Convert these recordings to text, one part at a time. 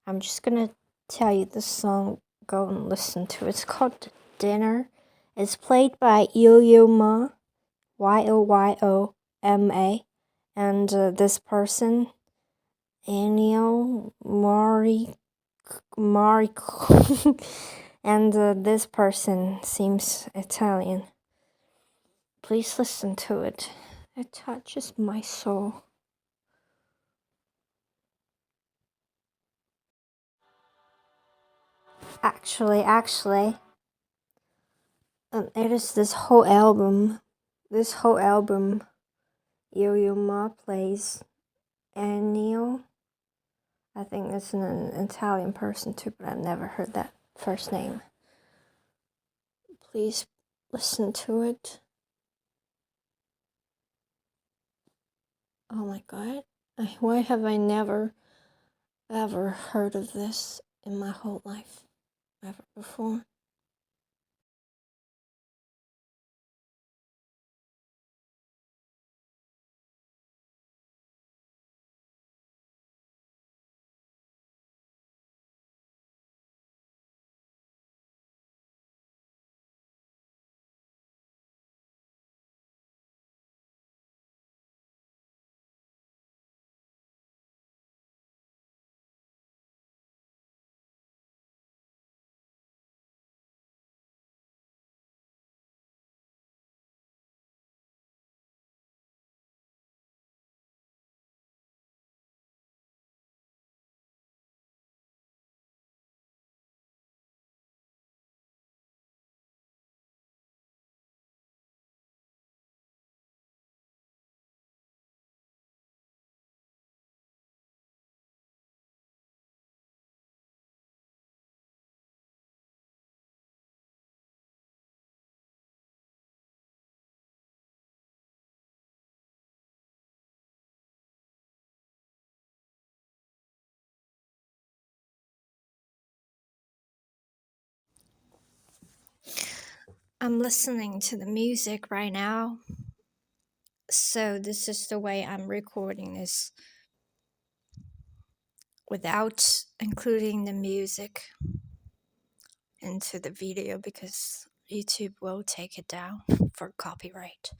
I'm just gonna tell you the song. Go and listen to it. It's called Dinner. It's played by Yo-Yo-Ma, Yoyoma, and this person, Ennio Mari, and this person seems Italian. Please listen to it. It touches my soul. Actually, it is this whole album. Yo-Yo Ma plays Ennio. I think it's an Italian person too, but I've never heard that first name. Please listen to it. Oh my god. Why have I never ever heard of this in my whole life? Ever before? I'm listening to the music right now. So this is the way I'm recording this without including the music into the video because YouTube will take it down for copyright.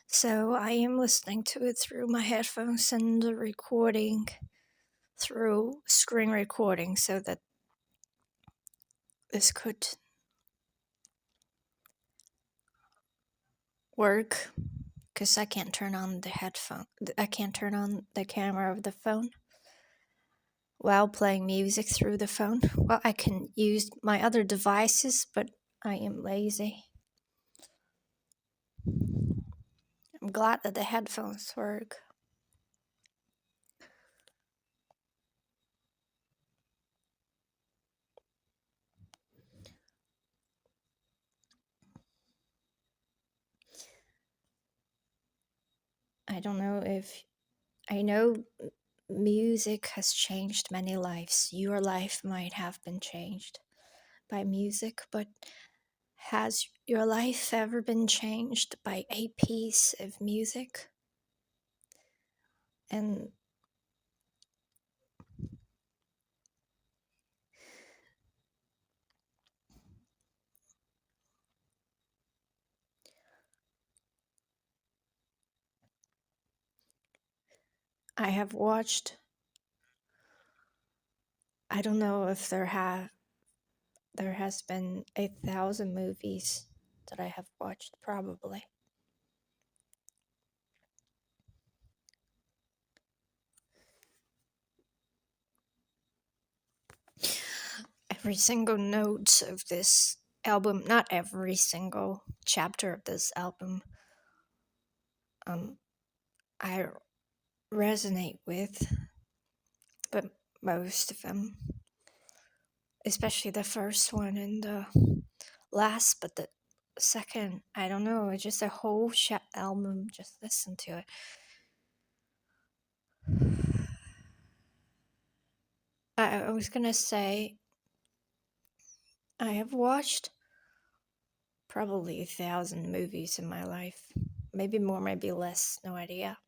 So I am listening to it through my headphones and recording through screen recording so that this could work because I can't turn on the camera of the phone while playing music through the phone. Well, I can use my other devices, but I am lazy. I'm glad that the headphones work. I don't know if I know music has changed many lives. Your life might have been changed by music, but has your life ever been changed by a piece of music? And I have watched, I don't know if there has been 1,000 movies that I have watched, probably. Every single note of this album, not every single chapter of this album, I resonate with, but most of them, especially the first one and the last, but the second, I don't know, it's just a whole album, just listen to it. I was gonna say, I have watched probably 1,000 movies in my life. Maybe more, maybe less, no idea.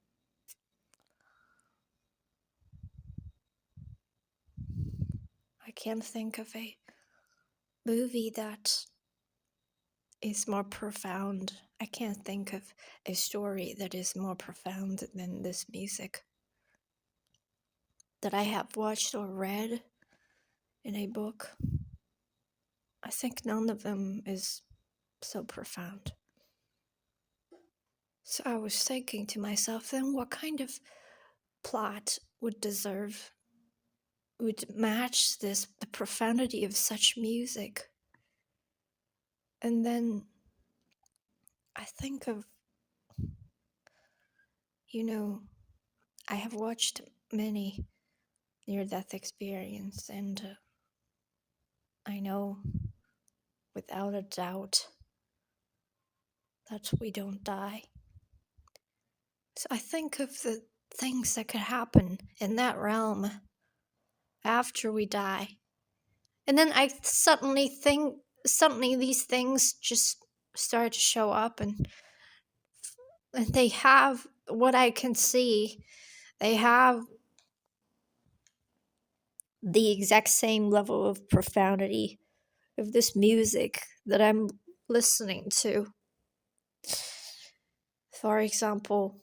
can't think of a movie that is more profound. I can't think of a story that is more profound than this music that I have watched or read in a book. I think none of them is so profound. So I was thinking to myself, then what kind of plot would match the profoundity of such music? And then I think of, I have watched many near-death experience, and I know without a doubt that we don't die. So I think of the things that could happen in that realm after we die. And then I suddenly these things just start to show up, and they have what I can see. They have the exact same level of profundity of this music that I'm listening to. For example,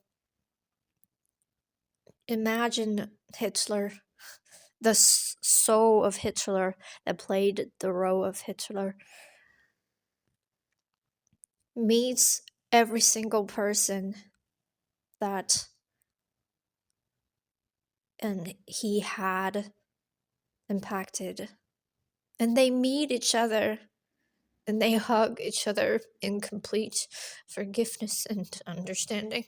imagine Hitler, the soul of Hitler that played the role of Hitler, meets every single person that and he had impacted, and they meet each other and they hug each other in complete forgiveness and understanding,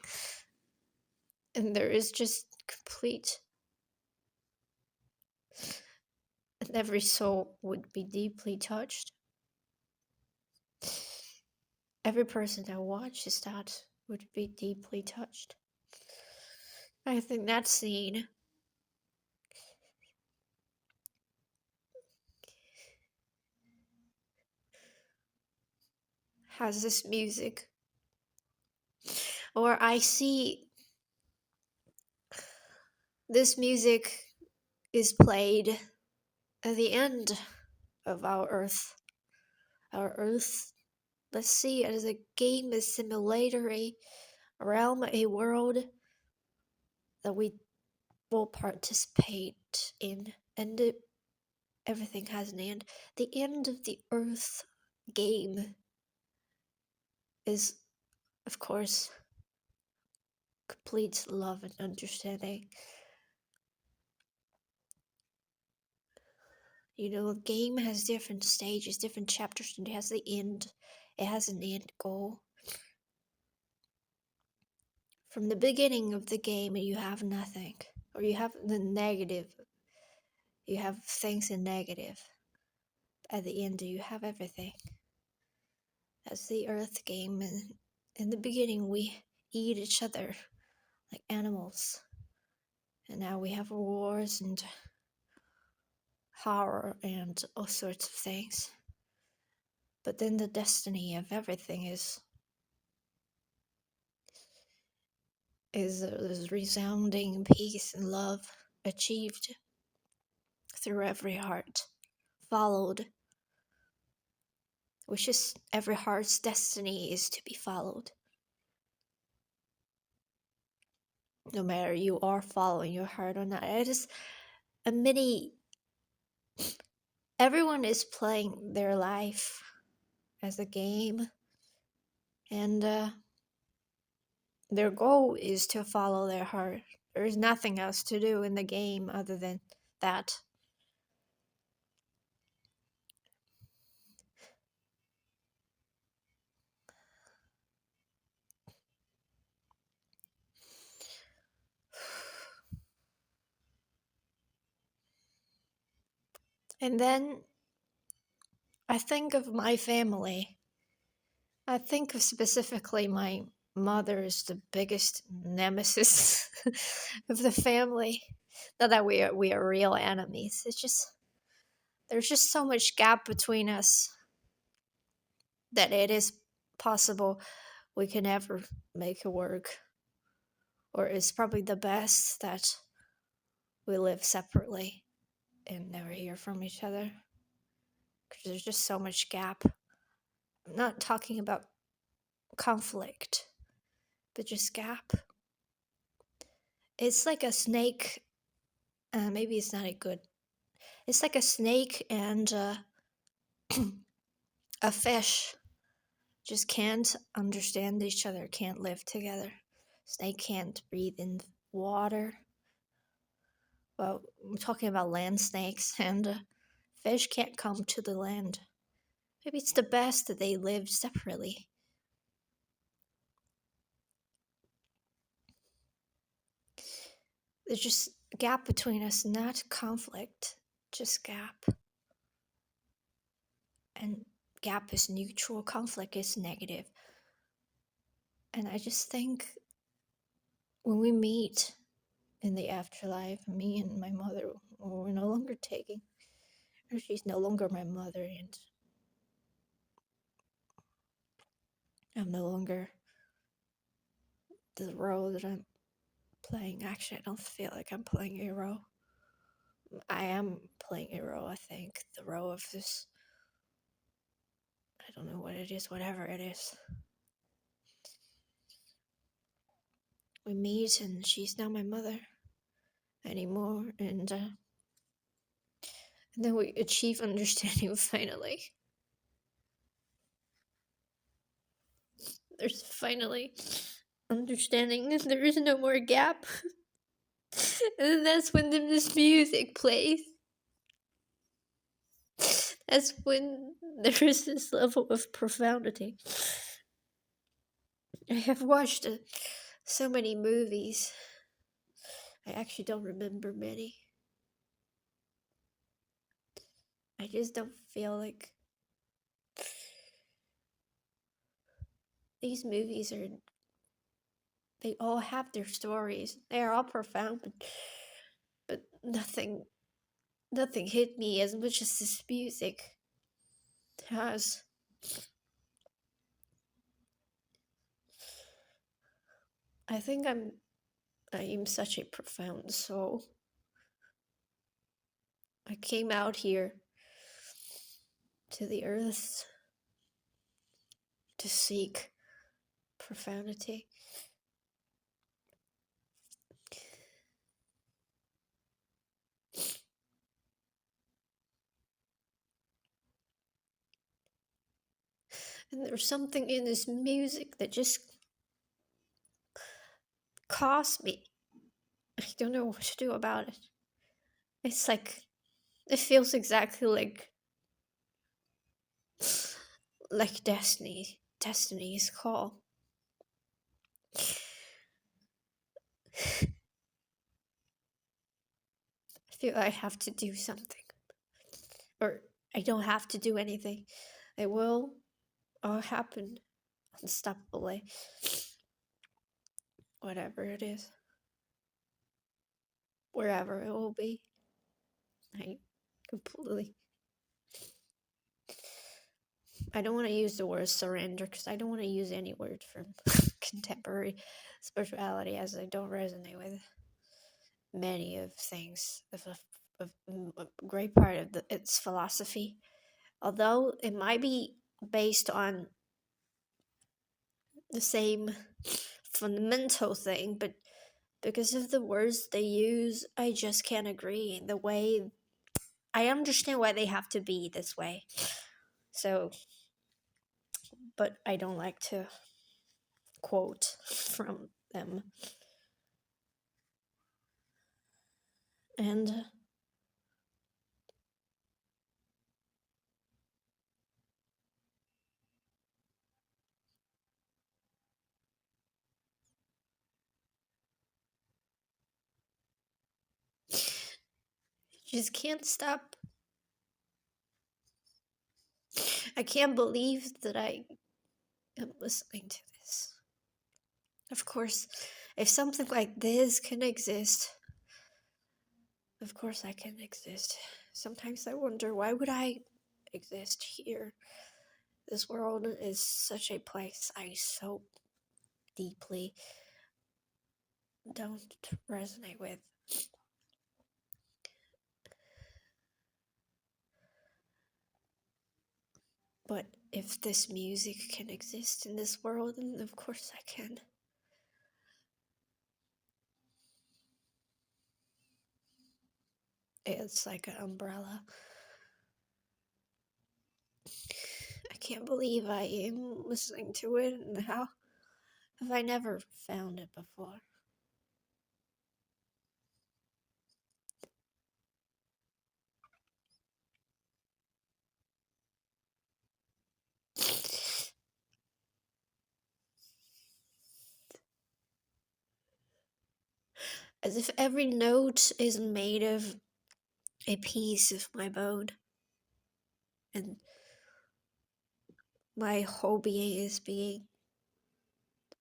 and there is just complete, and every soul would be deeply touched. Every person that watches that would be deeply touched. I think that scene has this music, or I see this music is played at the end of our Earth. Our Earth, let's see it as a game, a simulator, a realm, a world that we will participate in, and everything has an end. The end of the Earth game is, of course, complete love and understanding. The game has different stages, different chapters, and it has the end. It has an end goal. From the beginning of the game, you have nothing, or you have the negative. You have things in negative. At the end, you have everything. That's the Earth game, and in the beginning, we eat each other like animals, and now we have wars and horror and all sorts of things. But then the destiny of everything is resounding peace and love achieved through every heart, followed, which is every heart's destiny is to be followed. No matter you are following your heart or not. It is a mini. Everyone is playing their life as a game, and their goal is to follow their heart. There is nothing else to do in the game other than that. And then I think of my family. I think of specifically my mother is the biggest nemesis of the family. Not that we are real enemies. It's just there's just so much gap between us that it is possible we can never make it work. Or it's probably the best that we live separately. and never hear from each other because there's just so much gap. I'm not talking about conflict, but just gap. It's like a snake. Maybe it's not a good. It's like a snake and a fish just can't understand each other, can't live together. Snake can't breathe in water. Well, I'm talking about land snakes, and fish can't come to the land. Maybe it's the best that they live separately. There's just a gap between us, not conflict, just gap. And gap is neutral, conflict is negative. And I just think when we meet in the afterlife, me and my mother, we're no longer taking, or she's no longer my mother, and I'm no longer the role that I'm playing. Actually, I don't feel like I'm playing a role. I am playing a role, I think. The role of this, I don't know what it is, whatever it is. We meet, and she's not my mother anymore, and then we achieve understanding finally. There's finally understanding, and there is no more gap. And then that's when this music plays. That's when there is this level of profundity. I have watched so many movies. I actually don't remember many. I just don't feel like these movies are. They all have their stories. They are all profound, but nothing hit me as much as this music has. I think I am such a profound soul. I came out here to the earth to seek profundity. And there's something in this music that just cost me. I don't know what to do about it. It's like, it feels exactly like Destiny's call. I feel I have to do something. Or I don't have to do anything. It will all happen unstoppably. Whatever it is. Wherever it will be. I completely... I don't want to use the word surrender because I don't want to use any word from contemporary spirituality, as I don't resonate with many of things of a great part of its philosophy, although it might be based on the same fundamental thing, but because of the words they use, I just can't agree. The way I understand why they have to be this way, so, but I don't like to quote from them. And just can't stop. I can't believe that I am listening to this. Of course, if something like this can exist, of course I can exist. Sometimes I wonder, why would I exist here? This world is such a place I so deeply don't resonate with. But if this music can exist in this world, then of course I can. It's like an umbrella. I can't believe I am listening to it, and how have I never found it before? As if every note is made of a piece of my bone, and my whole being is being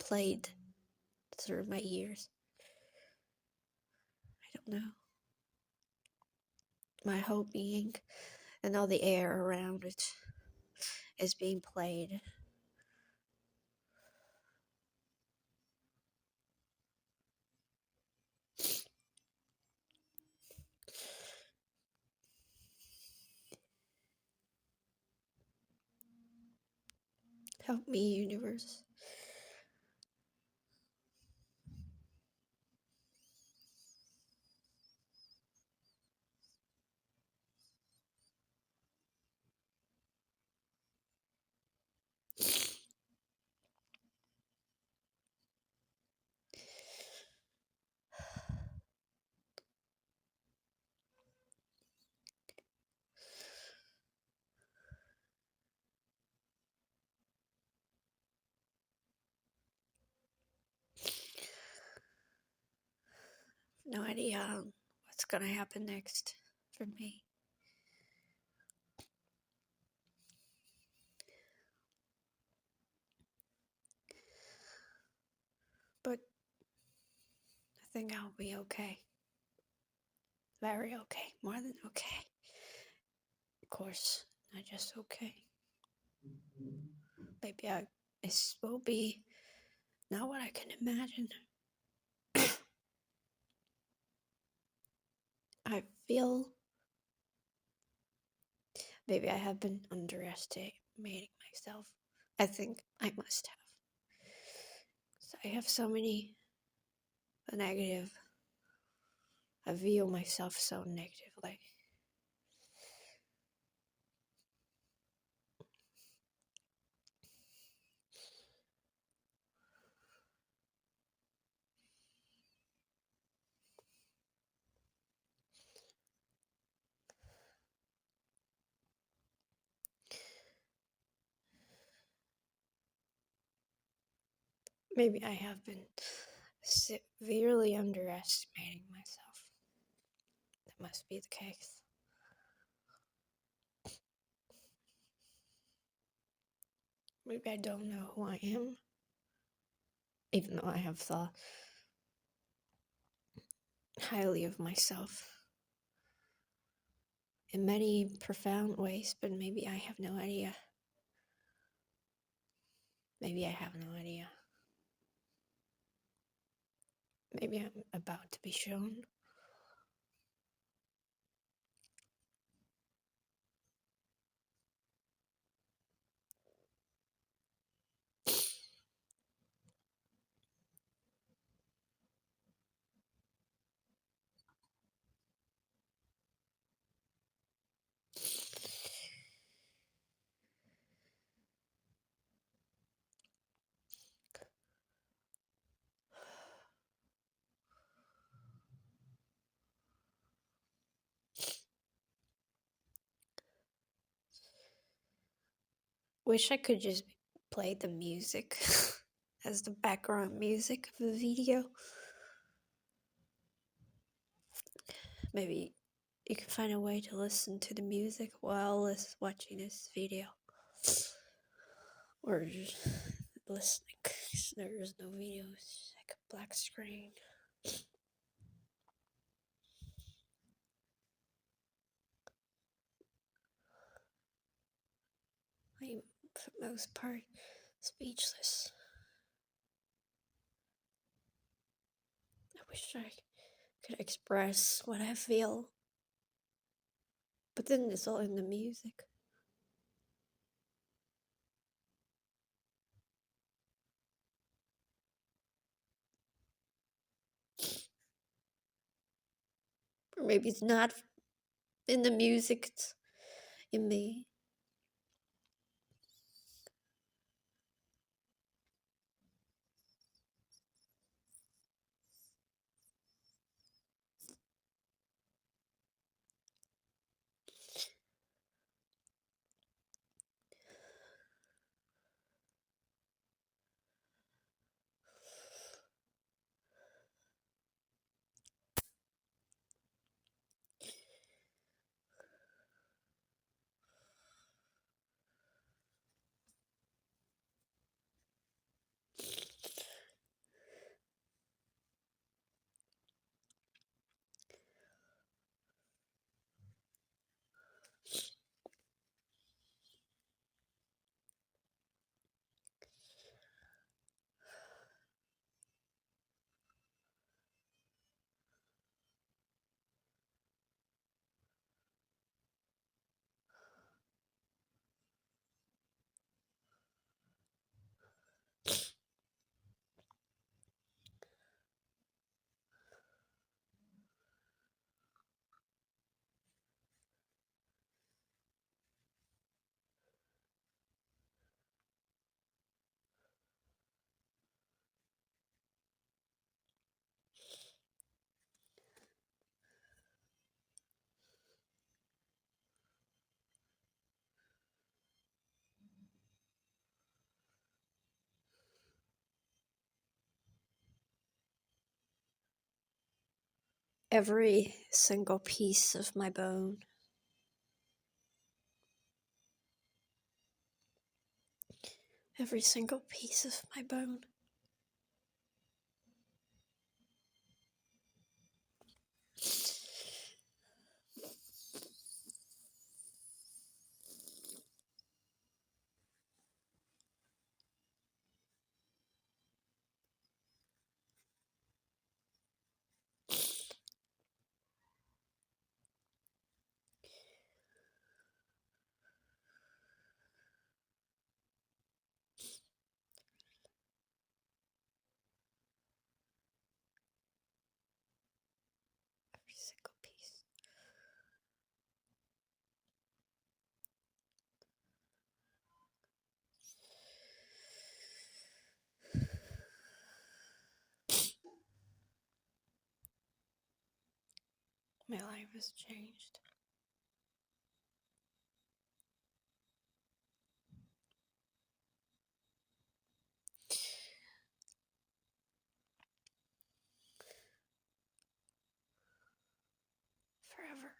played through my ears. I don't know. My whole being and all the air around it is being played. Help me, universe. No idea what's gonna happen next for me. But I think I'll be okay. Very okay. More than okay. Of course, not just okay. Maybe this will be not what I can imagine. I feel maybe I have been underestimating myself. I think I must have. So I have so many negative. I view myself so negatively. Maybe I have been severely underestimating myself. That must be the case. Maybe I don't know who I am, even though I have thought highly of myself in many profound ways, but maybe I have no idea. Maybe I have no idea. Maybe I'm about to be shown. Wish I could just play the music as the background music of the video. Maybe you can find a way to listen to the music while watching this video. Or just listening. There's no videos, like a black screen. I'm, for the most part, speechless. I wish I could express what I feel. But then it's all in the music. Or maybe it's not in the music, it's in me. Every single piece of my bone. Every single piece of my bone. Every single piece. My life has changed. Forever.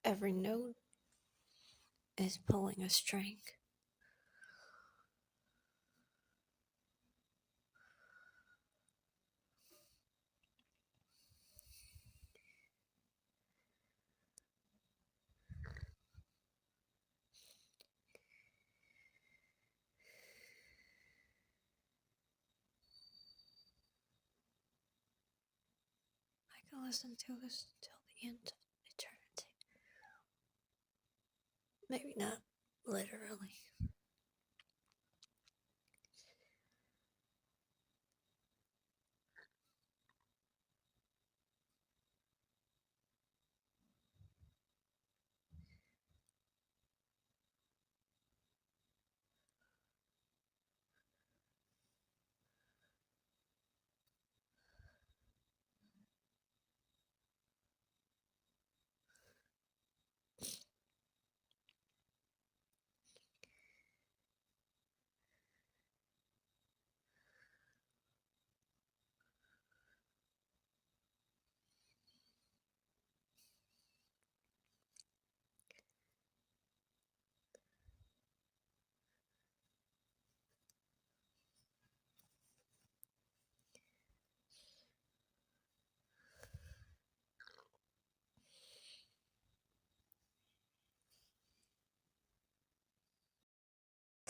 Every note is pulling a string. I can listen to this till the end of eternity. Maybe not literally.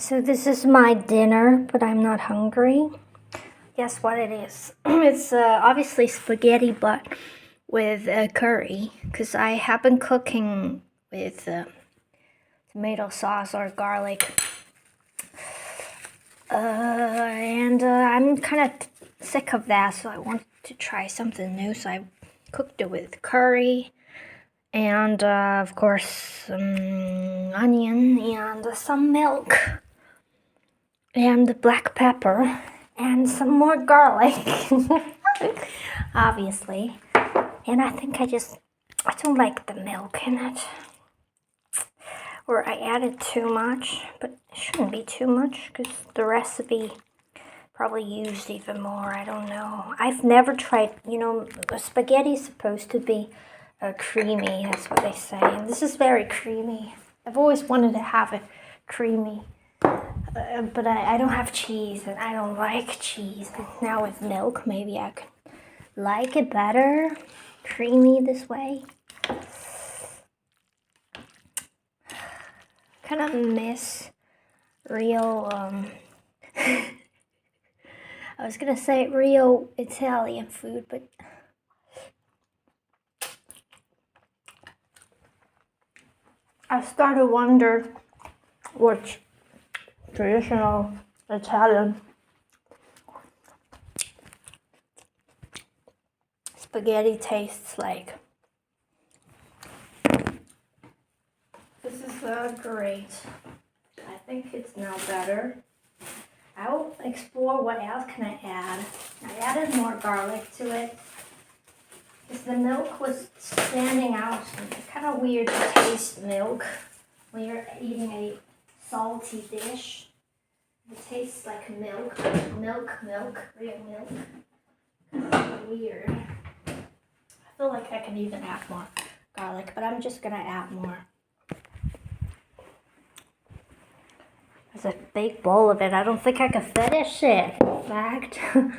So this is my dinner, but I'm not hungry. Guess what it is? It's obviously spaghetti, but with curry, because I have been cooking with tomato sauce or garlic. And I'm kind of sick of that, so I wanted to try something new. So I cooked it with curry and, of course, some onion and some milk and black pepper and some more garlic, obviously. And I think I don't like the milk in it. Or I added too much, but it shouldn't be too much because the recipe probably used even more. I don't know. I've never tried, spaghetti is supposed to be creamy, that's what they say. And this is very creamy. I've always wanted to have it creamy. But I don't have cheese and I don't like cheese. Now with milk, maybe I could like it better. Creamy this way. Kind of miss real, I was gonna say real Italian food, but I started to wonder what traditional Italian spaghetti tastes like. This is great. I think it's now better. I will explore what else can I add. I added more garlic to it because the milk was standing out. It's kind of weird to taste milk when you're eating a salty dish. It tastes like milk, real milk. Kind of weird. I feel like I can even add more garlic, but I'm just gonna add more. There's a big bowl of it. I don't think I can finish it. In fact, I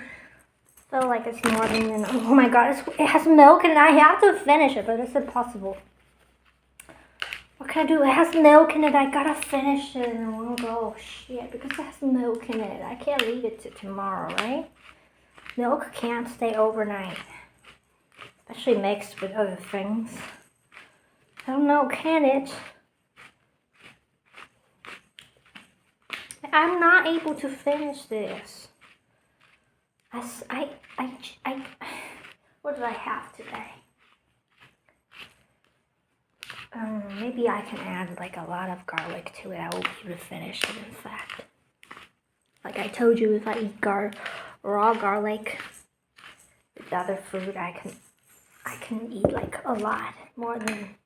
feel like it's more than enough. Oh my god, it has milk and I have to finish it, but it's impossible. What can I do? It has milk in it. I gotta finish it in one go. Shit, because it has milk in it. I can't leave it to tomorrow, right? Milk can't stay overnight. Especially mixed with other things. I don't know, can it? I'm not able to finish this. What did I have today? Maybe I can add like a lot of garlic to it. I will be able to finish it, in fact. Like I told you, if I eat raw garlic with other food, I can eat like a lot more than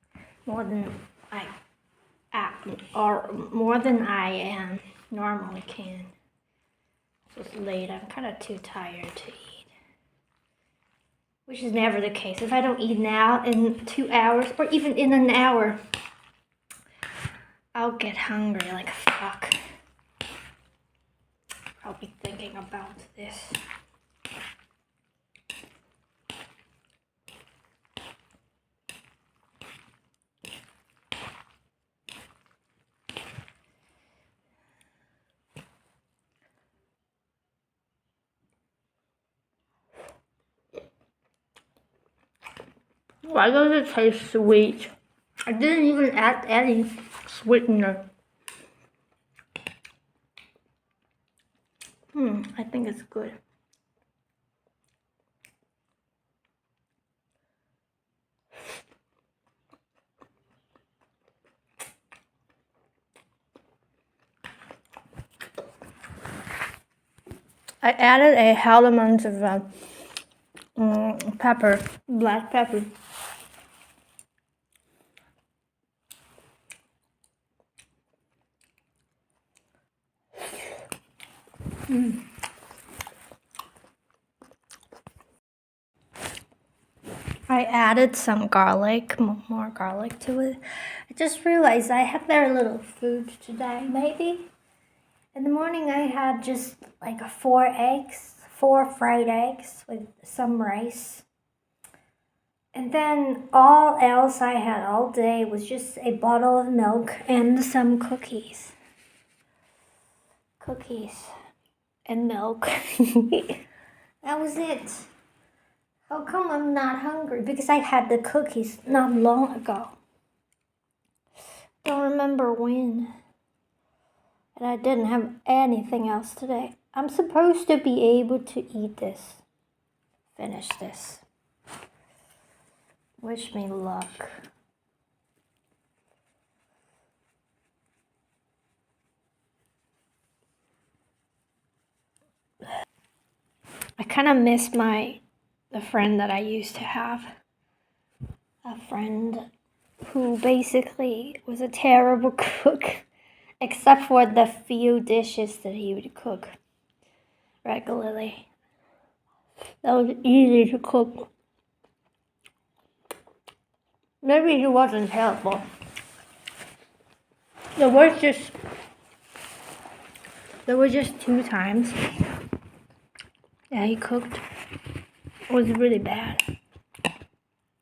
I normally can. So it's late. I'm kind of too tired to eat, which is never the case. If I don't eat now, in 2 hours or even in an hour, I'll get hungry like fuck. I'll be thinking about this. Why does it taste sweet? I didn't even add any sweetener. I think it's good. I added a hell amount of pepper, black pepper. I added some garlic, more garlic to it. I just realized I had very little food today, maybe. In the morning I had just like 4 fried eggs with some rice. And then all else I had all day was just a bottle of milk and some cookies. cookies and milk. That was it. How come I'm not hungry? Because I had the cookies not long ago. Don't remember when. And I didn't have anything else today. I'm supposed to be able to eat this. Finish this. Wish me luck. I kind of miss the friend that I used to have. A friend who basically was a terrible cook, except for the few dishes that he would cook regularly. That was easy to cook. Maybe he wasn't terrible. There were just 2 times that he cooked. It was really bad.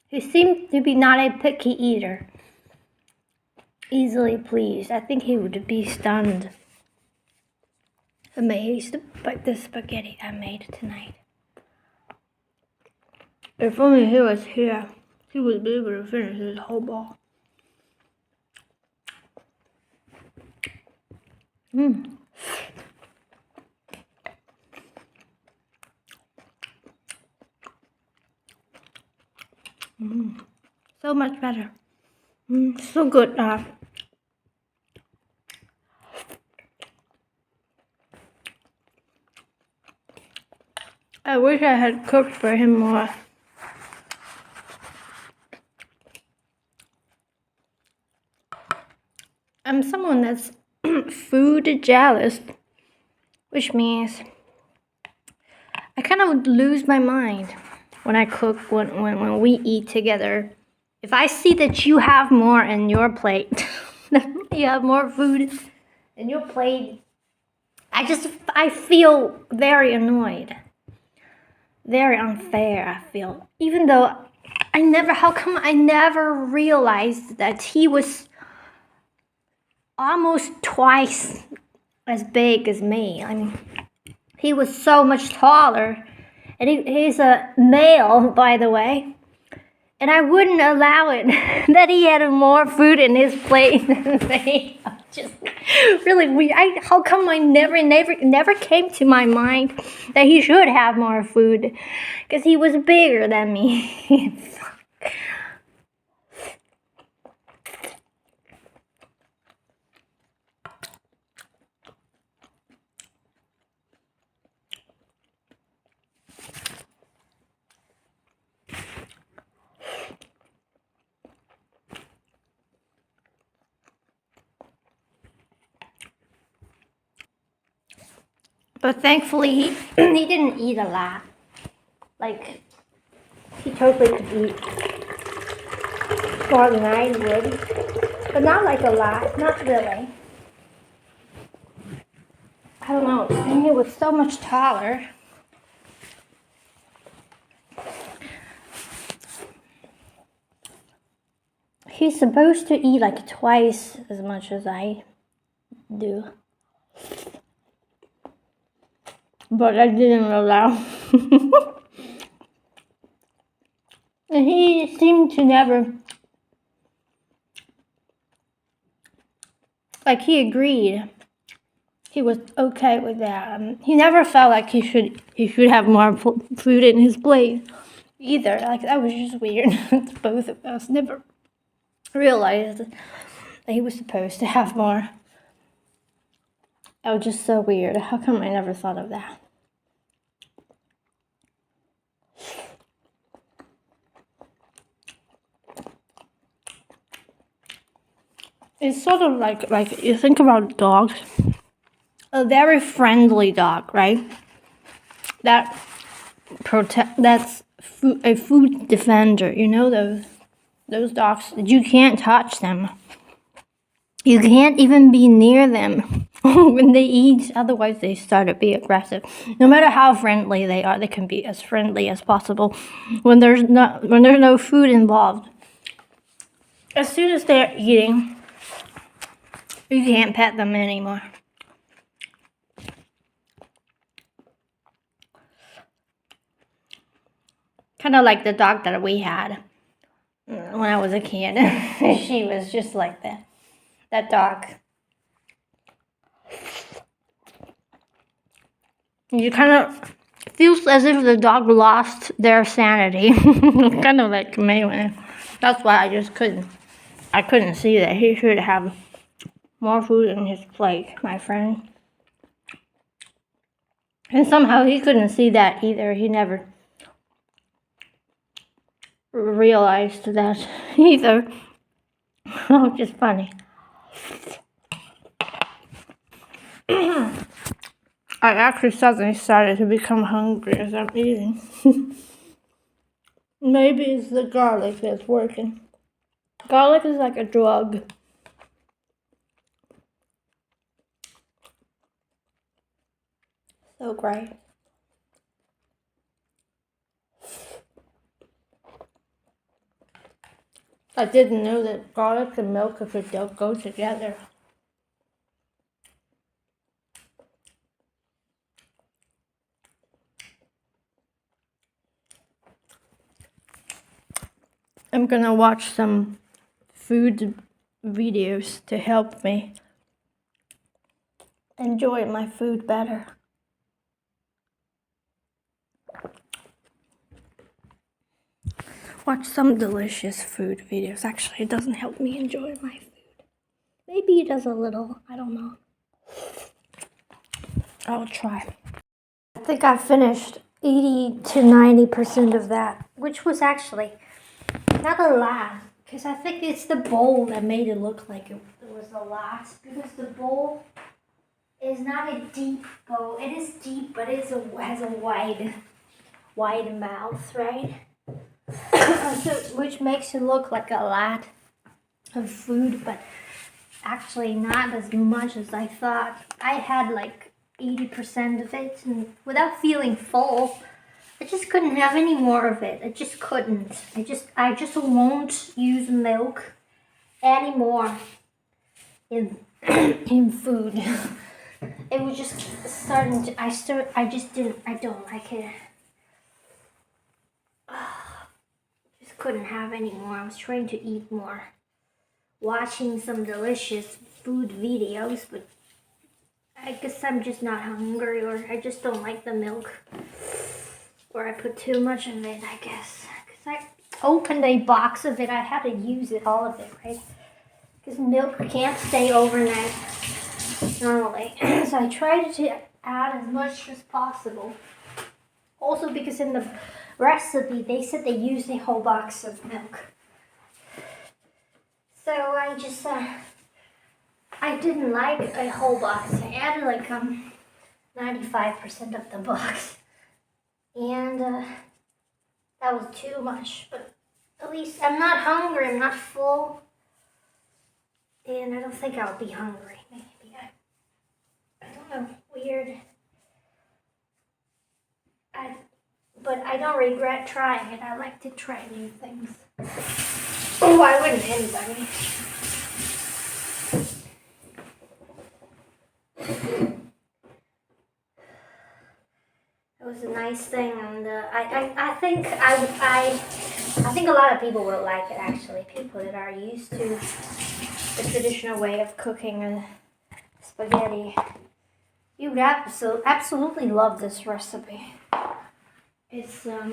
He seemed to be not a picky eater. Easily pleased. I think he would be stunned, amazed by the spaghetti I made tonight. If only he was here, he would be able to finish his whole bowl. So much better. So good. I wish I had cooked for him more. I'm someone that's food jealous, which means I kind of lose my mind when I cook, when we eat together. If I see that you have more in your plate, you have more food in your plate, I feel very annoyed. Very unfair, I feel. Even though how come I never realized that he was almost twice as big as me? I mean, he was so much taller. And he's a male, by the way. And I wouldn't allow it that he had more food in his plate than me. Just really weird. How come I never came to my mind that he should have more food? Because he was bigger than me. But thankfully, he didn't eat a lot. Like, he totally could eat more than I would. But not like a lot, not really. I don't know, and he was so much taller. He's supposed to eat like twice as much as I do. But I didn't allow. And he seemed to never, like, he agreed. He was okay with that. He never felt like he should have more food in his plate either. Like, that was just weird. Both of us never realized that he was supposed to have more. That was just so weird. How come I never thought of that? It's sort of like you think about dogs. A very friendly dog, right? That's a food defender. You know those dogs, you can't touch them. You can't even be near them when they eat, otherwise they start to be aggressive. No matter how friendly they are, they can be as friendly as possible when there's no food involved. As soon as they're eating, you can't pet them anymore. Kind of like the dog that we had when I was a kid. She was just like that dog. You kind of feels as if the dog lost their sanity. Kind of like me. That's why I couldn't see that he should have more food in his plate, my friend. And somehow he couldn't see that either. He never realized that either. Which is funny. I actually suddenly started to become hungry as I'm eating. Maybe it's the garlic that's working. Garlic is like a drug. So great. I didn't know that garlic and milk could go together. I'm gonna watch some food videos to help me enjoy my food better. Watch some delicious food videos. Actually, it doesn't help me enjoy my food. Maybe it does a little. I don't know. I'll try. I think I finished 80 to 90% of that, which was actually not a lot, because I think it's the bowl that made it look like it was a lot, because the bowl is not a deep bowl. It is deep, but it has a wide mouth, right? So, which makes it look like a lot of food, but actually not as much as I thought. I had like 80% of it, and without feeling full, I just couldn't have any more of it. I just couldn't. I just won't use milk anymore in in food. It was just starting to. I don't like it. Just couldn't have any more. I was trying to eat more, watching some delicious food videos, but I guess I'm just not hungry, or I just don't like the milk, or I put too much of it, I guess. Because I opened a box of it, I had to use it, all of it, right? Because milk can't stay overnight normally. So I tried to add as much as possible. Also because in the recipe, they said they used a whole box of milk. So I just, I didn't like a whole box. I added like 95% of the box. And that was too much. But at least I'm not hungry, I'm not full. And I don't think I'll be hungry. Maybe I don't know, weird. But I don't regret trying it. I like to try new things. Why wouldn't anybody? It was a nice thing, and I think a lot of people would like it. Actually, people that are used to the traditional way of cooking a spaghetti, you would absolutely love this recipe. It's not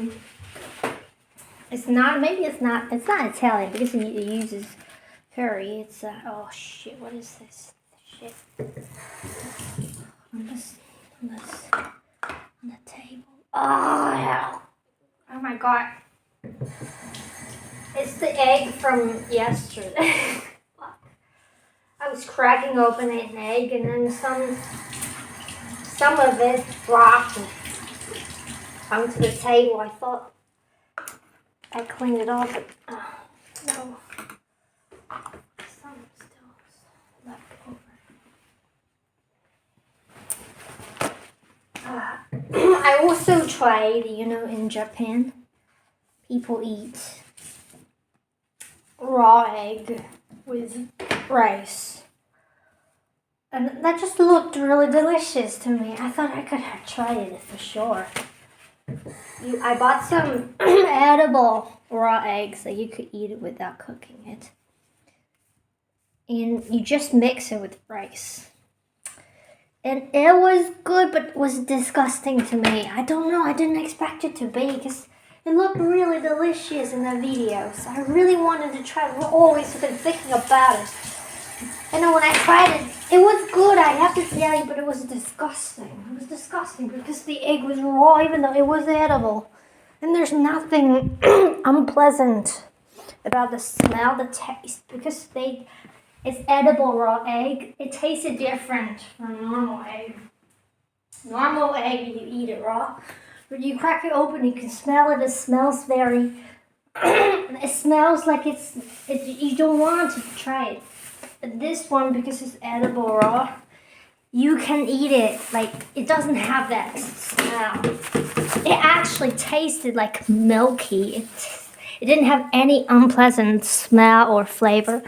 Italian because it uses curry. It's oh shit, what is this shit on the table? Oh my god, it's the egg from yesterday. I was cracking open an egg, and then some of it dropped onto the table. I thought I cleaned it off, but no. Some still left over. I also tried, in Japan, people eat raw egg with rice. And that just looked really delicious to me. I thought I could have tried it for sure. I bought some edible raw eggs that you could eat it without cooking it. And you just mix it with rice. And it was good, but it was disgusting to me. I don't know, I didn't expect it to be because it looked really delicious in the video. So I really wanted to try it. I've always been thinking about it. And then when I tried it, it was good, I have to tell you, but it was disgusting. It was disgusting because the egg was raw even though it was edible. And there's nothing unpleasant about the smell, the taste, because it's edible raw egg. It tasted different from normal egg. Normal egg, you eat it raw. But you crack it open, you can smell it. It smells very... it smells like you don't want to try it. But this one, because it's edible raw, you can eat it. Like, it doesn't have that smell. It actually tasted like milky. It didn't have any unpleasant smell or flavor.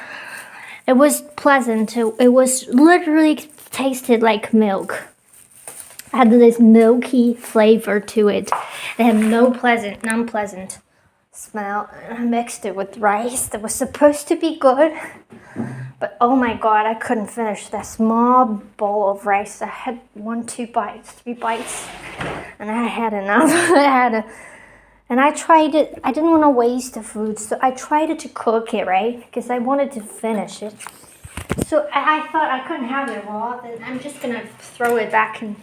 It was pleasant. It was literally tasted like milk. It had this milky flavor to it. It had no unpleasant smell. I mixed it with rice that was supposed to be good. But oh my god, I couldn't finish that small bowl of rice. I had 3 bites. And I had enough. And I tried it. I didn't want to waste the food, so I tried it to cook it, right? Because I wanted to finish it. So I thought I couldn't have it raw. Then I'm just going to throw it back and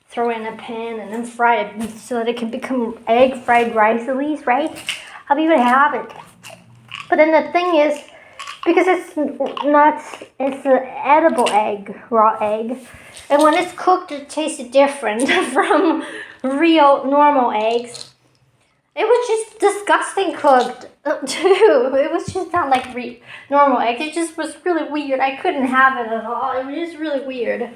throw it in a pan and then fry it so that it can become egg fried rice at least, right? I'll be able to have it. But then the thing is, because it's an edible egg, raw egg. And when it's cooked, it tastes different from real normal eggs. It was just disgusting cooked, too. It was just not like normal egg. It just was really weird. I couldn't have it at all. It was just really weird.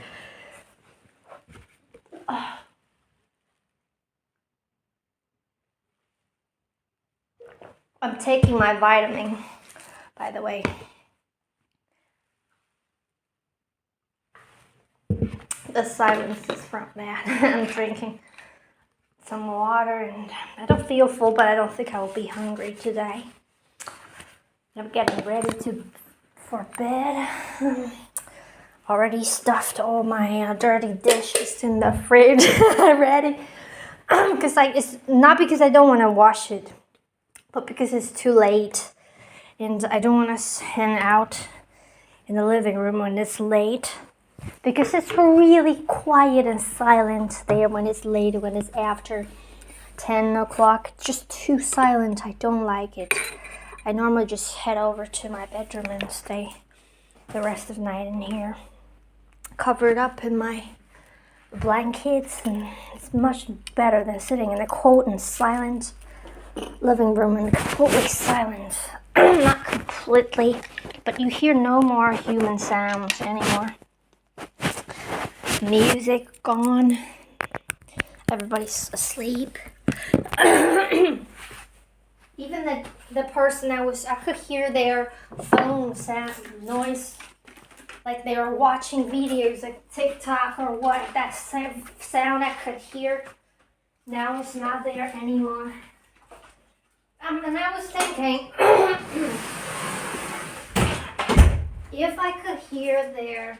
I'm taking my vitamin, by the way. The silence is from that. I'm drinking some water and I don't feel full, but I don't think I will be hungry today. I'm getting ready for bed. Already stuffed all my dirty dishes in the fridge ready. Because it's not because I don't want to wash it, but because it's too late and I don't want to hang out in the living room when it's late. Because it's really quiet and silent there when it's late, when it's after 10 o'clock. It's just too silent. I don't like it. I normally just head over to my bedroom and stay the rest of the night in here. Covered up in my blankets, and it's much better than sitting in a cold and silent living room and completely silent. Not completely, but you hear no more human sounds anymore. Music gone. Everybody's asleep. Even the person I could hear their phone sound noise, like they were watching videos like TikTok or what. That sound I could hear, now it's not there anymore. And I was thinking, if I could hear their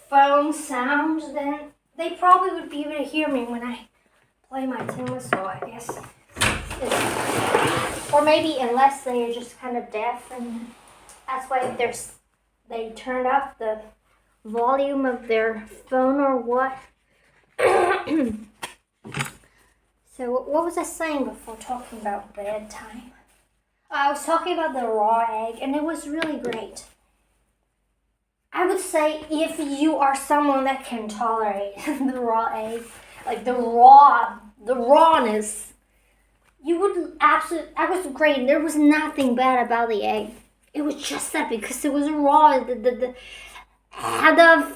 phone sound, then they probably would be able to hear me when I play my tinsel, I guess. Or maybe unless they are just kind of deaf, and that's why they turned up the volume of their phone or what. So what was I saying before talking about bedtime? I was talking about the raw egg, and it was really great. I would say if you are someone that can tolerate the raw egg, like the rawness, you would absolutely, I was great. There was nothing bad about the egg. It was just that because it was raw, the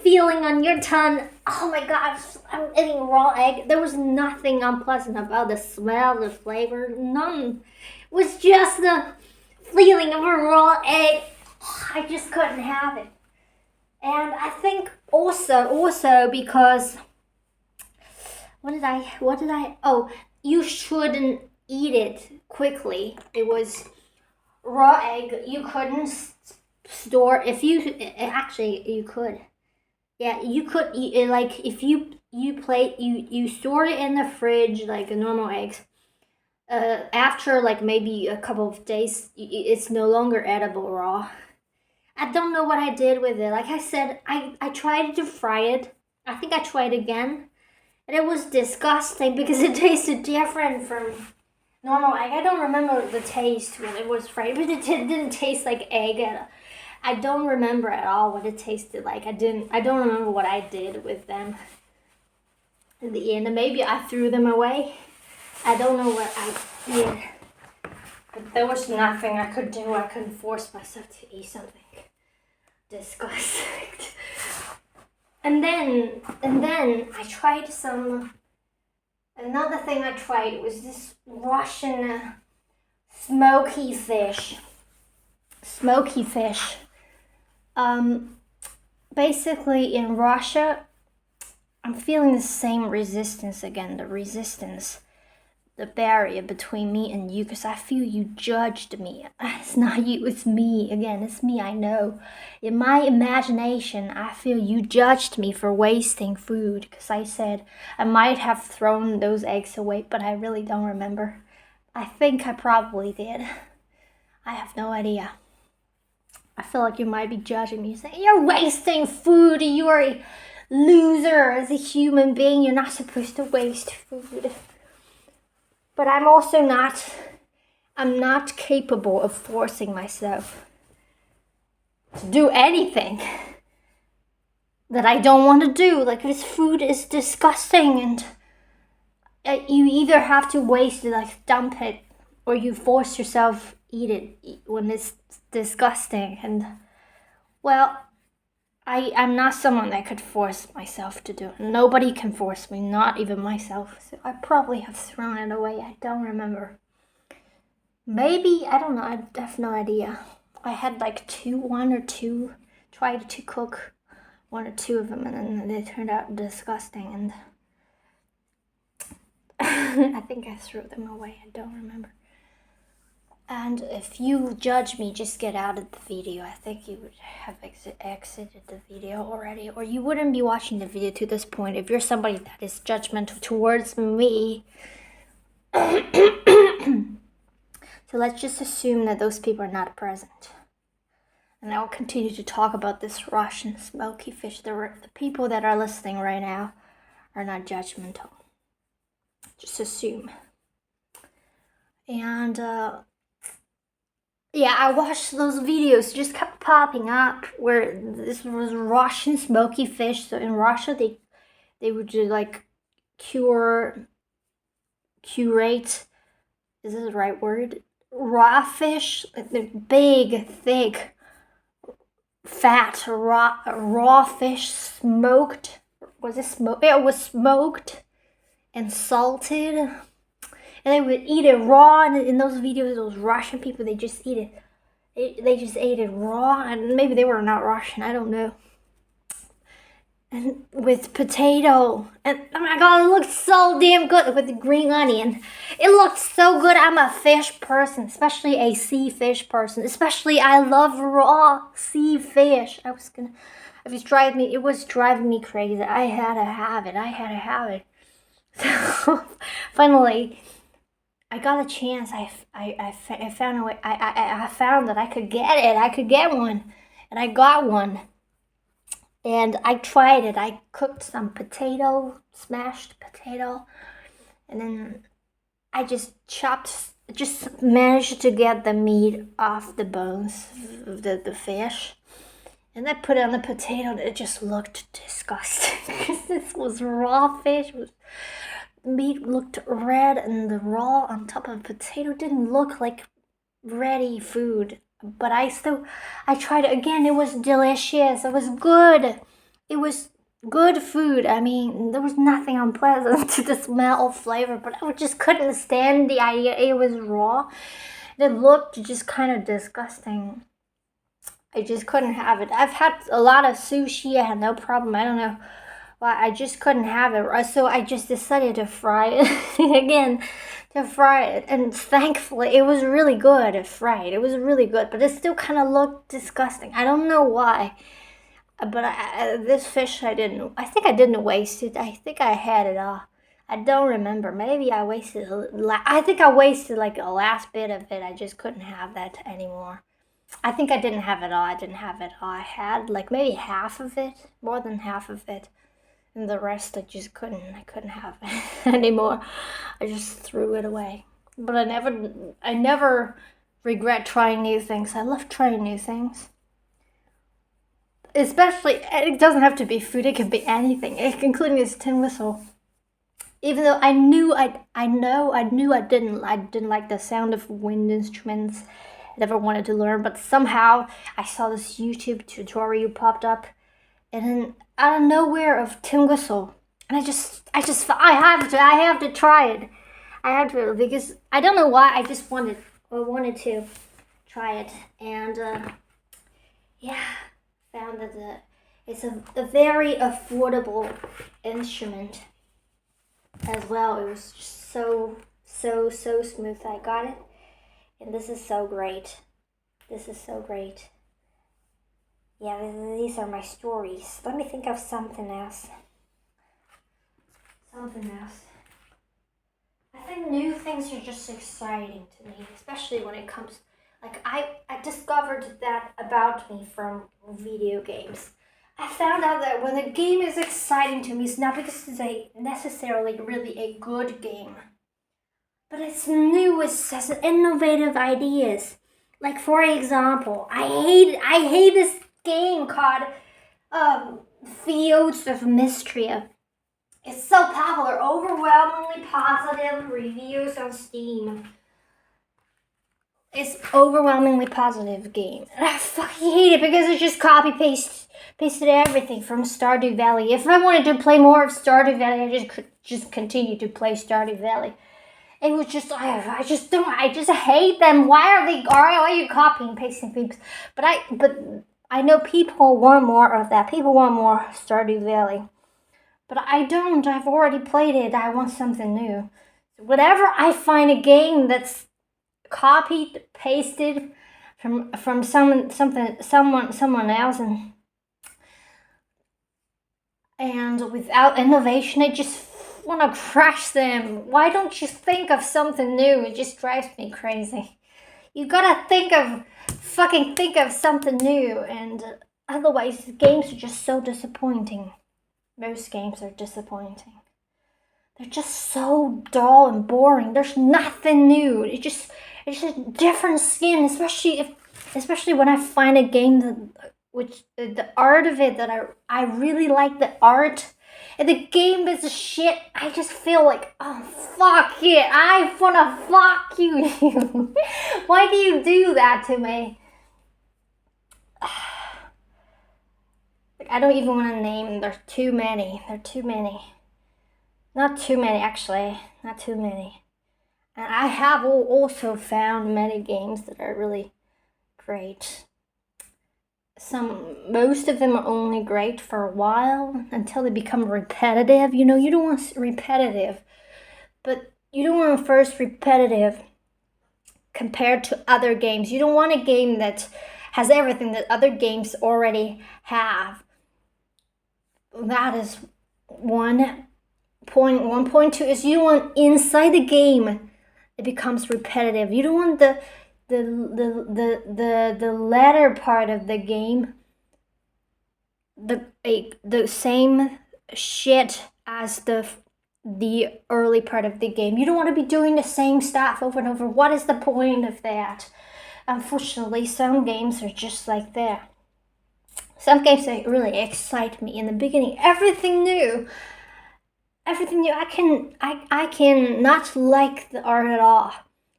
feeling on your tongue, oh my god, I'm eating raw egg. There was nothing unpleasant about the smell, the flavor, none. It was just the feeling of a raw egg. I just couldn't have it. And I think also because Oh, you shouldn't eat it quickly. It was raw egg. You couldn't store, if you, actually, you could. Yeah, you could eat it, like, if you store it in the fridge like normal eggs. After like maybe a couple of days, it's no longer edible raw. I don't know what I did with it. Like I said, I tried to fry it. I think I tried again, and it was disgusting because it tasted different from normal egg. I don't remember the taste when it was fried, but it didn't taste like egg. I don't remember at all what it tasted like. I don't remember what I did with them in the end. Maybe I threw them away. I don't know what I did. But there was nothing I could do. I couldn't force myself to eat something disgusting. And then I tried some. Another thing I tried was this Russian smoky fish. Basically in Russia, I'm feeling the same resistance again. The barrier between me and you, because I feel you judged me. It's not you, it's me. Again, it's me, I know. In my imagination, I feel you judged me for wasting food, because I said I might have thrown those eggs away, but I really don't remember. I think I probably did. I have no idea. I feel like you might be judging me, saying, you're wasting food, you're a loser as a human being, you're not supposed to waste food. But I'm not capable of forcing myself to do anything that I don't want to do. Like, this food is disgusting, and you either have to waste it, like dump it, or you force yourself eat it when it's disgusting. And well, I'm not someone that could force myself to do it. Nobody can force me, not even myself. So I probably have thrown it away. I don't remember. Maybe, I don't know, I have no idea. I had like one or two, tried to cook one or two of them, and then they turned out disgusting, and I think I threw them away. I don't remember. And if you judge me, just get out of the video. I think you would have exited the video already, or you wouldn't be watching the video to this point if you're somebody that is judgmental towards me. So let's just assume that those people are not present. And I will continue to talk about this Russian smoky fish. The people that are listening right now are not judgmental. Just assume. And yeah, I watched those videos, just kept popping up where this was Russian smoky fish. So in Russia, they would do like curate, is this the right word? Raw fish, like the big, thick, fat raw fish, smoked. Was it smoked? Yeah, it was smoked and salted, and they would eat it raw. And in those videos, those Russian people, they just eat it. They just ate it raw, and maybe they were not Russian. I don't know. And with potato, and oh my god, it looked so damn good with the green onion. It looked so good. I'm a fish person, especially a sea fish person. Especially, I love raw sea fish. It was driving me crazy. I had to have it. So finally, I got a chance. I found a way. I found that I could get it. I could get one, and I got one. And I tried it. I cooked some smashed potato, and then I just managed to get the meat off the bones of the fish. And I put it on the potato, and it just looked disgusting because this was raw fish. The meat looked red, and the raw on top of the potato didn't look like ready food. But I tried it again. It was delicious. It was good. It was good food. I mean, there was nothing unpleasant to the smell or flavor, but I just couldn't stand the idea it was raw. It looked just kind of disgusting. I just couldn't have it. I've had a lot of sushi. I had no problem. I don't know Well, I just couldn't have it. So I just decided to fry it again, to fry it. And thankfully, it was really good fried. It was really good, but it still kind of looked disgusting. I don't know why. But this fish, I think I didn't waste it. I think I had it all. I don't remember. Maybe I wasted, I think I wasted like the last bit of it. I just couldn't have that anymore. I think I didn't have it all. I didn't have it all. I had like maybe half of it, more than half of it. And the rest I couldn't have it anymore. I just threw it away. But I never regret trying new things. I love trying new things. Especially, it doesn't have to be food, it can be anything, including this tin whistle. Even though I knew I didn't like the sound of wind instruments. I never wanted to learn, but somehow I saw this YouTube tutorial popped up, and then out of nowhere of tin whistle, and I have to try it. I have to, because I don't know why. I wanted to try it, and yeah, found that it's a very affordable instrument as well. It was just so smooth. I got it, and this is so great. This is so great. Yeah, these are my stories. Let me think of something else. Something else. I think new things are just exciting to me, especially when it comes. Like I discovered that about me from video games. I found out that when a game is exciting to me, it's not because it's necessarily really a good game, but it's new, it has innovative ideas. Like for example, I hate this game called Fields of Mystery. It's so popular, overwhelmingly positive reviews on Steam. It's overwhelmingly positive game. And I fucking hate it because it just pasted everything from Stardew Valley. If I wanted to play more of Stardew Valley, I just could just continue to play Stardew Valley. It was just I just hate them. Why are you copying and pasting things? But I know people want more of that. People want more Stardew Valley. But I don't. I've already played it. I want something new. Whenever I find a game that's copied, pasted from someone else, and without innovation, I just want to crash them. Why don't you think of something new? It just drives me crazy. You gotta think of something new, and otherwise games are just so disappointing. Most games are disappointing. They're just so dull and boring. There's nothing new. It's just a different skin, especially when I find a game that which the art of it that I really like the art. And the game is shit. I just feel like, oh fuck it. I wanna fuck you. Why do you do that to me? Like, I don't even want to name them. There's too many. There are too many. Not too many, actually. Not too many. And I have also found many games that are really great. Most of them are only great for a while until they become repetitive. You don't want repetitive, but you don't want first repetitive compared to other games. You don't want a game that has everything that other games already have. That is 1.2 1.2 is you want inside the game it becomes repetitive. You don't want the latter part of the game the same shit as the early part of the game. You don't want to be doing the same stuff over and over. What is the point of that? Unfortunately, some games are just like that. Some games that really excite me in the beginning. Everything new. I can not like the art at all,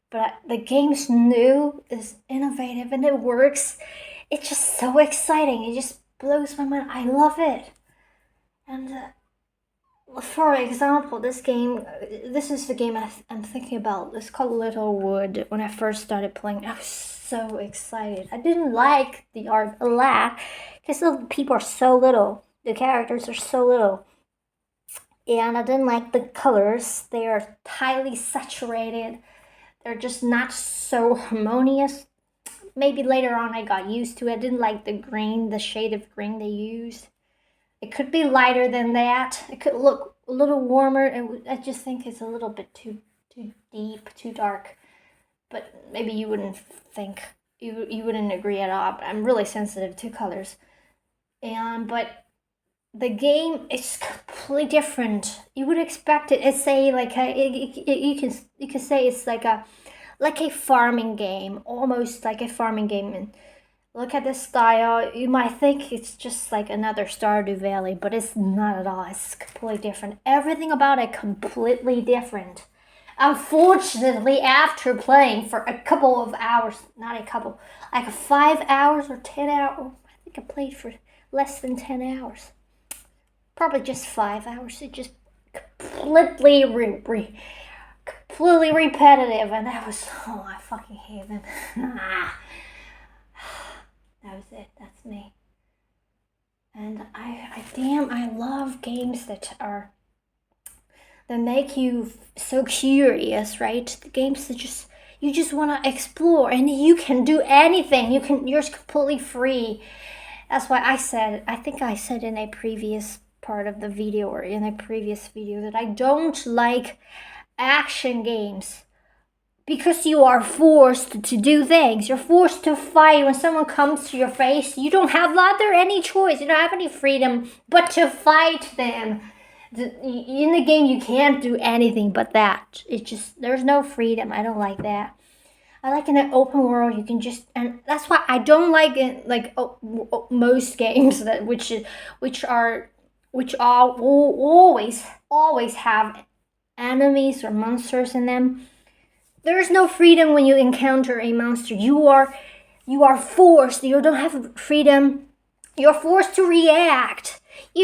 but the game's new, is innovative, and it works. It's just so exciting. It just blows my mind. I love it. And for example, this is the game I'm thinking about. It's called Littlewood. When I first started playing, I was so excited. I didn't like the art a lot because the people are so little. The characters are so little. and I didn't like the colors. They are highly saturated. They're just not so harmonious. Maybe later on I got used to it. I didn't like the green, the shade of green they used. It could be lighter than that. It could look a little warmer. I just think it's a little bit too deep, too dark. But maybe you wouldn't think you wouldn't agree at all. But I'm really sensitive to colors, but the game is completely different. You would expect it. It's say like you can say it's like a farming game, almost like a farming game. And look at the style. You might think it's just like another Stardew Valley, but it's not at all. It's completely different. Everything about it completely different. Unfortunately, after playing for a couple of hours, not a couple, like 5 hours or 10 hours, I think I played for less than 10 hours. Probably just 5 hours. It just completely completely repetitive, and that was I fucking hate them. That was it. That's me. And I love games that make you so curious, right? The games that you just want to explore, and you can do anything. You're completely free. That's why I think I said in a previous part of the video or in a previous video that I don't like action games because you are forced to do things. You're forced to fight when someone comes to your face. You don't have any choice. You don't have any freedom but to fight them. In the game, you can't do anything but that. There's no freedom. I don't like that. I like in an open world you can just, and that's why I don't like it, like most games that which always have enemies or monsters in them. There is no freedom when you encounter a monster. You are forced. You don't have freedom. You're forced to react.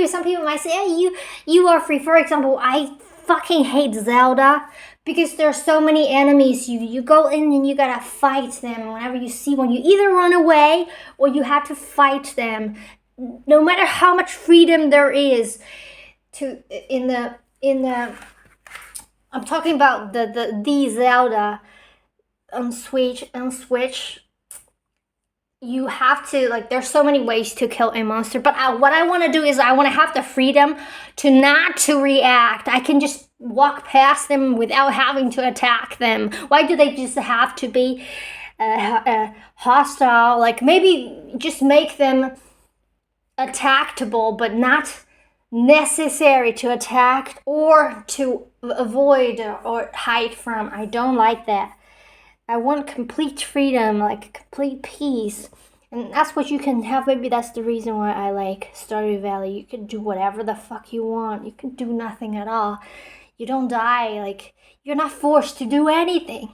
Some people might say, "Hey, you are free." For example, I fucking hate Zelda because there's so many enemies. You go in and you gotta fight them. Whenever you see one, you either run away or you have to fight them. No matter how much freedom there is to in the I'm talking about the Zelda on Switch. You have to, like, there's so many ways to kill a monster, but what I want to do is I want to have the freedom to not to react. I can just walk past them without having to attack them. Why do they just have to be hostile? Like, maybe just make them attackable, but not necessary to attack or to avoid or hide from. I don't like that. I want complete freedom, like complete peace. And that's what you can have. Maybe that's the reason why I like Stardew Valley. You can do whatever the fuck you want. You can do nothing at all. You don't die. Like, you're not forced to do anything.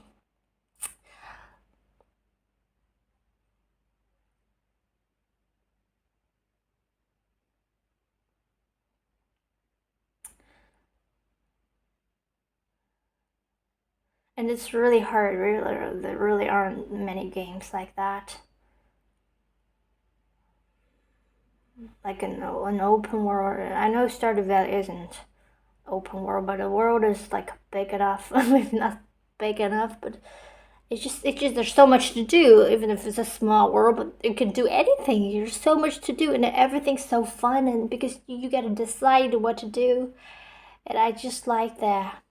And it's really hard. There really aren't many games like that. Like an open world. I know Stardew Valley isn't open world, but the world is like big enough. Maybe not big enough, but it's just there's so much to do. Even if it's a small world, but you can do anything. There's so much to do, and everything's so fun. And because you gotta decide what to do, and I just like that.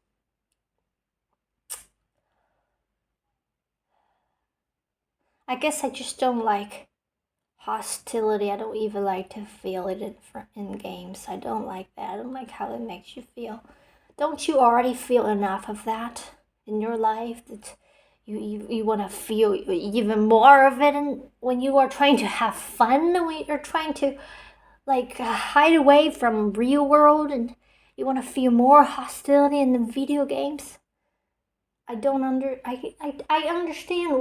I guess I just don't like hostility. I don't even like to feel it in games. I don't like that. I don't like how it makes you feel. Don't you already feel enough of that in your life that you want to feel even more of it? And when you are trying to have fun, when you're trying to like hide away from real world, and you want to feel more hostility in the video games. I understand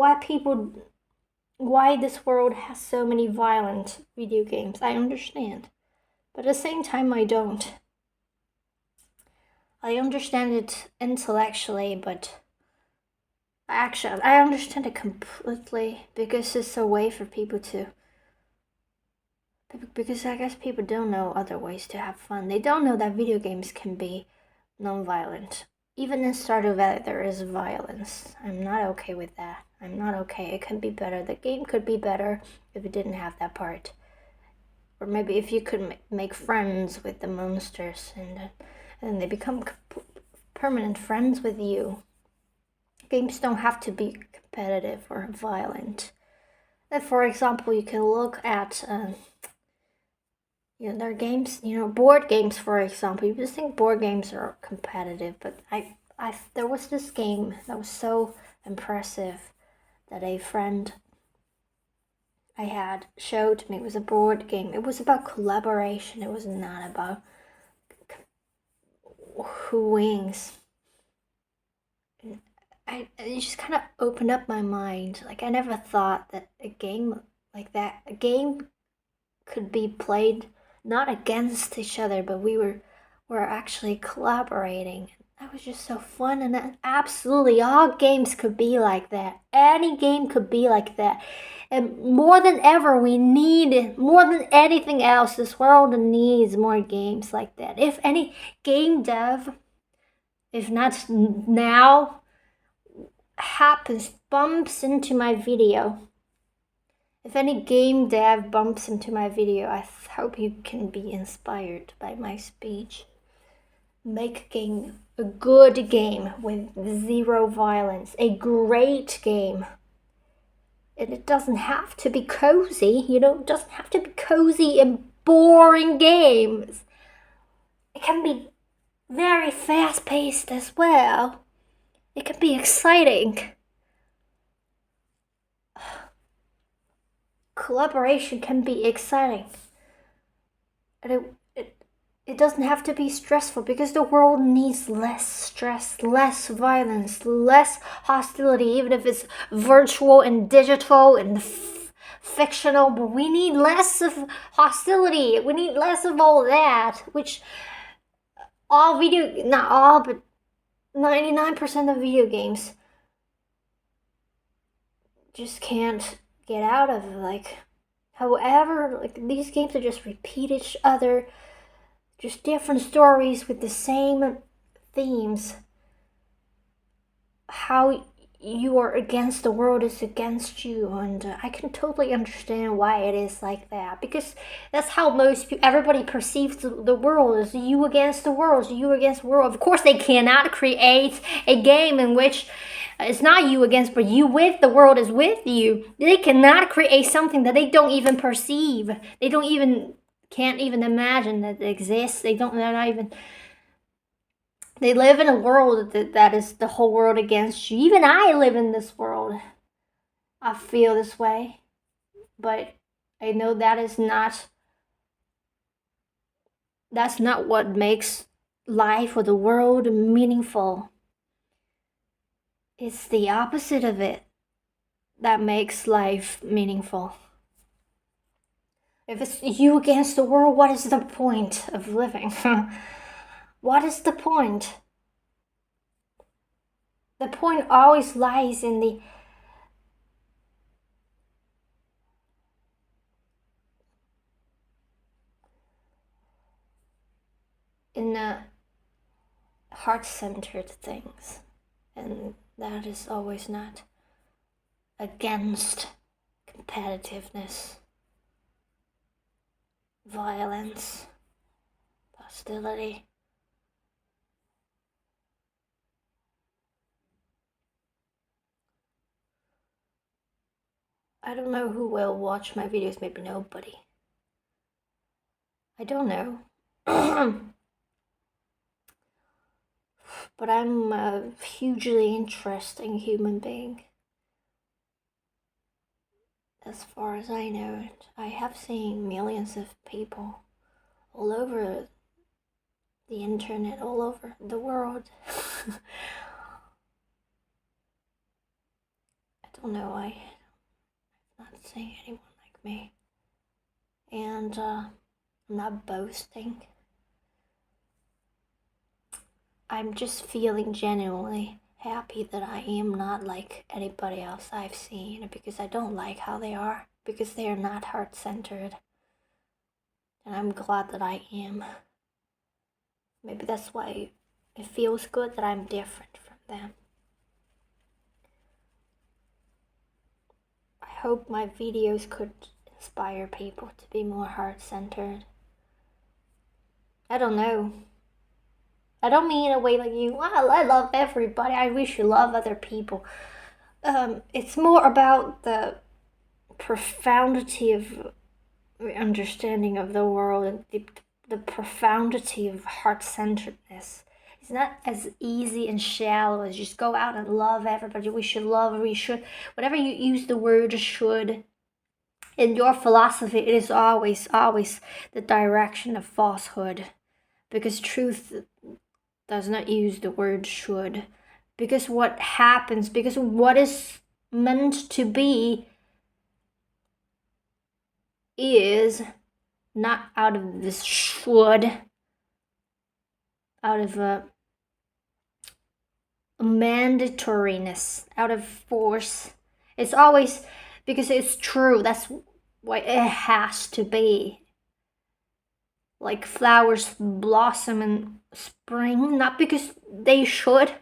why this world has so many violent video games. I understand. But at the same time, I don't. I understand it intellectually, but actually, I understand it completely because it's a way for people to Because I guess people don't know other ways to have fun. They don't know that video games can be non-violent. Even in Stardew Valley, there is violence. I'm not okay with that. I'm not okay. It can be better. The game could be better if it didn't have that part. Or maybe if you could make friends with the monsters and they become permanent friends with you. Games don't have to be competitive or violent. For example, you can look at there are games, board games, for example. You just think board games are competitive, but there was this game that was so impressive that a friend I had showed me. It was a board game. It was about collaboration. It was not about who wins. It just kind of opened up my mind. Like, I never thought that a game like that, a game could be played not against each other, but we're actually collaborating. That was just so fun, and absolutely all games could be like that. Any game could be like that. And more than ever, we need, more than anything else, this world needs more games like that. If any game dev, if not now, bumps into my video, if any game dev bumps into my video, I hope you can be inspired by my speech. Make a game, a good game with zero violence, a great game. And it doesn't have to be cozy, it doesn't have to be cozy and boring games. It can be very fast-paced as well. It can be exciting. Collaboration can be exciting. And it doesn't have to be stressful, because the world needs less stress, less violence, less hostility, even if it's virtual and digital and fictional. But we need less of hostility. We need less of all that, which not all, but 99% of video games just can't get out of. However, these games that just repeat each other, just different stories with the same themes. How you are against the world is against you, and I can totally understand why it is like that, because that's how everybody perceives the world, is you against the world, you against the world. Of course, they cannot create a game in which it's not you against, but you with the world is with you. They cannot create something that they don't even perceive. They can't even imagine that it exists. They're not even. They live in a world that is the whole world against you. Even I live in this world. I feel this way. But I know that's not what makes life or the world meaningful. It's the opposite of it that makes life meaningful. If it's you against the world, what is the point of living? What is the point? The point always lies in the heart-centered things, and that is always not against competitiveness, violence, hostility. I don't know who will watch my videos, maybe nobody. I don't know. But I'm a hugely interesting human being. As far as I know it, I have seen millions of people all over the internet, all over the world. I don't know, I'm not seeing anyone like me. And I'm not boasting. I'm just feeling genuinely happy that I am not like anybody else I've seen, because I don't like how they are, because they are not heart-centered. And I'm glad that I am. Maybe that's why it feels good that I'm different from them. I hope my videos could inspire people to be more heart-centered. I don't know. I don't mean in a way like you, well, I love everybody. I wish you love other people. It's more about the profundity of understanding of the world and the profundity of heart-centeredness. It's not as easy and shallow as just go out and love everybody. We should love, we should. Whatever you use the word should, in your philosophy, it is always the direction of falsehood. Because truth does not use the word should. Because what happens, because what is meant to be is not out of this should, out of a mandatoriness, out of force. It's always because it's true. That's why it has to be. Like flowers blossom in spring, not because they should,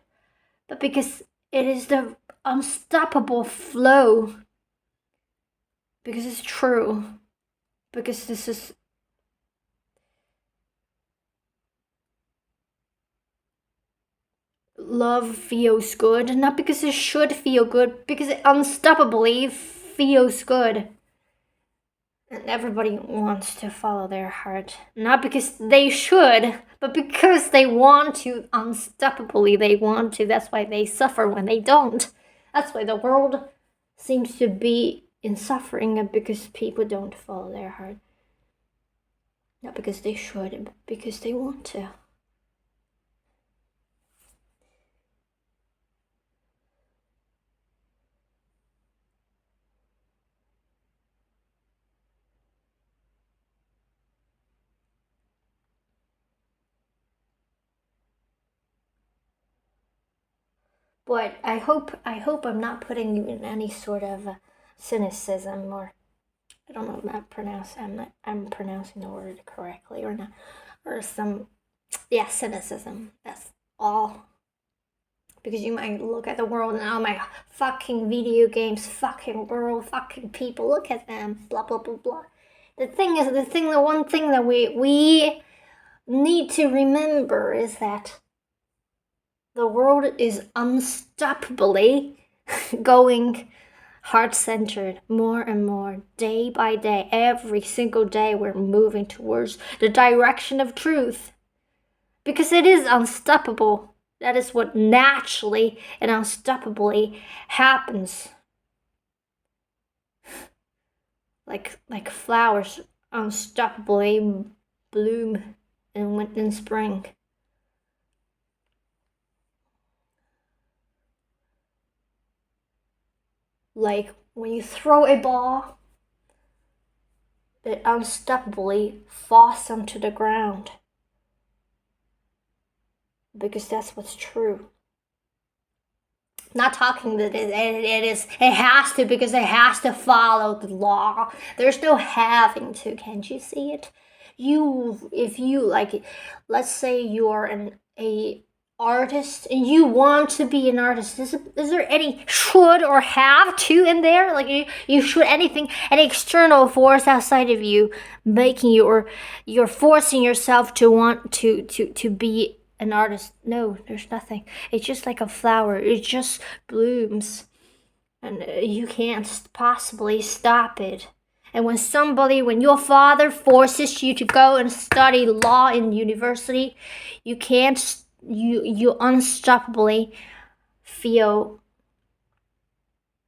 but because it is the unstoppable flow. Because it's true. Because this is love feels good, not because it should feel good, because it unstoppably feels good. And everybody wants to follow their heart, not because they should, but because they want to, unstoppably they want to. That's why they suffer when they don't. That's why the world seems to be in suffering, because people don't follow their heart. Not because they should, but because they want to. But I hope I'm not putting you in any sort of cynicism, or I don't know. I'm pronouncing the word correctly or not, or some cynicism. That's all. Because you might look at the world and oh my fucking video games, fucking world, fucking people. Look at them. Blah blah blah blah. The one thing that we need to remember is that the world is unstoppably going heart-centered more and more, day by day. Every single day we're moving towards the direction of truth. Because it is unstoppable. That is what naturally and unstoppably happens. Like flowers unstoppably bloom in spring. Like when you throw a ball, it unstoppably falls onto the ground. Because that's what's true. Not talking that it has to, because it has to follow the law. There's no having to. Can't you see it? If you like, let's say you are a artist and you want to be an artist, is there any should or have to in there? Like you should anything, any external force outside of you making you, or you're forcing yourself to want to be an artist? No, there's nothing. It's just like a flower. It just blooms, and you can't possibly stop it. And when your father forces you to go and study law in university, you can't, you unstoppably feel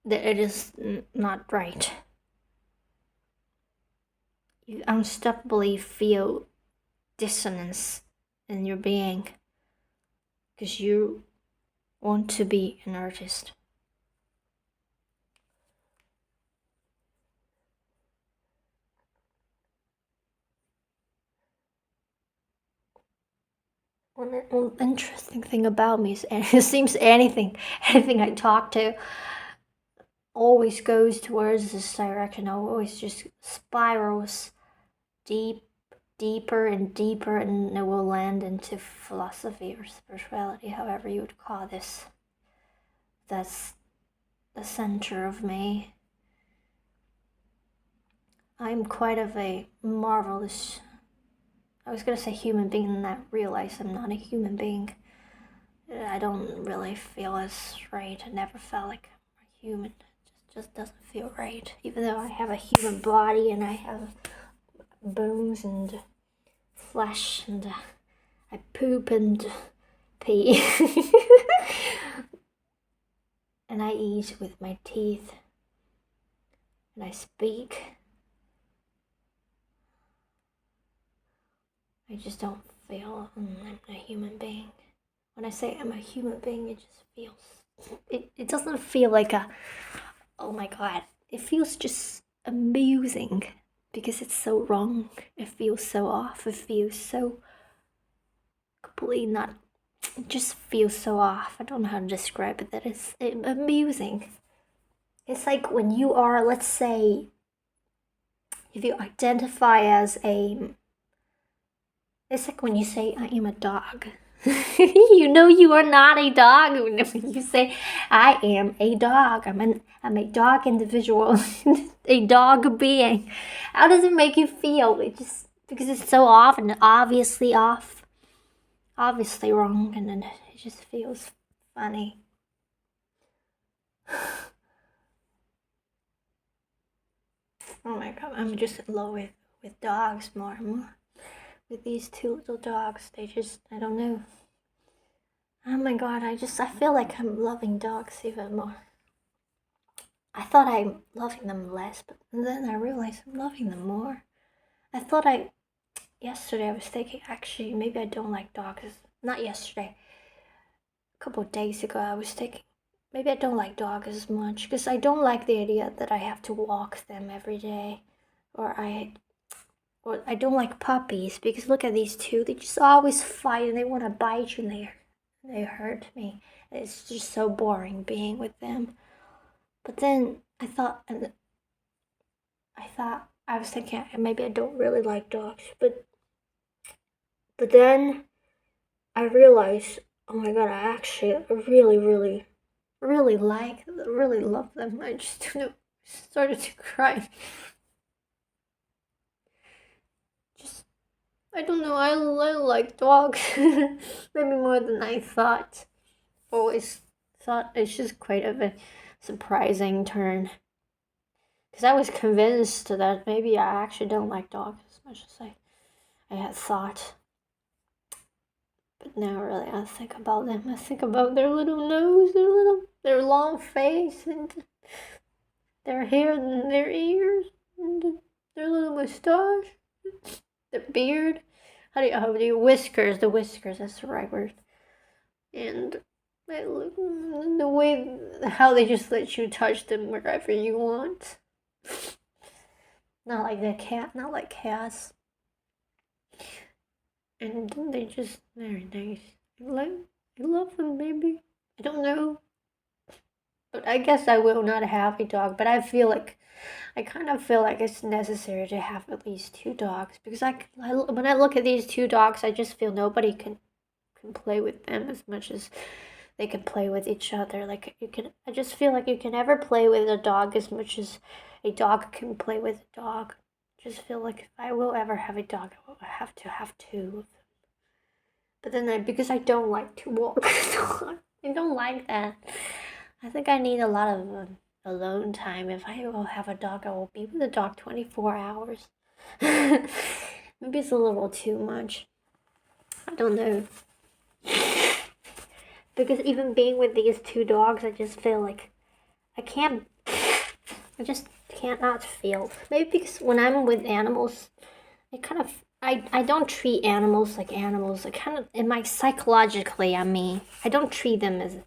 that it is not right. You unstoppably feel dissonance in your being, because you want to be an artist. One interesting thing about me is, and it seems anything I talk to always goes towards this direction. Always just spirals deep deeper and deeper, and it will land into philosophy or spirituality, however you would call this. That's the center of me. I'm quite of a marvelous, I was gonna say human being, and I realize I'm not a human being. I don't really feel as right. I never felt like I'm a human. It just doesn't feel right. Even though I have a human body and I have bones and flesh and I poop and pee. And I eat with my teeth. And I speak. I just don't feel I'm a human being. When I say I'm a human being, it just feels... It doesn't feel like a... Oh my god. It feels just amusing. Because it's so wrong. It feels so off. It feels so... completely not... It just feels so off. I don't know how to describe it. That it's amusing. It's like when you are, let's say... If you identify as a... It's like when you say, I am a dog. You know you are not a dog when you say, I am a dog. I'm a dog individual. A dog being. How does it make you feel? It just... Because it's so off and obviously off. Obviously wrong. And then it just feels funny. Oh my god, I'm just in love with dogs more and more. With these two little dogs, they just, I don't know. Oh my god, I feel like I'm loving dogs even more. I thought I'm loving them less, but then I realized I'm loving them more. Yesterday I was thinking, actually, maybe I don't like dogs. Not yesterday. A couple of days ago I was thinking, maybe I don't like dogs as much, because I don't like the idea that I have to walk them every day. Or I don't like puppies, because look at these two. They just always fight and they want to bite you and they hurt me. It's just so boring being with them. But then I was thinking maybe I don't really like dogs. But then I realized, oh my god, I actually really, really, really love them. I just started to cry. I don't know, I like dogs. Maybe more than I thought. Always thought it's just quite of a surprising turn. Because I was convinced that maybe I actually don't like dogs as much as I had thought. But now really I think about them. I think about their little nose, their long face, and their hair and their ears, and their little mustache. The beard, how do you whiskers? The whiskers, that's the right word. And the way how they just let you touch them wherever you want. Not like cats. And they just very nice. I love them, maybe. I don't know. But I guess I will not have a dog. But I kind of feel like it's necessary to have at least two dogs, because when I look at these two dogs, I just feel nobody can play with them as much as they can play with each other. I just feel like you can never play with a dog as much as a dog can play with a dog. I just feel like if I will ever have a dog, I will have to have two of them. But then because I don't like to walk, I don't like that. I think I need a lot of alone time. If I will have a dog, I will be with the dog 24 hours. Maybe it's a little too much. I don't know. Because even being with these two dogs, I just feel like I just can't not feel. Maybe because when I'm with animals, I don't treat animals like animals. Psychologically, I don't treat them as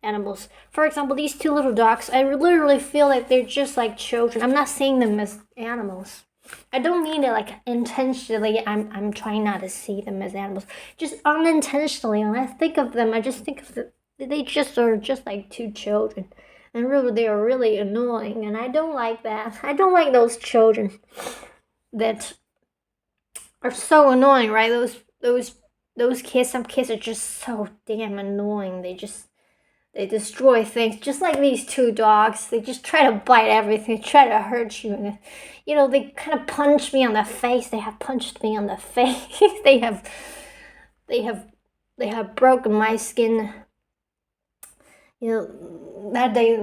animals. For example, these two little dogs, I literally feel like they're just like children. I'm not seeing them as animals. I don't mean it like intentionally. I'm trying not to see them as animals. Just unintentionally, when I think of them, I just think of they just are just like two children. And really, they are really annoying, and I don't like that. I don't like those children that are so annoying, right? Those kids, some kids are just so damn annoying. They destroy things, just like these two dogs. They just try to bite everything, try to hurt you. And, they kind of punch me on the face. They have punched me on the face. They have, they have broken my skin. That day,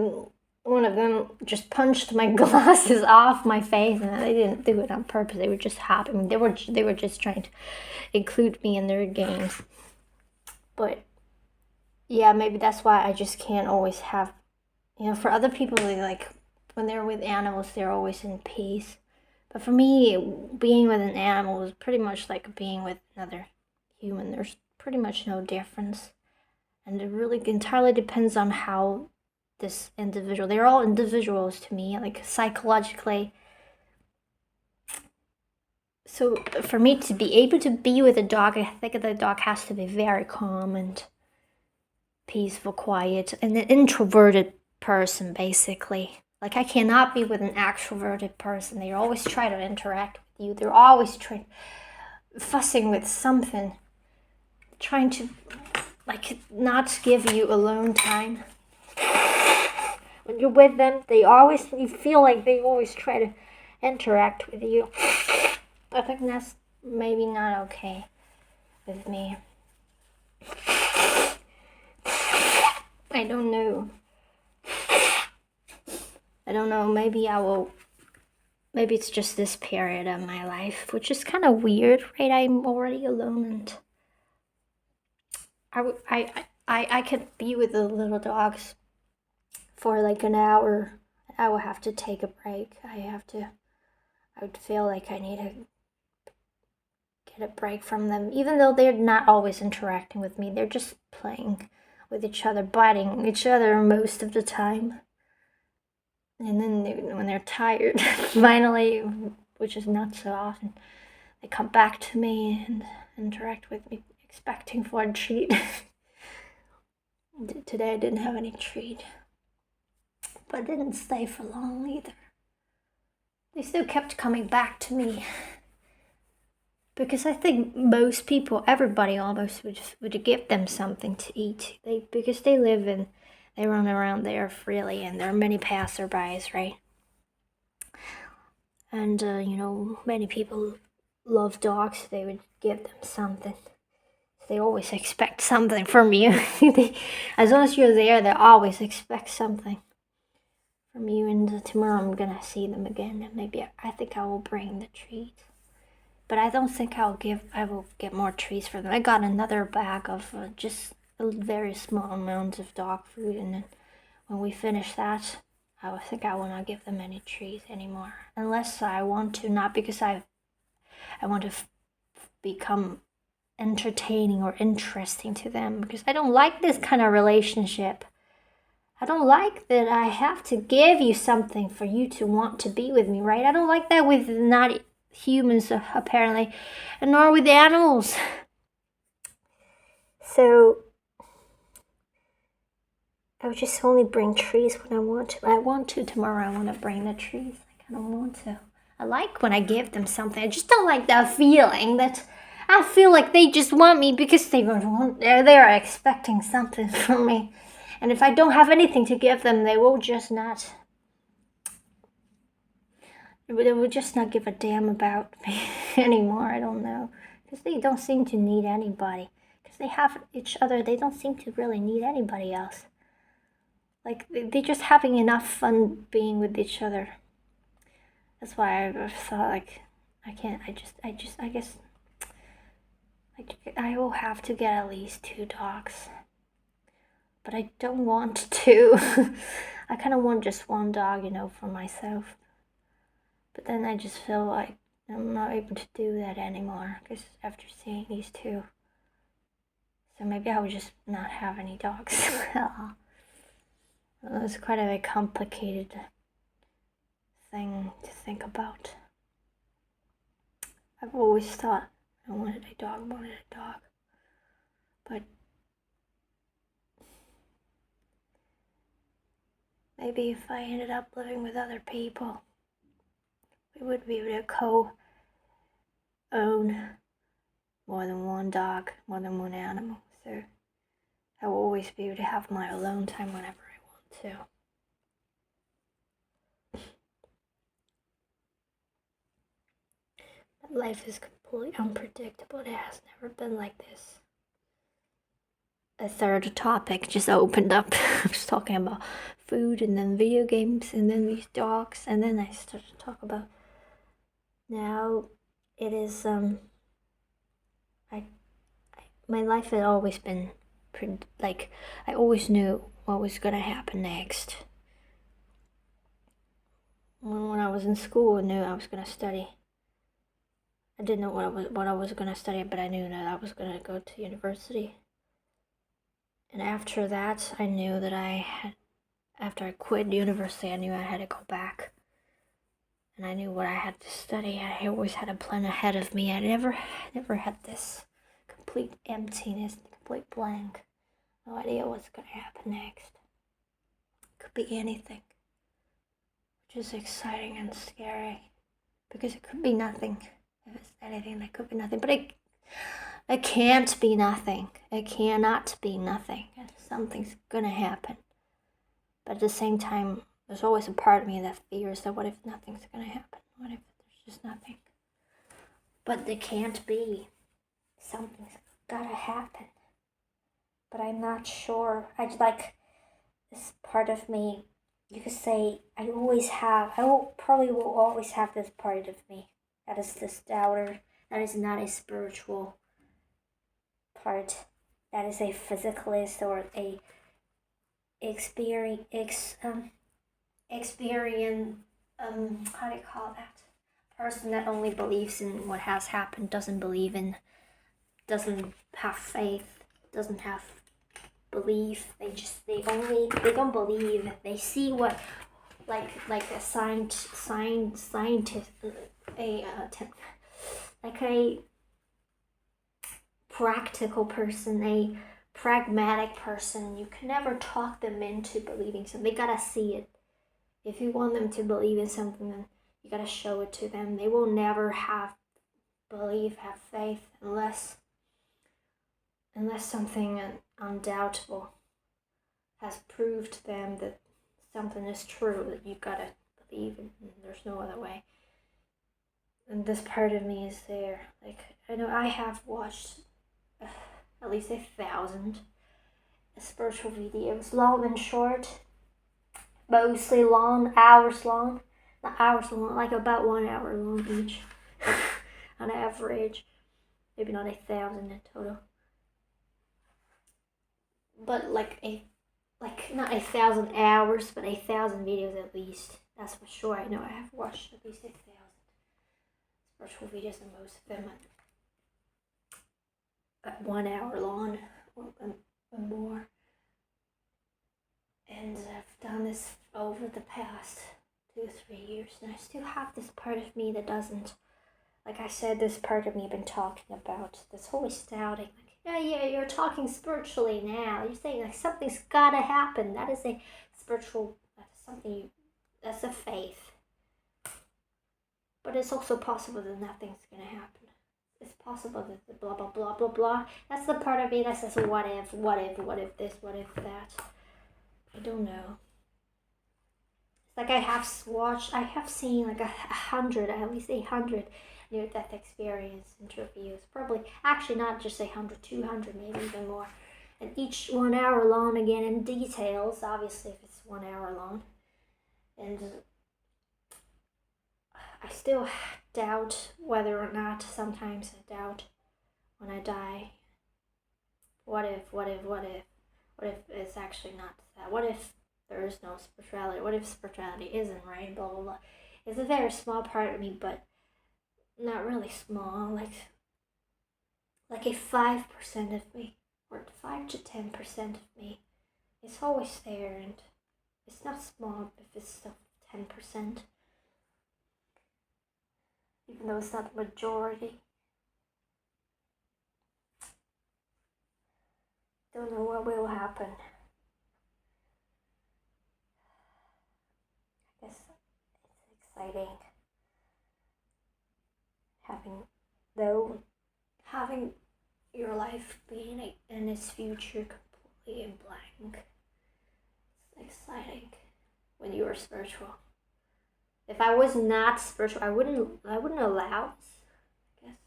one of them just punched my glasses off my face, and they didn't do it on purpose. They were just happy. I mean, they were just trying to include me in their games. But yeah, maybe that's why I just can't always have. For other people, they like when they're with animals, they're always in peace. But for me, being with an animal is pretty much like being with another human. There's pretty much no difference. And it really entirely depends on how this individual, they're all individuals to me, like psychologically. So for me to be able to be with a dog, I think the dog has to be very calm and peaceful, quiet, and an introverted person, basically. Like, I cannot be with an extroverted person. They always try to interact with you. They're always fussing with something, trying to, like, not give you alone time. When you're with them, you feel like they always try to interact with you. I think that's maybe not okay with me. I don't know. Maybe it's just this period of my life, which is kind of weird, right? I'm already alone, and I could be with the little dogs for like an hour. I will have to take a break. I would feel like I need to get a break from them, even though they're not always interacting with me. They're just playing with each other, biting each other most of the time. And then when they're tired, finally, which is not so often, they come back to me and interact with me, expecting for a treat. Today I didn't have any treat, but I didn't stay for long either. They still kept coming back to me. Because I think most people, everybody almost, would give them something to eat. Because they run around there freely, and there are many passerbys, right? And, many people love dogs. They would give them something. They always expect something from you. As long as you're there, they always expect something from you. And tomorrow I'm gonna see them again, and maybe I think I will bring the treat. But I don't think I will get more treats for them. I got another bag of just a very small amount of dog food, and then when we finish that, I think I will not give them any treats anymore, unless I want to. Not because I want to become entertaining or interesting to them, because I don't like this kind of relationship. I don't like that I have to give you something for you to want to be with me, right? I don't like that with not humans, apparently, and nor with animals. So I would just only bring trees when I want to. I want to tomorrow. I want to bring the trees. I kind of want to. I like when I give them something. I just don't like that feeling that I feel like they just want me because they're expecting something from me. And if I don't have anything to give them, they will just not. They will just not give a damn about me anymore. I don't know. Because they don't seem to need anybody. Because they have each other. They don't seem to really need anybody else. Like, they're just having enough fun being with each other. That's why I thought, like, I guess I will have to get at least 2 dogs. But I don't want to. I kind of want just 1 dog, for myself. But then I just feel like I'm not able to do that anymore, because after seeing these 2. So maybe I would just not have any dogs. It's quite a complicated thing to think about. I've always thought I wanted a dog. But maybe if I ended up living with other people, we would be able to own more than one dog, more than one animal. So I will always be able to have my alone time whenever I want to. But life is completely unpredictable. It has never been like this. A third topic just opened up. I was talking about food and then video games and then these dogs, and then I started to talk about now it is my life had always been like I always knew what was gonna happen next. When I was in school, I knew I was gonna study. I didn't know what I was gonna study, but I knew that I was gonna go to university. And after that, I knew that after I quit university, I knew I had to go back. And I knew what I had to study. I always had a plan ahead of me. I never had this complete emptiness, complete blank. No idea what's gonna happen next. Could be anything, which is exciting and scary, because it could be nothing. If it's anything, that could be nothing. But it can't be nothing. It cannot be nothing. Something's gonna happen. But at the same time, there's always a part of me that fears that what if nothing's gonna happen? What if there's just nothing? But it can't be. Something's gotta happen. But I'm not sure. I'd like this part of me. You could say I probably will always have this part of me. That is this doubter. That is not a spiritual part. That is a physicalist or a experience how do you call that? Person that only believes in what has happened, doesn't have faith, doesn't have belief. They don't believe. They see what like a scientist, like a practical person, a pragmatic person. You can never talk them into believing something. They gotta see it. If you want them to believe in something, then you gotta show it to them. They will never have faith, unless something undoubtable has proved to them that something is true, that you gotta believe, and there's no other way. And this part of me is there. Like, I know I have watched at least 1,000 spiritual videos, long and short, mostly long, hours long, not hours long, like about 1 hour long each, on average. Maybe not 1,000 in total, but like not 1,000 hours, but 1,000 videos at least. That's for sure. I know I have watched at least 1,000 spiritual videos, and most of them at 1 hour long or more. And I've done this over the past 2-3 years, and I still have this part of me that doesn't. Like I said, this part of me I've been talking about, that's always doubting. Like, yeah, you're talking spiritually now. You're saying like something's gotta happen. That is a spiritual. That's a faith. But it's also possible that nothing's gonna happen. It's possible that the blah blah blah blah blah. That's the part of me that says what if this, what if that. I don't know. It's like I have seen like 100, at least 800 near-death experience interviews. Probably, actually not just 100, 200, maybe even more. And each 1 hour long, again in details, obviously if it's 1 hour long. And I still doubt whether or not, sometimes I doubt when I die. What if it's actually not that? What if there is no spirituality? What if spirituality isn't right? Blah blah blah. It's a very small part of me, but not really small. Like a 5% of me, or 5 to 10% of me. It's always there, and it's not small if it's still 10%. Even though it's not the majority. Don't know what will happen. I guess it's exciting having though having your life being in its future completely blank, it's exciting when you are spiritual. If I was not spiritual, I wouldn't allow this. I guess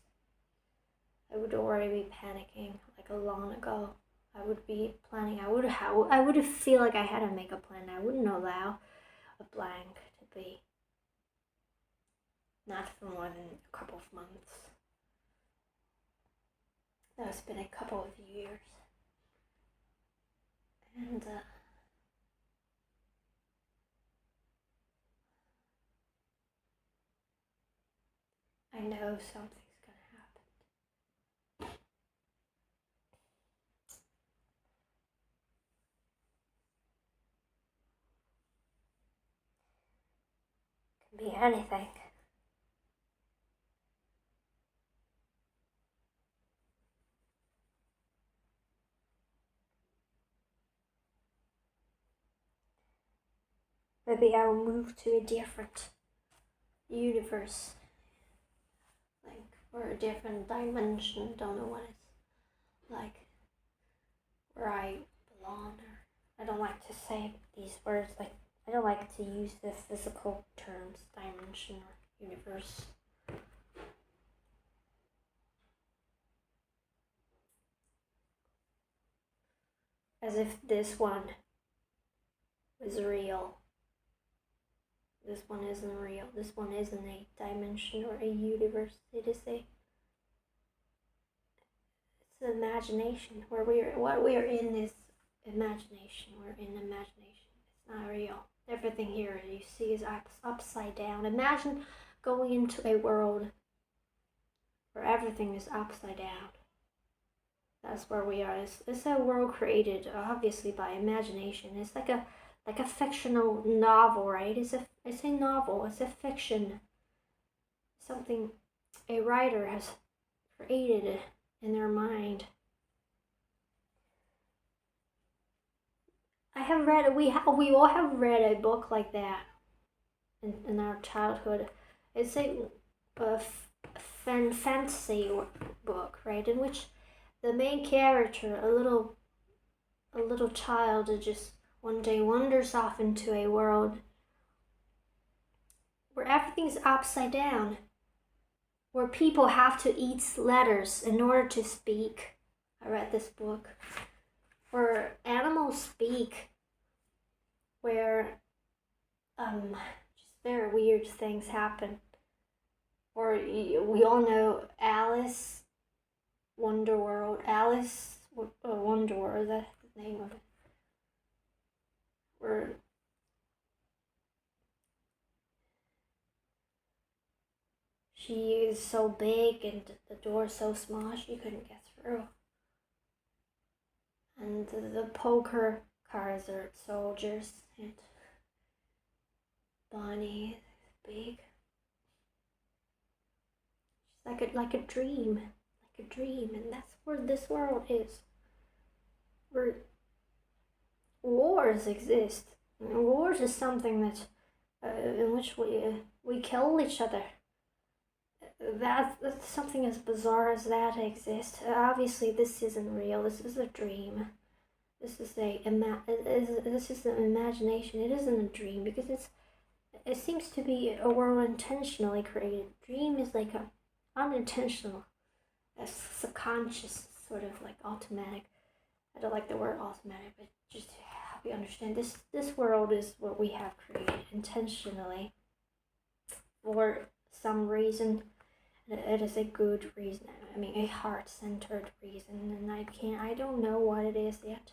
I would already be panicking like a long ago. I would be planning. I would feel like I had to make a plan. I wouldn't allow a blank to be not for more than a couple of months. That's been a couple of years, and I know something's gonna happen. It can be anything. Maybe I will move to a different universe, like, or a different dimension. Don't know what it's like, where I belong. Or I don't like to say these words. Like, I don't like to use the physical terms, dimension or universe. As if this one is real. This one isn't real. This one isn't a dimension or a universe. It is it's an imagination. What we are in is imagination. We're in imagination. It's not real. Everything here you see is upside down. Imagine going into a world where everything is upside down. That's where we are. It's a world created obviously by imagination. It's like a fictional novel, right? It's a novel. It's a fiction. Something a writer has created in their mind. I have read. We all have read a book like that in our childhood. It's a fantasy book, right? In which the main character, a little child, just one day wanders off into a world where everything's upside down, where people have to eat letters in order to speak. I read this book. Where animals speak, where just very weird things happen. Or we all know Alice Wonderworld. Alice Wonderworld, that's the name of it. Where she is so big and the door so small she couldn't get through. And the poker cards are soldiers, and Bonnie is big. She's like a dream, and that's where this world is. Where wars exist. Wars is something that in which we kill each other. That's something as bizarre as that exists. Obviously, this isn't real. This is a dream. This is this is an imagination. It isn't a dream because it seems to be a world intentionally created. Dream is like a unintentional, a subconscious, sort of like automatic. I don't like the word automatic, but just to help you understand, this world is what we have created intentionally for some reason. It is a good reason. I mean, a heart-centered reason, and I don't know what it is yet.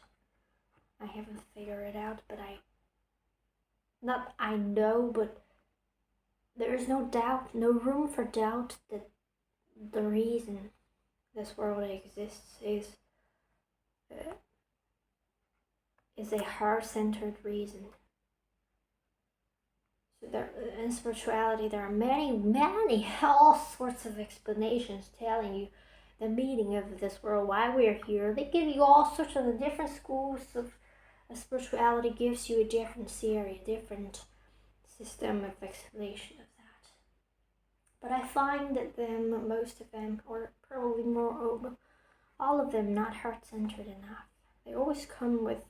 I haven't figured it out, but I know, but there is no doubt, no room for doubt that the reason this world exists is a heart-centered reason. So there, in spirituality, there are many, all sorts of explanations telling you the meaning of this world, why we're here. They give you all sorts of the different schools of spirituality gives you a different theory, a different system of explanation of that. But I find that most of them, or probably more, all of them, not heart-centered enough. They always come with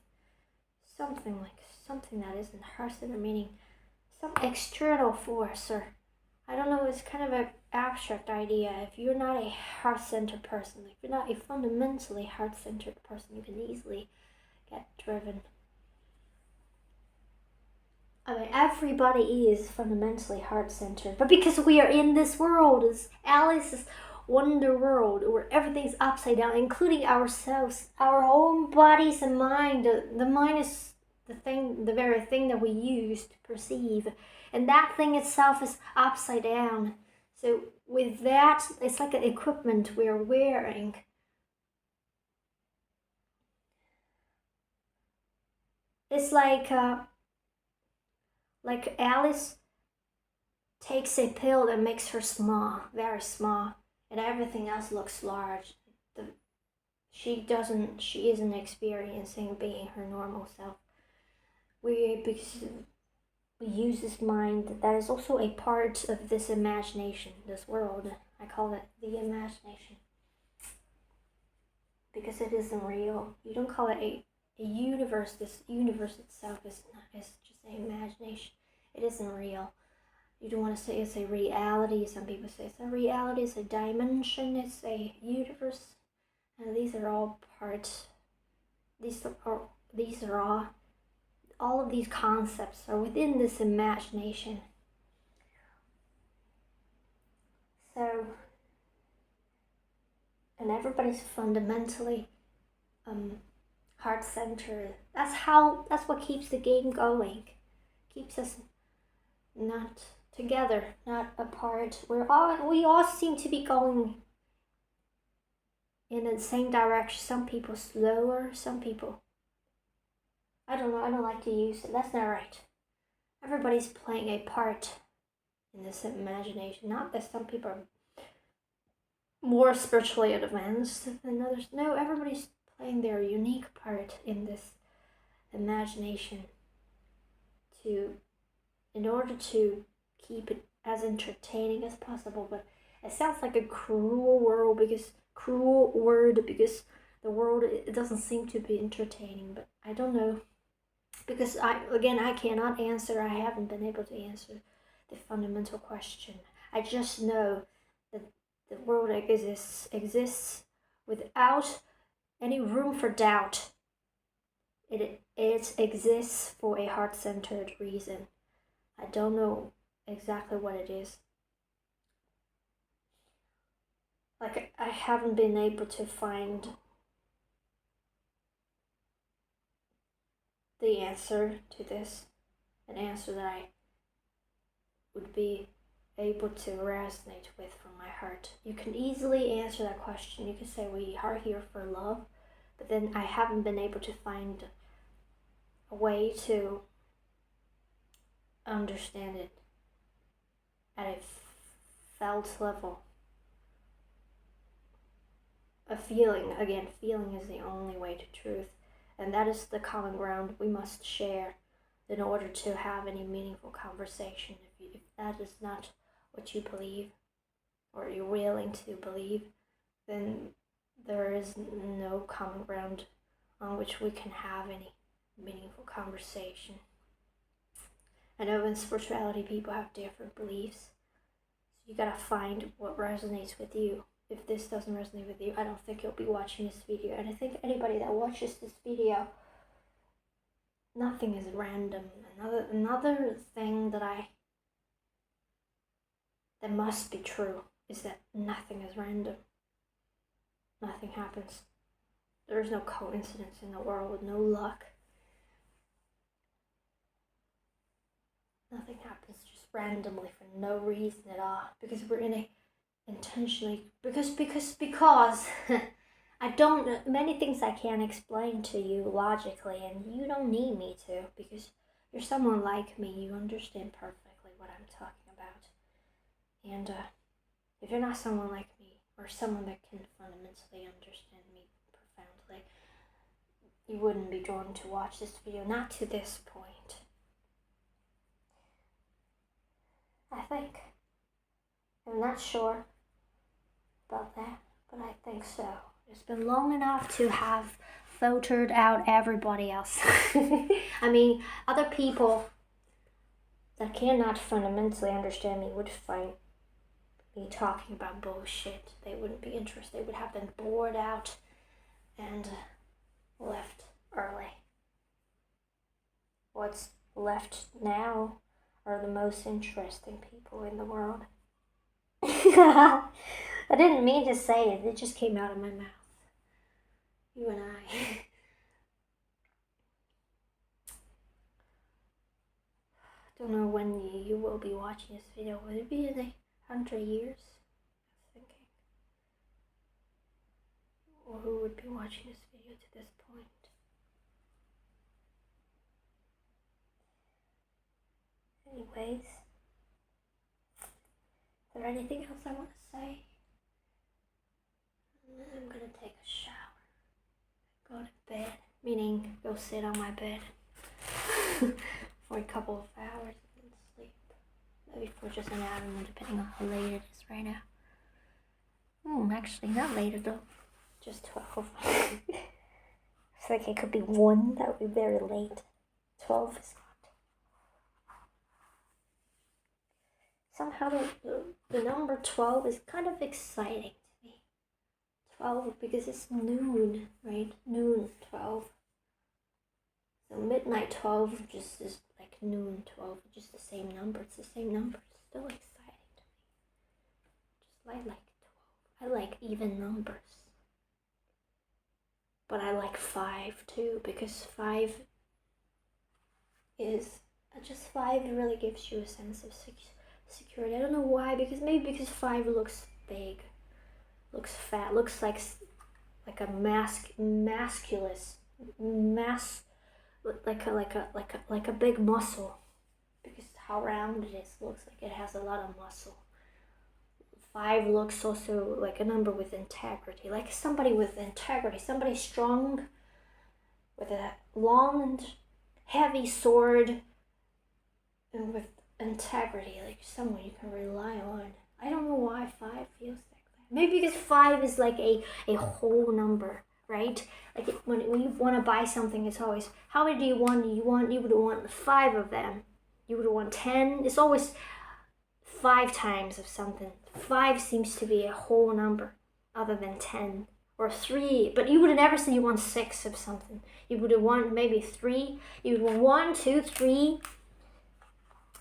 something that isn't heart-centered, meaning some external force, or I don't know, it's kind of an abstract idea. If you're not a heart-centered person, if you're not a fundamentally heart-centered person, you can easily get driven. I mean, everybody is fundamentally heart-centered, but because we are in this world, it's Alice's wonder world, where everything's upside down, including ourselves, our own bodies and mind. The mind is the very thing that we use to perceive, and that thing itself is upside down. So with that, it's like an equipment we're wearing. It's like Alice takes a pill that makes her small, very small, and everything else looks large. She isn't experiencing being her normal self. Because we use this mind that is also a part of this imagination, this world. I call it the imagination. Because it isn't real. You don't call it a universe. This universe itself is just an imagination. It isn't real. You don't want to say it's a reality. Some people say it's a reality, it's a dimension, it's a universe. And these are all parts. These are all of these concepts are within this imagination. So, and everybody's fundamentally heart-centered. That's what keeps the game going. Keeps us not together, not apart. We all seem to be going in the same direction. Some people slower, some people, I don't know, I don't like to use it. That's not right. Everybody's playing a part in this imagination. Not that some people are more spiritually advanced than others. No, everybody's playing their unique part in this imagination in order to keep it as entertaining as possible. But it sounds like a cruel word because the world, it doesn't seem to be entertaining. But I don't know, because I cannot answer. I haven't been able to answer the fundamental question. I just know that the world exists without any room for doubt. It exists for a heart-centered reason. I don't know exactly what it is. Like, I haven't been able to find the answer to this, an answer that I would be able to resonate with from my heart. You can easily answer that question. You can say we are here for love, but then I haven't been able to find a way to understand it at a felt level. A feeling, again, feeling is the only way to truth, and that is the common ground we must share in order to have any meaningful conversation. If that is not what you believe, or you're willing to believe, then there is no common ground on which we can have any meaningful conversation. I know in spirituality people have different beliefs, so you gotta find what resonates with you. If this doesn't resonate with you, I don't think you'll be watching this video. And I think anybody that watches this video, nothing is random. Another thing that must be true is that nothing is random. Nothing happens. There is no coincidence in the world, no luck. Nothing happens just randomly for no reason at all, because we're in a intentionally, because I don't, many things I can't explain to you logically, and you don't need me to, because you're someone like me. You understand perfectly what I'm talking about. And if you're not someone like me, or someone that can fundamentally understand me profoundly, you wouldn't be drawn to watch this video, not to this point. I think. I'm not sure about that, but I think so. It's been long enough to have filtered out everybody else. I mean, other people that cannot fundamentally understand me would find me talking about bullshit. They wouldn't be interested. They would have been bored out and left early. What's left now are the most interesting people in the world. I didn't mean to say it. It just came out of my mouth. You and I. Don't know when you will be watching this video. Will it be in 100 years? I was thinking. Or who would be watching this video to this point? Anyways. Is there anything else I want to say? I'm gonna take a shower. Go to bed. Meaning, go sit on my bed. For a couple of hours and sleep. Maybe for just an hour, depending on how late it is right now. Actually, not later though. Just 12. It's like it could be 1. That would be very late. 12 is not. Somehow the number 12 is kind of exciting to me. 12 because it's noon, right? Noon 12. So midnight 12 just is like noon 12, just the same number. It's the same number. It's still exciting to me. Just like 12. I like even numbers. But I like 5 too, because 5 really gives you a sense of security. I don't know why, because 5 looks big, looks fat, looks like a like a big muscle, because how round it is, looks like it has a lot of muscle. 5 looks also like a number with integrity, like somebody with integrity, somebody strong with a long and heavy sword and with integrity, like someone you can rely on. I don't know why 5 feels like that. Maybe because 5 is like a whole number, right? Like when you want to buy something, it's always, how many do you want? You would want 5 of them. You would want 10. It's always 5 times of something. 5 seems to be a whole number, other than 10 or 3. But you would never say you want 6 of something. You would want maybe 3. You would want 1, 2, 3,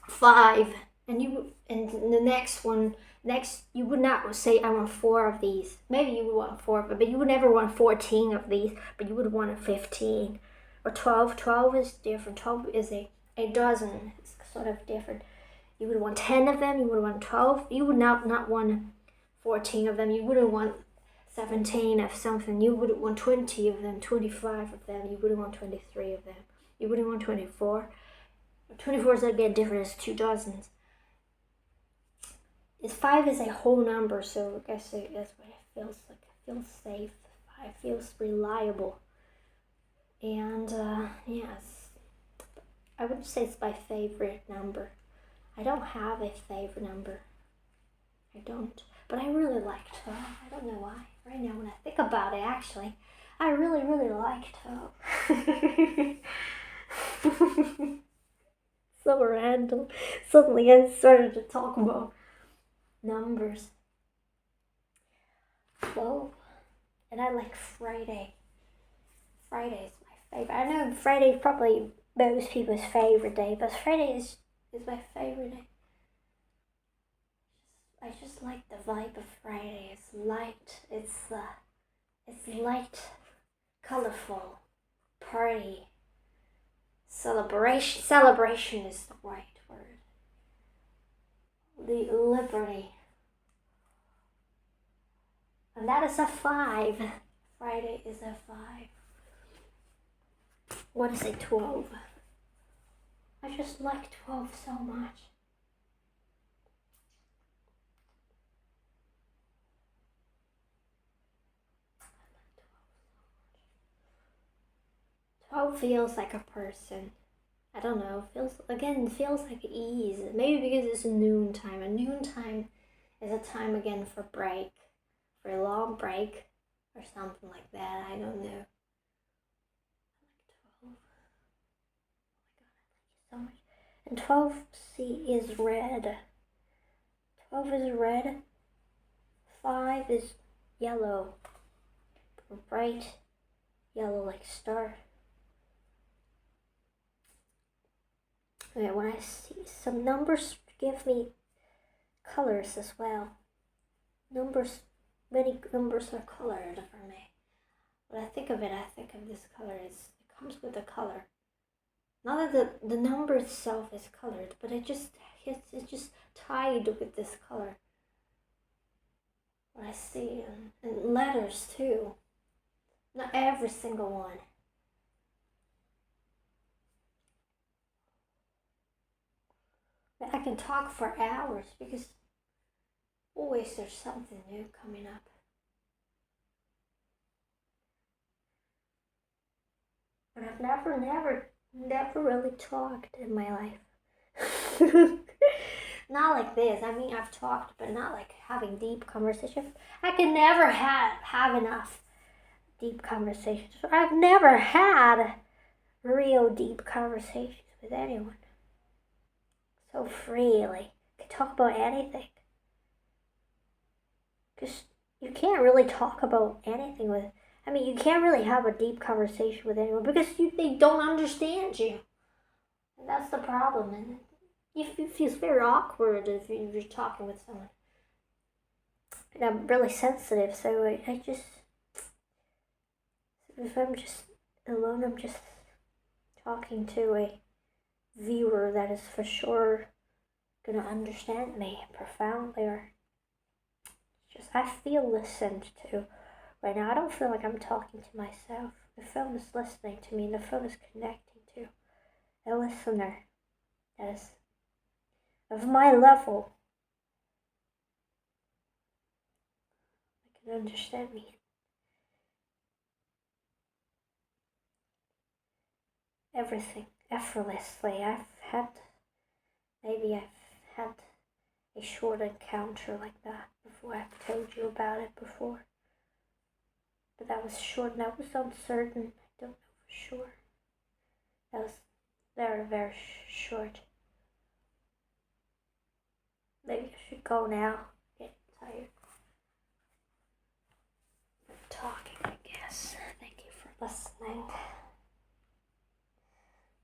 5, and the next you would not say I want 4 of these. Maybe you would want 4 of them, but you would never want 14 of these. But you would want 15 or 12. 12 is different. 12 is a dozen. It's sort of different. You would want 10 of them. You would want 12. You would not want 14 of them. You wouldn't want 17 of something. You wouldn't want 20 of them. 25 of them. You wouldn't want 23 of them. You wouldn't want 24. 24 is again different as 2 dozens. 5 is a whole number, so I guess that's what it feels like. It feels safe. 5 feels reliable. And yes, I would say it's my favorite number. I don't have a favorite number. I don't. But I really like 12. I don't know why. Right now when I think about it, actually, I really, really like 12. So random. Suddenly I started to talk about numbers. 12. And I like Friday. Friday is my favorite. I know Friday is probably most people's favorite day, but Friday is my favorite day. I just like the vibe of Friday. It's light. It's light, colorful, party, celebration. Celebration is the right word. The liberty. And that is a 5. Friday is a 5. What is a 12? I just like 12 so much. I love 12 so much. 12 feels like a person. I don't know. Feels like ease. Maybe because it's noontime. And noontime Is it time again for break? For a long break? Or something like that, I don't know. So much. And 12C is red. 12 is red. 5 is yellow. Bright yellow like star. Okay, when I see some numbers give me colors as well. Many numbers are colored for me. When I think of it, I think of this color. It comes with a color. Not that the number itself is colored, but it's just tied with this color. What I see, and letters too. Not every single one. But I can talk for hours because always there's something new coming up. But I've never really talked in my life. Not like this. I mean, I've talked, but not like having deep conversations. I can never have enough deep conversations. I've never had real deep conversations with anyone. So freely. I can talk about anything. Because you can't really talk about anything with. I mean, you can't really have a deep conversation with anyone because they don't understand you. And that's the problem. And it feels very awkward if you're talking with someone. And I'm really sensitive, so I just. If I'm just alone, I'm just talking to a viewer that is for sure gonna understand me profoundly, or just I feel listened to right now. I don't feel like I'm talking to myself. The phone is listening to me, and the phone is connecting to a listener that is of my level. I can understand me. Everything effortlessly. Maybe I've had a short encounter like that before. I've told you about it before. But that was short and that was uncertain. I don't know for sure. That was very, very short. Maybe I should go now. Get tired. I'm talking, I guess. Thank you for listening.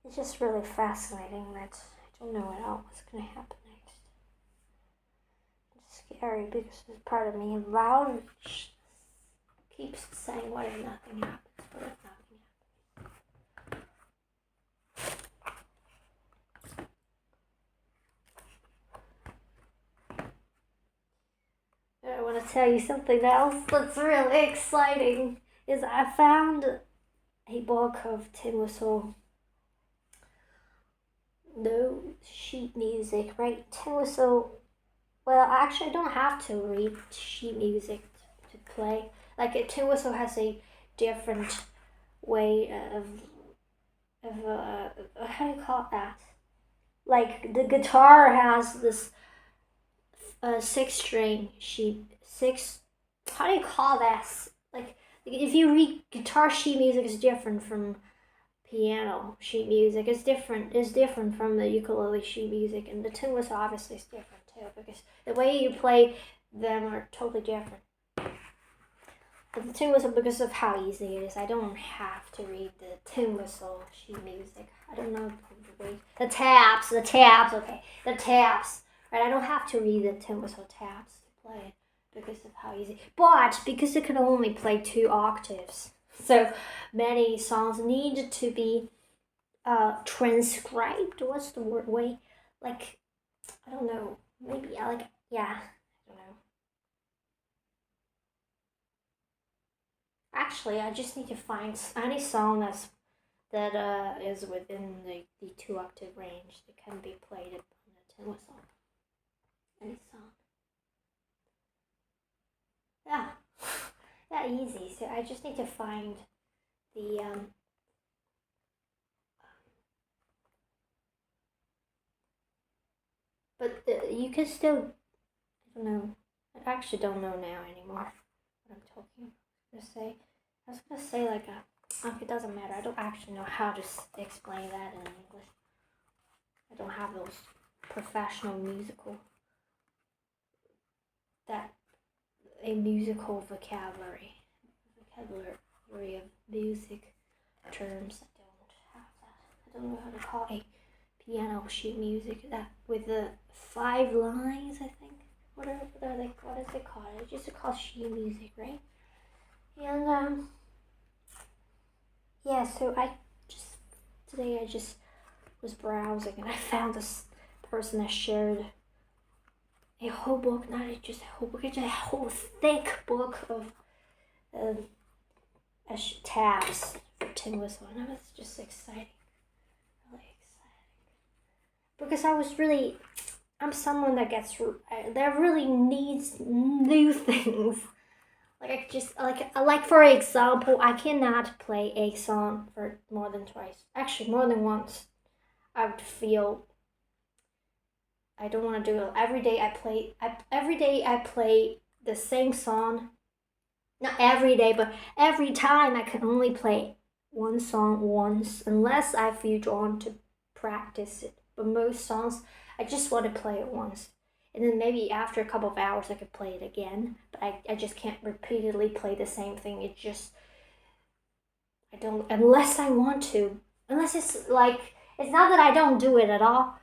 It's just really fascinating that I don't know what's going to happen next. It's scary because there's part of me loud keeps saying, what if nothing happens? What if nothing happens? I want to tell you something else that's really exciting. Is I found a book of Tim Whistle. No sheet music, right? Tim Whistle. Well, actually, I don't have to read sheet music to play. Like Tim Whistle has a different way of how do you call that? Like the guitar has this 6-string sheet, six. How do you call that? Like if you read guitar sheet music is different from piano sheet music. It's different. It's different from the ukulele sheet music, and the tin whistle obviously is different too because the way you play them are totally different. But the tin whistle, because of how easy it is, I don't have to read the tin whistle sheet music. I don't know the way the tabs. Okay, the tabs. Right, I don't have to read the tin whistle tabs to play it because of how easy. But because it can only play 2 octaves, so many songs need to be transcribed. What's the word? Way, like I don't know. Maybe like yeah. I don't know. Actually, I just need to find any song that is within the 2-octave range that can be played on a tin whistle. Any song. Yeah. Yeah, easy. So I just need to find the but you can still I don't know. I actually don't know now anymore what I'm talking. I was gonna say like it doesn't matter. I don't actually know how to explain that in English. I don't have those professional musical vocabulary of music terms. I don't have that. I don't know how to call a piano sheet music that with the 5 lines. I think. What are they? What is it called? It's just called sheet music, right? And yeah. So today I just was browsing and I found this person that shared a whole book, not just a whole book, it's a whole thick book of um, tabs for Tim Whistle, and I was just exciting, really exciting, because I'm someone that really needs new things. Like I just like for example, I cannot play a song for more than twice. Actually, more than once. I would feel I don't want to do it every day. Every day I play the same song. Not every day, but every time I can only play one song once, unless I feel drawn to practice it. But most songs, I just want to play it once. And then maybe after a couple of hours, I could play it again. But I just can't repeatedly play the same thing. I don't, unless I want to. Unless it's not that I don't do it at all.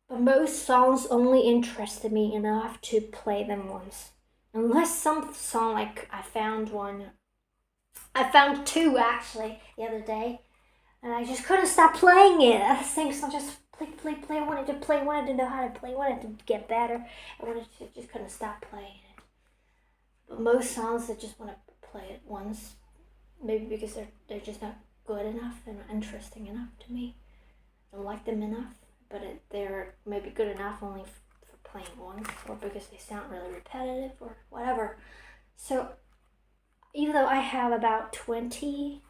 But most songs only interested me enough to play them once. Unless some song, like I found two actually the other day, and I just couldn't stop playing it. The same song, just play. I wanted to know how to play, wanted to get better. Just couldn't stop playing it. But most songs, I just want to play it once, maybe because they're just not good enough and interesting enough to me. I don't like them enough, but they're maybe good enough only for playing once, or because they sound really repetitive or whatever. So even though I have about 20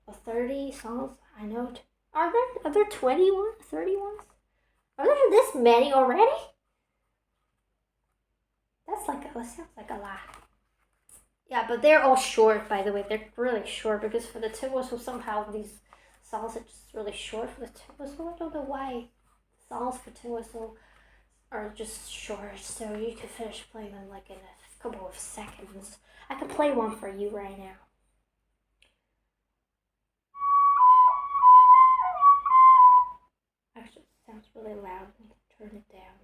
or 30 songs, I know. Are there 21, 31? Are there this many already? That sounds like a lot. Yeah, but they're all short, by the way. They're really short because for the Tim Whistle, somehow these songs are just really short for the Tim Whistle. I don't know why songs for Tim Whistle are just short, so you can finish playing them like in a couple of seconds. I could play one for you right now. Actually, it sounds really loud. Let me turn it down.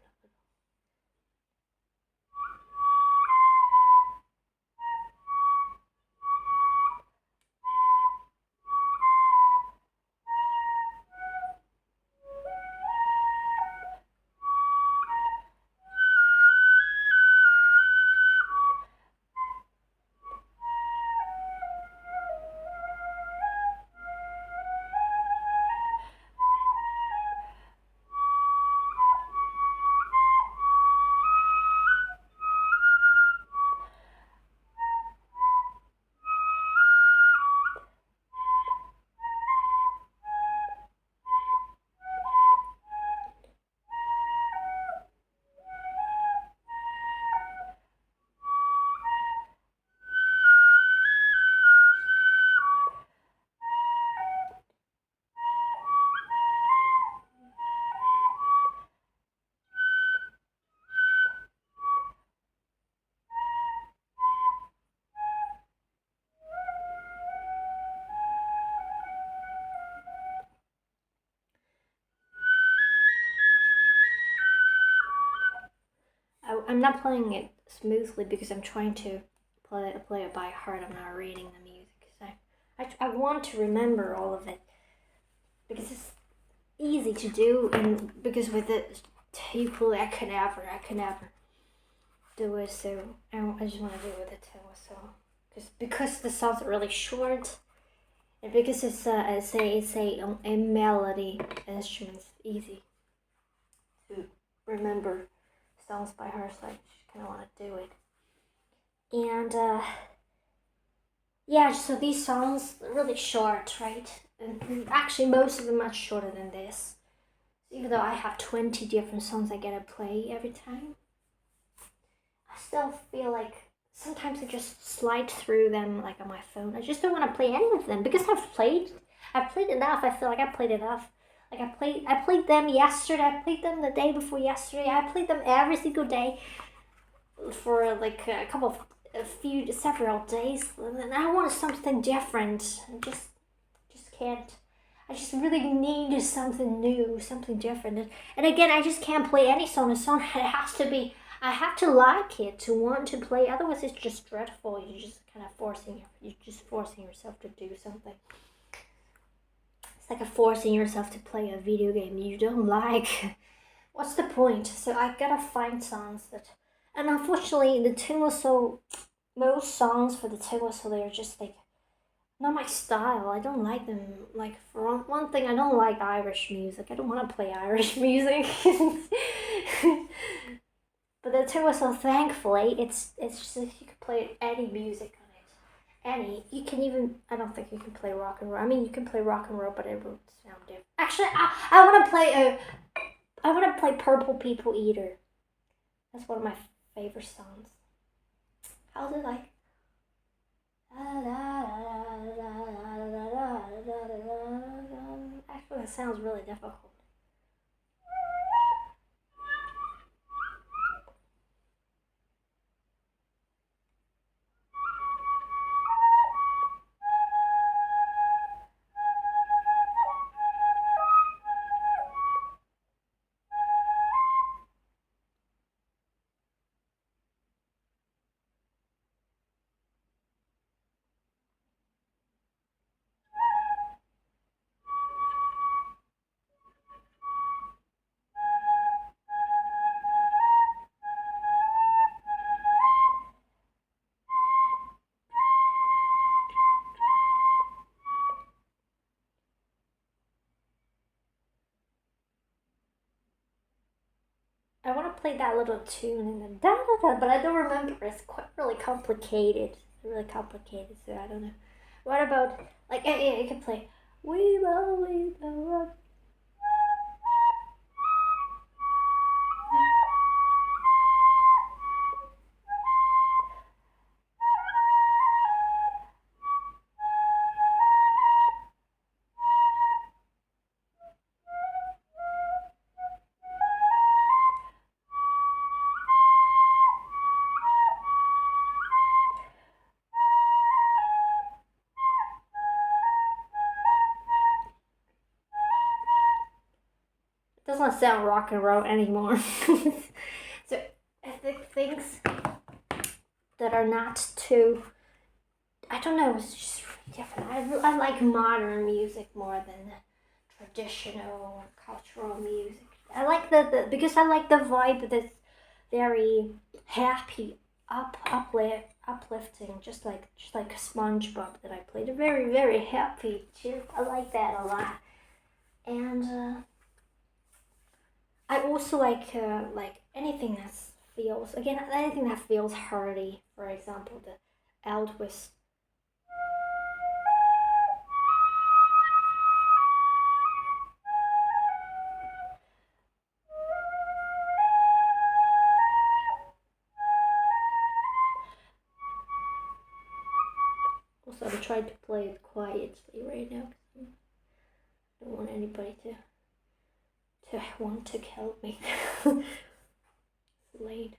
I'm not playing it smoothly because I'm trying to play it by heart. I'm not reading the music because I want to remember all of it because it's easy to do, and because with the ukulele I can never do it. So I just want to do it with the tuba. So because the songs are really short, and because it's a melody instrument, it's easy to remember songs by her, so I just kind of want to do it. And yeah, so these songs are really short, right? And actually, most of them are much shorter than this. So even though I have 20 different songs I gotta play every time, I still feel like sometimes I just slide through them like on my phone. I just don't want to play any of them because I've played enough. I feel like I played enough. Like I played them yesterday. I played them the day before yesterday. I played them every single day for like a few, several days. And I want something different. Just can't. I just really need something new, something different. And again, I just can't play any song. A song it has to be. I have to like it to want to play. Otherwise, it's just dreadful. You're just forcing yourself to do something. It's like a forcing yourself to play a video game you don't like. What's the point? So I gotta find songs that. And unfortunately, the tin whistle. Most songs for the tin whistle, they're just like not my style. I don't like them. Like for one thing, I don't like Irish music. I don't want to play Irish music. But the two whistle, thankfully, it's just you can play any music on it. Any. You can even. I don't think you can play rock and roll. I mean, you can play rock and roll, but it would sound different. Actually, I want to play a. I want to play Purple People Eater. That's one of my favorite songs. How's it like? Actually, that sounds really difficult. I want to play that little tune and then da da da, but I don't remember. It's quite really complicated. Really complicated, so I don't know. What about like yeah, you can play We Will Leave the Road. It doesn't sound rock and roll anymore. So I think things that are not too I don't know, it's just really different. I like modern music more than traditional cultural music. I like the because I like the vibe that's very happy, uplifting, just like SpongeBob that I played. Very happy too. I like that a lot, and I also like anything that feels again anything that feels hearty. For example, the Elvis. Also, I'm trying to play it quietly right now. I don't want anybody to want to kill me. It's late.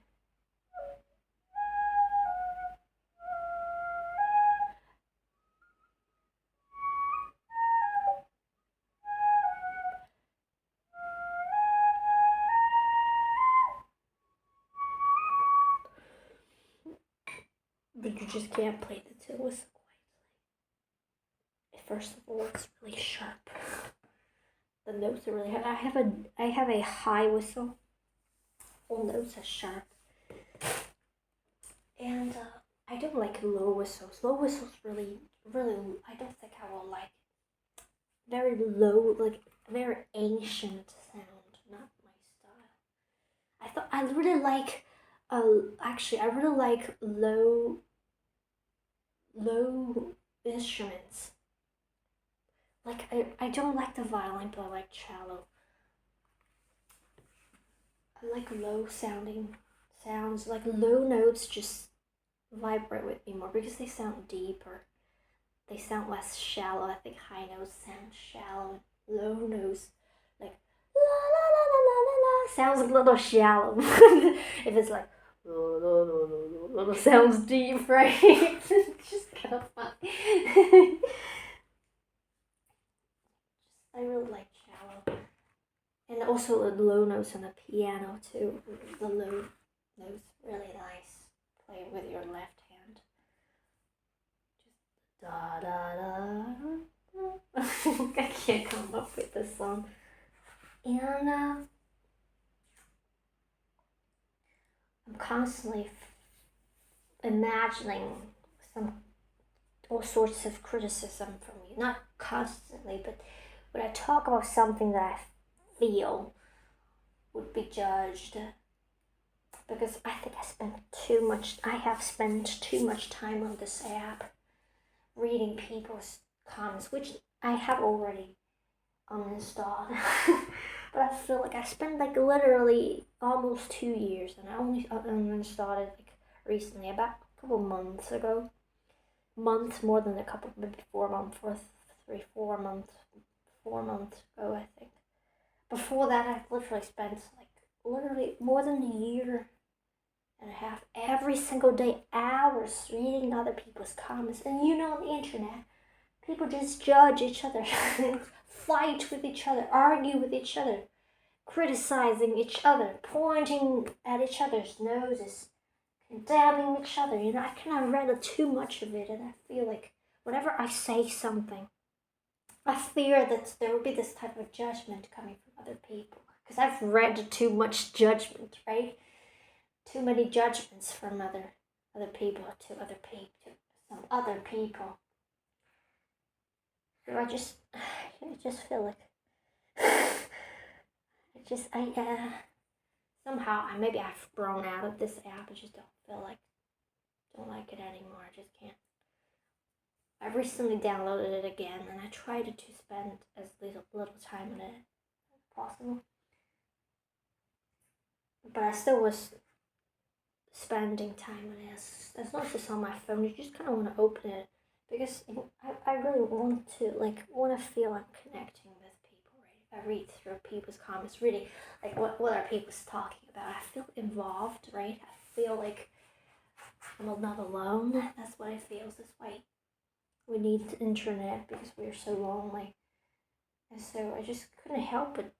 But you just can't play the two whistle quietly. First of all, it's really sharp. The notes are really high. I have a high whistle. All notes are sharp. And I don't like low whistles. Low whistles really. I don't think I will like very low, like very ancient sound. Not my style. I thought I really like. Actually, I really like low instruments. Like I don't like the violin, but I like cello. I like low sounding sounds like low notes just vibrate with me more because they sound deeper. They sound less shallow. I think high notes sound shallow. Low notes, like la la la la la la la, sounds a little shallow. If it's like la la la la la la, sounds deep, right? It's just kind of funny. I really like shallow, and also the low notes on the piano too. The low notes really nice. Play with your left hand. Da da da. I can't come up with this song. And I'm constantly imagining some all sorts of criticism from you. Not constantly, but when I talk about something that I feel would be judged, because I think I have spent too much time on this app reading people's comments, which I have already uninstalled. But I feel like I spent like literally almost 2 years, and I only uninstalled it like recently, about a couple months ago. Months more than a couple, maybe 4 months, 4 months ago, I think. Before that, I've literally spent like literally more than a year and a half every single day, hours reading other people's comments. And you know, on the internet, people just judge each other, fight with each other, argue with each other, criticizing each other, pointing at each other's noses, condemning each other. You know, I cannot read too much of it, and I feel like whenever I say something, I fear that there will be this type of judgment coming from other people. Because I've read too much judgment, right? Too many judgments from other people to some other people. So I just feel like somehow maybe I've grown out of this app. I just don't like it anymore. I just can't. I recently downloaded it again, and I tried to spend as little time on it as possible. But I still was spending time on it. As long as it's on my phone, you just kind of want to open it because I really want to feel I'm connecting with people. Right? If I read through people's comments, really like what are people talking about? I feel involved, right? I feel like I'm not alone. That's what I feel. That's why we need the internet, because we're so lonely. And so I just couldn't help but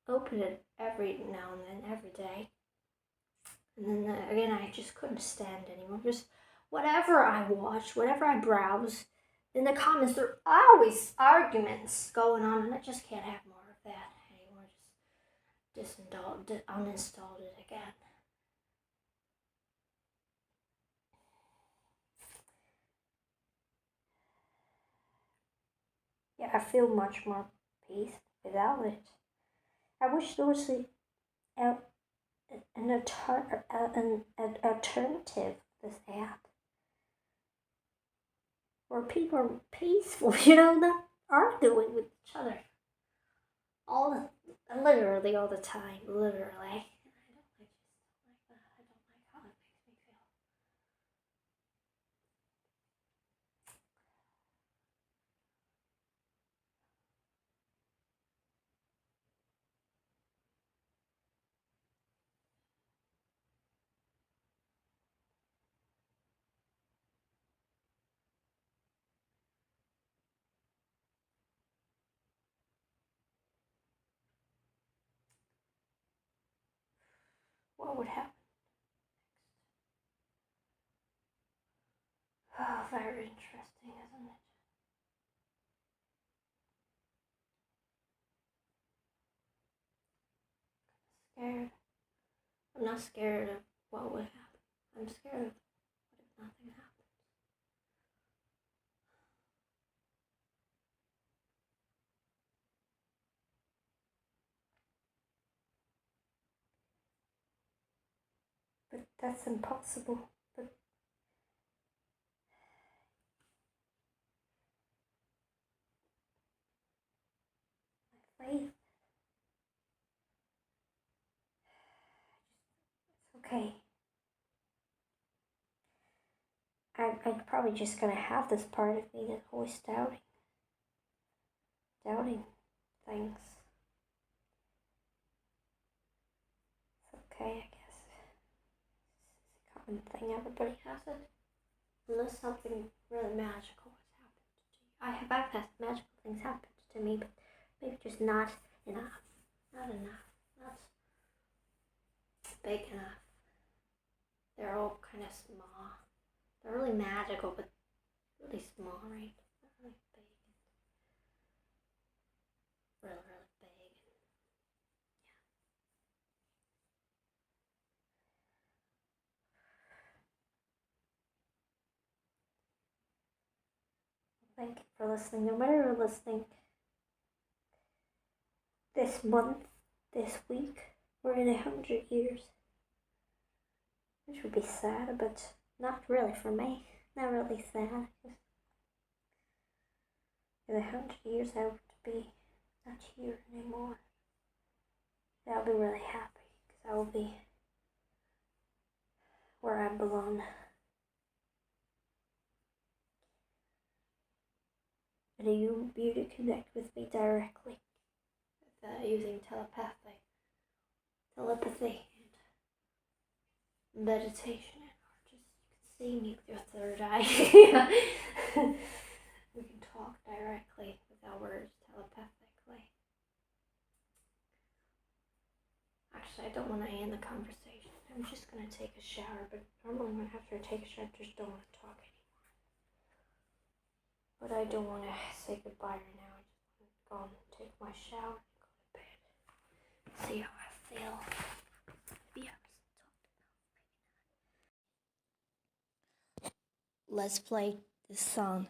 open it every now and then, every day. And then again, I just couldn't stand anymore. Just whatever I watch, whatever I browse, in the comments, there are always arguments going on, and I just can't have more of that anymore. Just uninstalled it again. Yeah, I feel much more peace without it. I wish there was an alternative to this app where people are peaceful, not arguing with each other literally all the time, literally. I don't like that. I don't like how it makes me feel. What would happen? Oh, very interesting, isn't it? Scared. I'm not scared of what would happen. I'm scared of what if nothing happens. But that's impossible. But faith, it's okay. I'm probably just gonna have this part of me that's always doubting things. It's okay, I guess. It's a common thing, everybody has it. Unless something really magical has happened to you. I've had magical things happen to me, but maybe just not enough. Not enough. Not big enough. They're all kind of small. They're really magical, but really small, right? Not really big. Really, really big. Yeah. Thank you for listening. No matter you're listening this month, this week, or in 100 years. Which would be sad, but not really for me. Not really sad. In 100 years, I would be not here anymore. I'll be really happy because I will be where I belong. And you to connect with me directly using telepathy and meditation, or just you can see me with your third eye. We can talk directly without words, telepathically. Actually, I don't want to end the conversation. I'm just going to take a shower, but normally after I take a shower, I just don't want to talk anymore. But I don't want to say goodbye right now. I just want to go and take my shower and go to bed. See how I feel. Yeah. Let's play this song.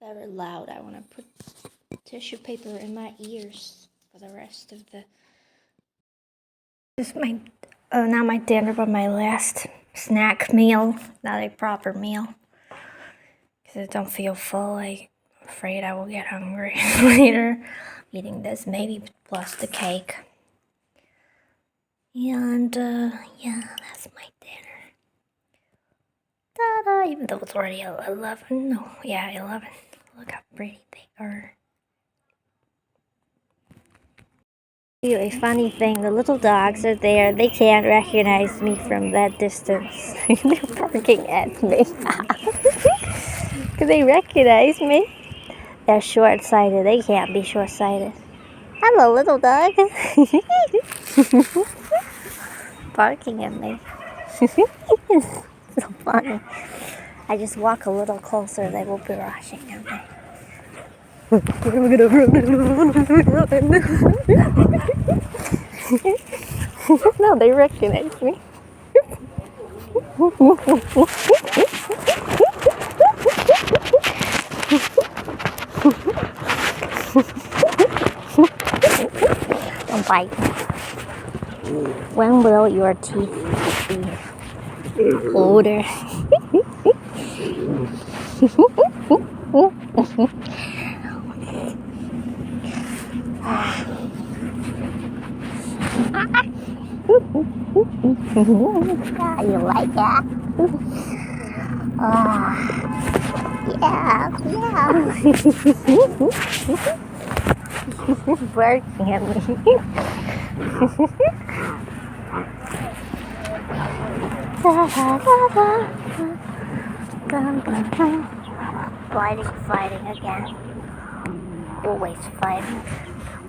Very loud. I want to put tissue paper in my ears for the rest of the. This is my not my dinner, but my last snack meal. Not a proper meal because I don't feel full. I'm afraid I will get hungry later. Eating this, maybe plus the cake. And yeah, that's my dinner. Ta-da! Even though it's already 11. No, yeah, 11. Look how pretty they are. A funny thing, the little dogs are there. They can't recognize me from that distance. They're barking at me. Because they recognize me. They're short-sighted. They can't be short-sighted. Hello, little dog. Barking at me. So funny. I just walk a little closer, they will be rushing at me. No, they recognize me. Don't bite. When will your teeth be older? You like that? Yeah. Barking at me. Fighting again. Always fighting.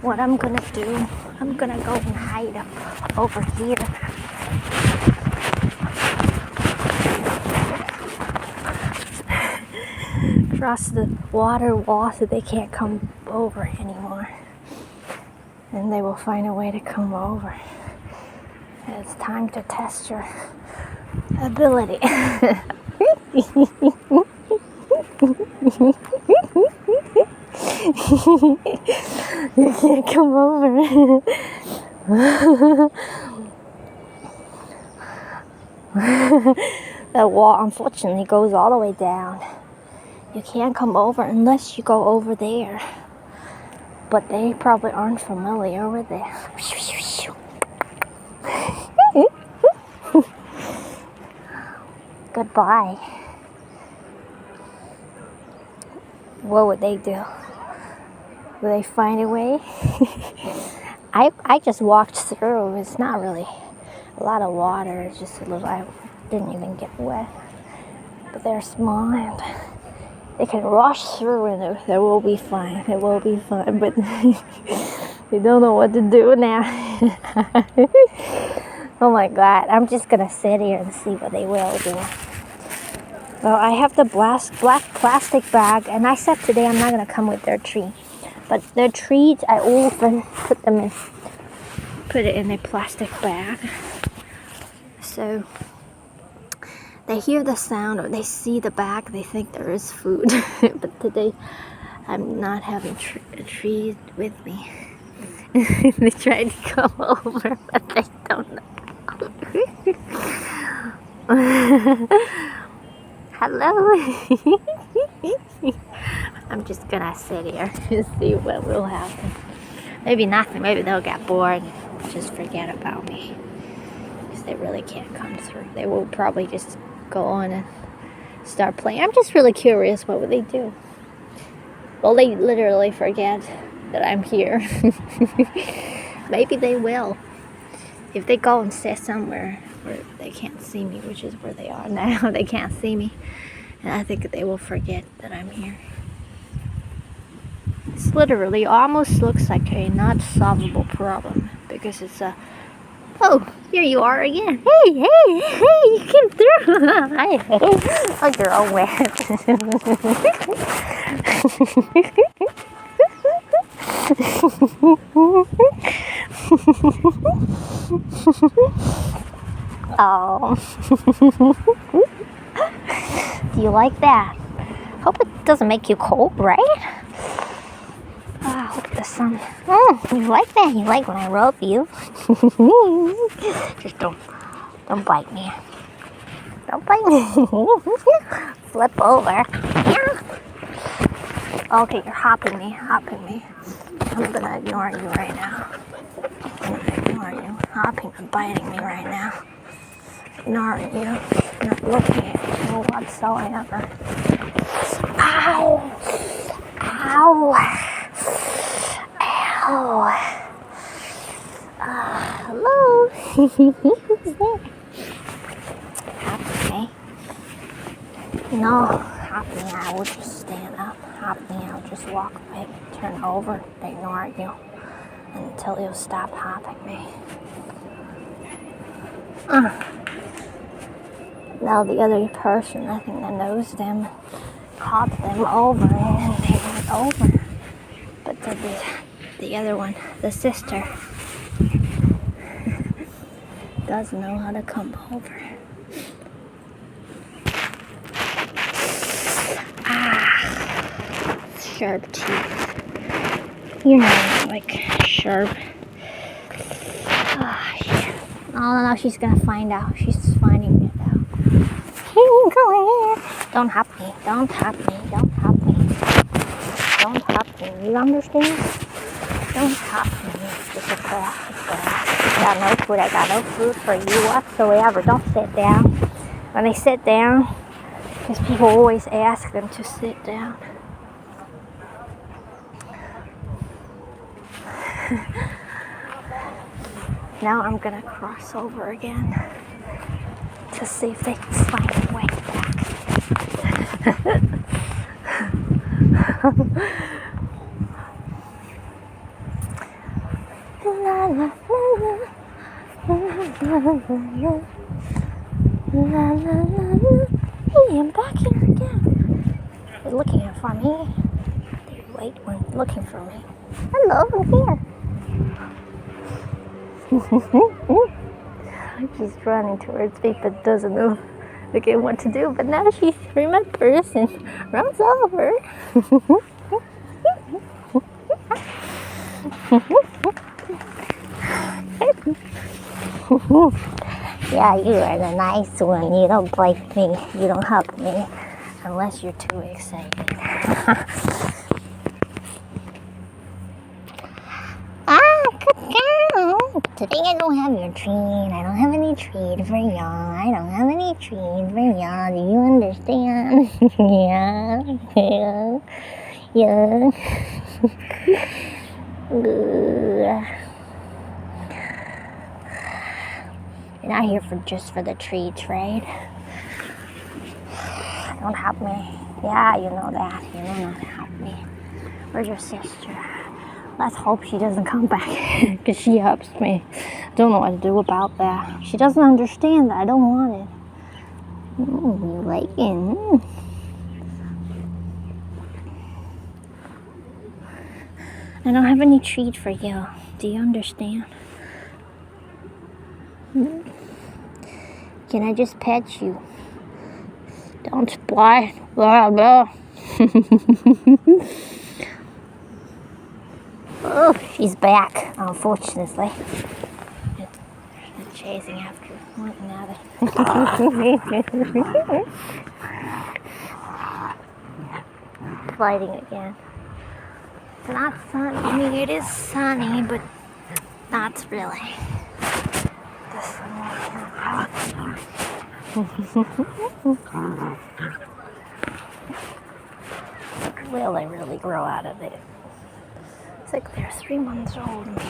What I'm gonna do, I'm gonna go and hide over here. Cross the water wall so they can't come over anymore. And they will find a way to come over. It's time to test your ability. You can't come over. That wall unfortunately goes all the way down. You can't come over unless you go over there. But they probably aren't familiar with it. Goodbye. What would they do? Will they find a way? I just walked through. It's not really a lot of water. It's just a little. I didn't even get wet. But they're small and they can rush through and they will be fine. It will be fine. But they don't know what to do now. Oh my God. I'm just going to sit here and see what they will do. Well, I have the black plastic bag, and I said today I'm not going to come with their tree. But their trees, I often put it in a plastic bag. So they hear the sound or they see the bag, they think there is food. But today I'm not having trees with me. They try to come over, but they don't know. Hello. I'm just gonna sit here and see what will happen. Maybe nothing. Maybe they'll get bored and just forget about me. Because they really can't come through. They will probably just go on and start playing. I'm just really curious, what would they do? Well, they literally forget that I'm here. Maybe they will. If they go and sit somewhere where they can't see me, which is where they are now, they can't see me. And I think they will forget that I'm here. It's literally almost looks like a not solvable problem because it's a, oh, here you are again. Hey, you came through. Hi. Oh, you're all wet. Oh. Do you like that? Hope it doesn't make you cold, right? Ah, look at the sun. You like that? You like when I rub you? Just don't bite me. Don't bite me. Flip over. Yeah. Okay, you're hopping me. I'm gonna ignore you right now. Hopping and biting me right now. Ignoring you. Not looking at you whatsoever. Ow! Hello? Who's there? Happy, eh? No, Happy, I will just stand up. Happy, I'll just walk away, turn over, ignore you until you stop hopping me. Now the other person, I think that knows them, caught them over and they went over. But the other one, the sister, does know how to come over. Sharp teeth. You know, like sharp. Shit. No, she's gonna find out. She's finding it out. Hey, come here. Don't hop me. You understand? Don't hop me. Just a plastic bag. I got no food for you whatsoever. Don't sit down. When they sit down, because people always ask them to sit down. Now I'm gonna cross over again to see if they can find a way back. La la la la. La la la la. Hey, I'm back here again. They're looking for me. They wait when looking for me. Hello, I'm here. She's running towards me but doesn't know again what to do. But now she remembers and runs over. Yeah, you are the nice one. You don't bite me. You don't hug me. Unless you're too excited. Good girl. Today I don't have your treat. I don't have any treat for you. I don't have any treat for you. Do you understand? Yeah. You're not here just for the treats, right? Don't help me. Yeah, you know that. You know not to help me. Where's your sister? Let's hope she doesn't come back because she helps me. I don't know what to do about that. She doesn't understand that I don't want it. You like it? I don't have any treat for you. Do you understand? Can I just pet you? Don't splat. Blah, blah. Oh, she's back, unfortunately. They're chasing after one another. Fighting again. It's not sunny. I mean, it is sunny, but not really. The sun will they really grow out of it? It's like they're 3 months old, maybe.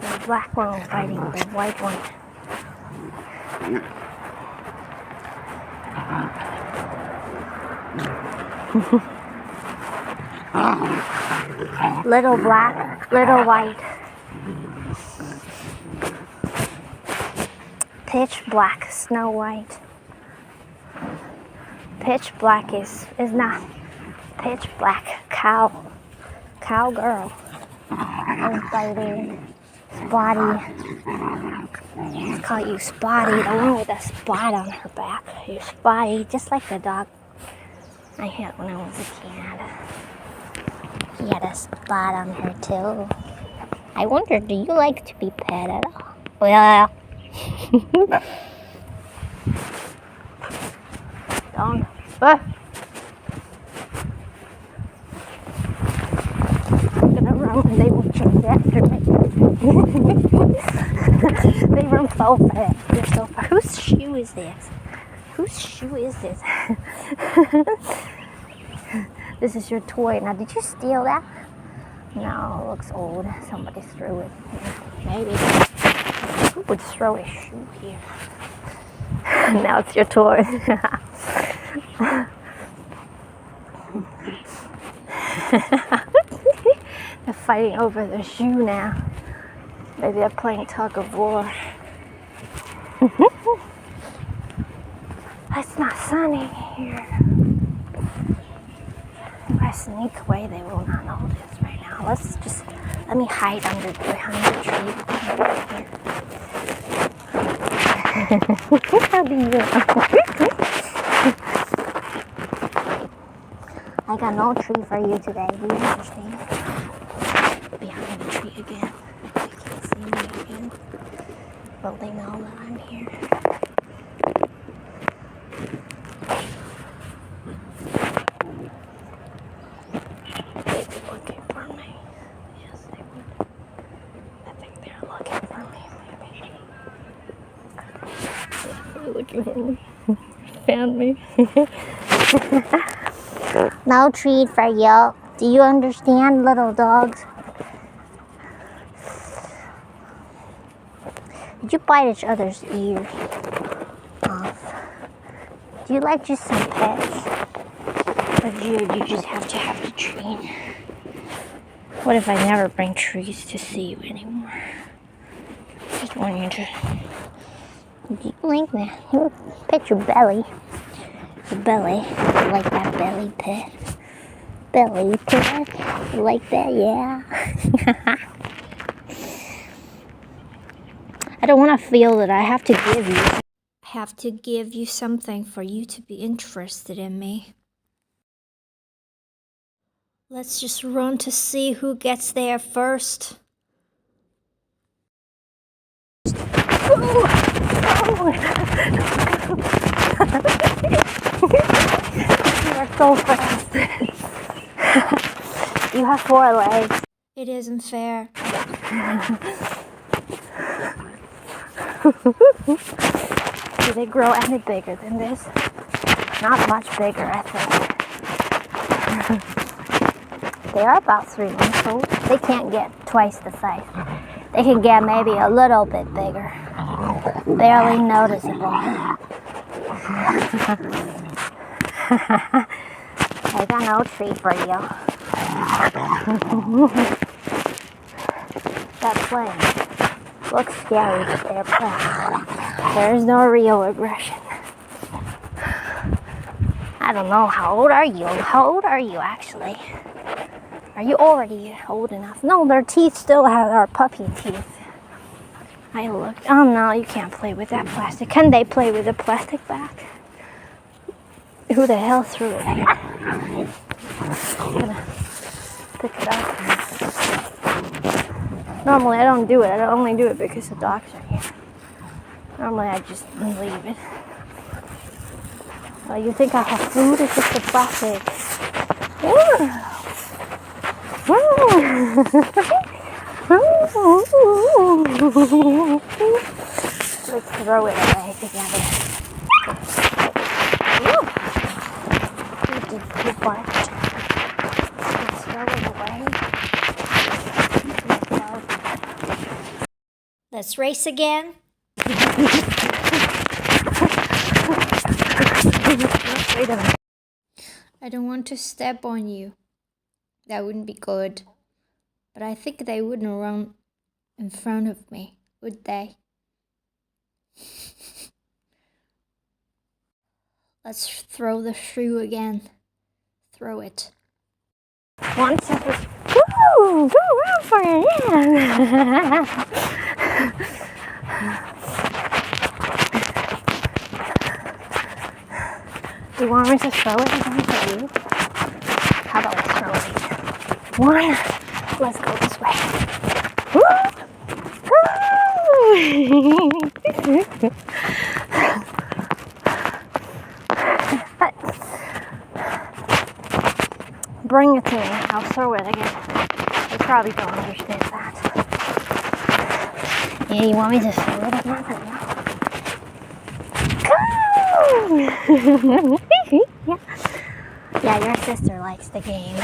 The black one was fighting the white one. Little black, little white. Pitch black, Snow White. Pitch black is not pitch black, cowgirl. I'm fighting Spotty. Let's call you Spotty, the one with a spot on her back. You're Spotty, just like the dog I had when I was a kid. He had a spot on her too. I wonder, do you like to be pet at all? Well, don't. I'm gonna run and they will chase after me. They run so fast. They're so fast. Whose shoe is this? Whose shoe is this? This is your toy. Now, did you steal that? No, it looks old. Somebody threw it. Maybe. Who would throw a shoe here? Now it's your toy. They're fighting over the shoe now. Maybe they're playing tug of war. It's not sunny here. If I sneak away, they will not notice right now. Let me hide behind the tree. How do you? I got no tree for you today. Do you understand? Behind the tree again. They can't see me again. Well, they know that I'm here. They'd be looking for me. Yes, they would. I think they're looking for me, maybe. They're looking for me. Found me. No treat for you. Do you understand, little dogs? Did you bite each other's ears off? Do you like just some pets? Or do you just have to have the treat? What if I never bring trees to see you anymore? Just want you to... Do you like that? Pet your belly. Your belly. You like that belly pet? Belly pet? You like that? Yeah. I don't want to feel that I have to give you. I have to give you something for you to be interested in me. Let's just run to see who gets there first. You are so fast. You have 4 legs. It isn't fair. Do they grow any bigger than this? Not much bigger, I think. They are about 3 months old. They can't get twice the size. They can get maybe a little bit bigger. Barely noticeable. I got no treat for you. That plane looks scary, but they're playing. There is no real aggression. I don't know, how old are you? How old are you actually? Are you already old enough? No, their teeth still are puppy teeth. I looked. Oh no, you can't play with that plastic. Can they play with a plastic bag? Who the hell threw it here? I'm gonna pick it up. Normally I don't do it. I only do it because the dogs are here. Normally I just leave it. You think I have food? It's just a plastic. Let's throw it away together. You barked. Let's throw it away. Let's race again. Wait a minute. I don't want to step on you. That wouldn't be good. But I think they wouldn't run in front of me, would they? Let's throw the shoe again. Throw it. 1 second. Woo! Go around for it, yeah! Do you want me to throw it again for you? How about let's throw it again? 1. Let's go this way. Woo! Bring it to me. I'll throw it again. They probably don't understand that. Yeah, you want me to throw it again? Yeah. Yeah, your sister likes the game.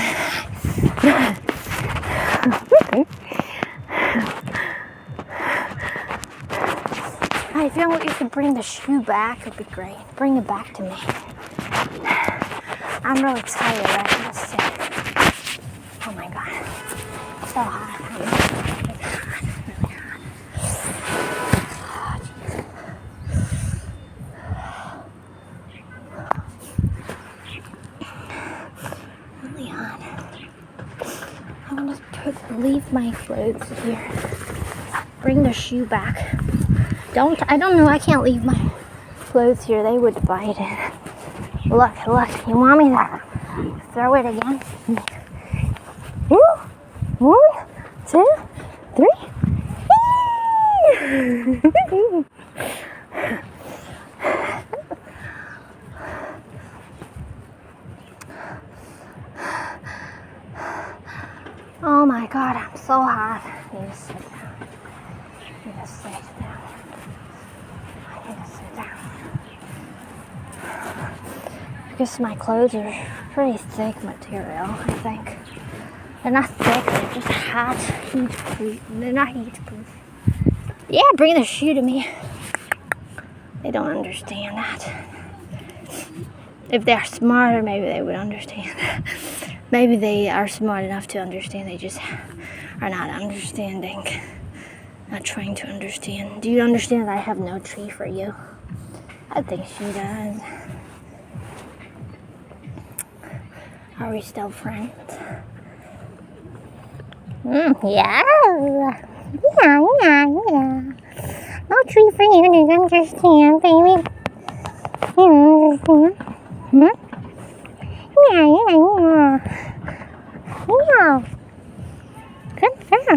I feel like you could bring the shoe back. It'd be great. Bring it back to me. I'm really tired. I feel sick. Oh my god. It's so hot. Really hot. I'm gonna leave my clothes here. Bring the shoe back. I don't know, I can't leave my clothes here. They would bite it. Look, you want me to throw it again? Woo! 1, 2, 3. Oh my god, I'm so hot. I need to sit down. because my clothes are pretty thick material, I think. They're not thick, they're just hot, heat-proof. They're not heat-proof. Yeah, bring the shoe to me. They don't understand that. If they're smarter, maybe they would understand. Maybe they are smart enough to understand. They just are not understanding. Not trying to understand. Do you understand that I have no tree for you? I think she does. Are we still friends? Yeah. Yeah. No tree for you to understand, baby. You understand? Yeah. Yeah. Good girl.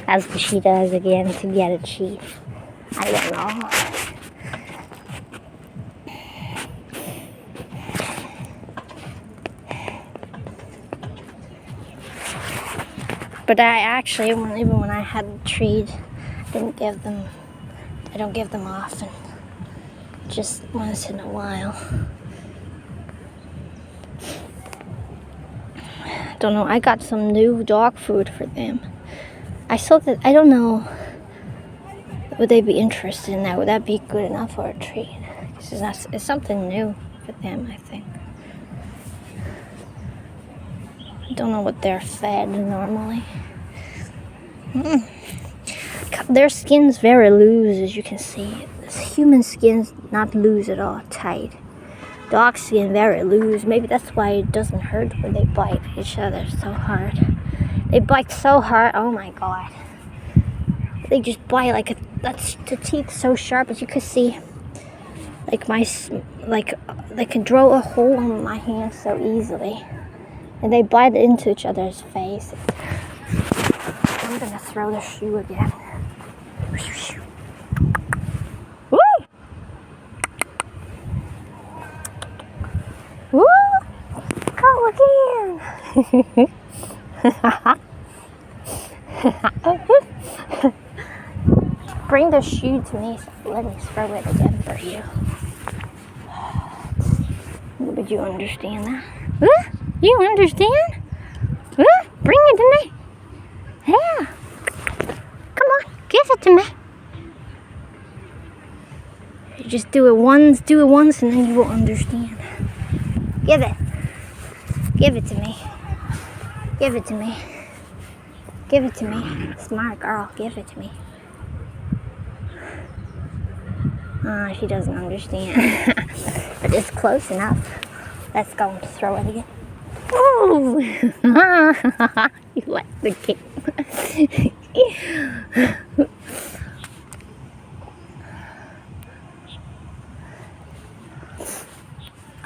That's what she does again to get a treat. I don't know. But I actually, even when I had a treat, I don't give them often. Just once in a while. Don't know. I got some new dog food for them. I saw that. I don't know. Would they be interested in that? Would that be good enough for a treat? It's something new for them, I think. I don't know what they're fed normally. Their skin's very loose, as you can see. Human skin's not loose at all, tight. Dog skin very loose. Maybe that's why it doesn't hurt when they bite each other so hard. They bite so hard. Oh my god. They just bite like that's the teeth so sharp, as you can see. Like they can draw a hole in my hand so easily, and they bite into each other's faces. I'm gonna throw the shoe again. Woo! Woo! Go again! Bring the shoe to me, so let me throw it again for you. Would you understand that? Huh? You understand? Huh? Bring it to me. Yeah. Come on, give it to me. You just do it once, and then you will understand. Give it. Give it to me. Give it to me. Give it to me. Smart girl, give it to me. She doesn't understand. But it's close enough. Let's go and throw it again. Oh! You like the game.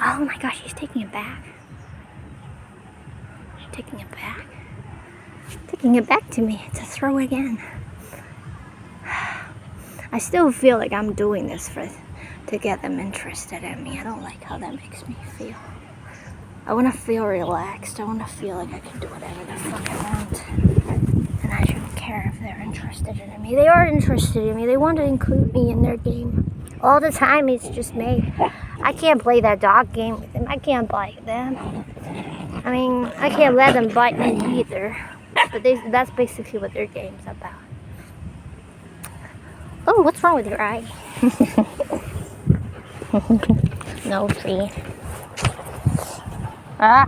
Oh my gosh, she's taking it back. Taking it back. Taking it back to me to throw again. I still feel like I'm doing this to get them interested in me. I don't like how that makes me feel. I want to feel relaxed. I want to feel like I can do whatever the fuck I want. And I shouldn't care if they're interested in me. They are interested in me. They want to include me in their game. All the time, it's just me. I can't play that dog game with them. I can't bite them. I mean, I can't let them bite me either. But that's basically what their game's about. Oh, what's wrong with your eye? No tree. Ah.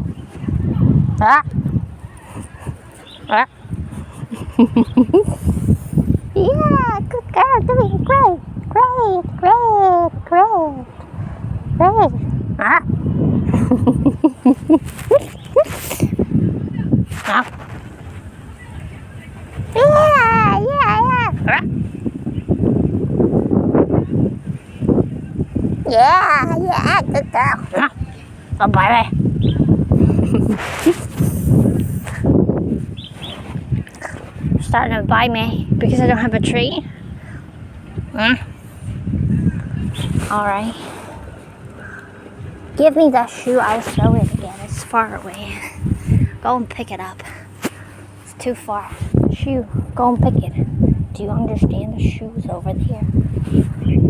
Ah. Ah. Yeah, good girl, doing great. Great. Ah. Ah. Yeah. Yeah, good girl. Ah. Không phải đây. Starting to bite me because I don't have a tree. Alright. Give me that shoe, I'll throw it again. It's far away. Go and pick it up. It's too far. Shoe, go and pick it. Do you understand? The shoe's over there.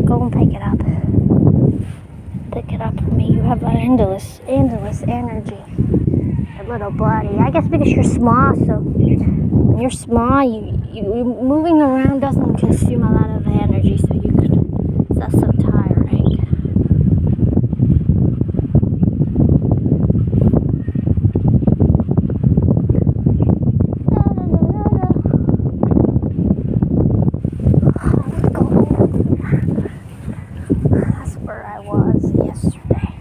Go and pick it up. Pick it up for me. you have endless energy. A little body. I guess because you're small, so when you're small, you moving around doesn't consume a lot of energy, so it's not so tiring. That's where I was yesterday.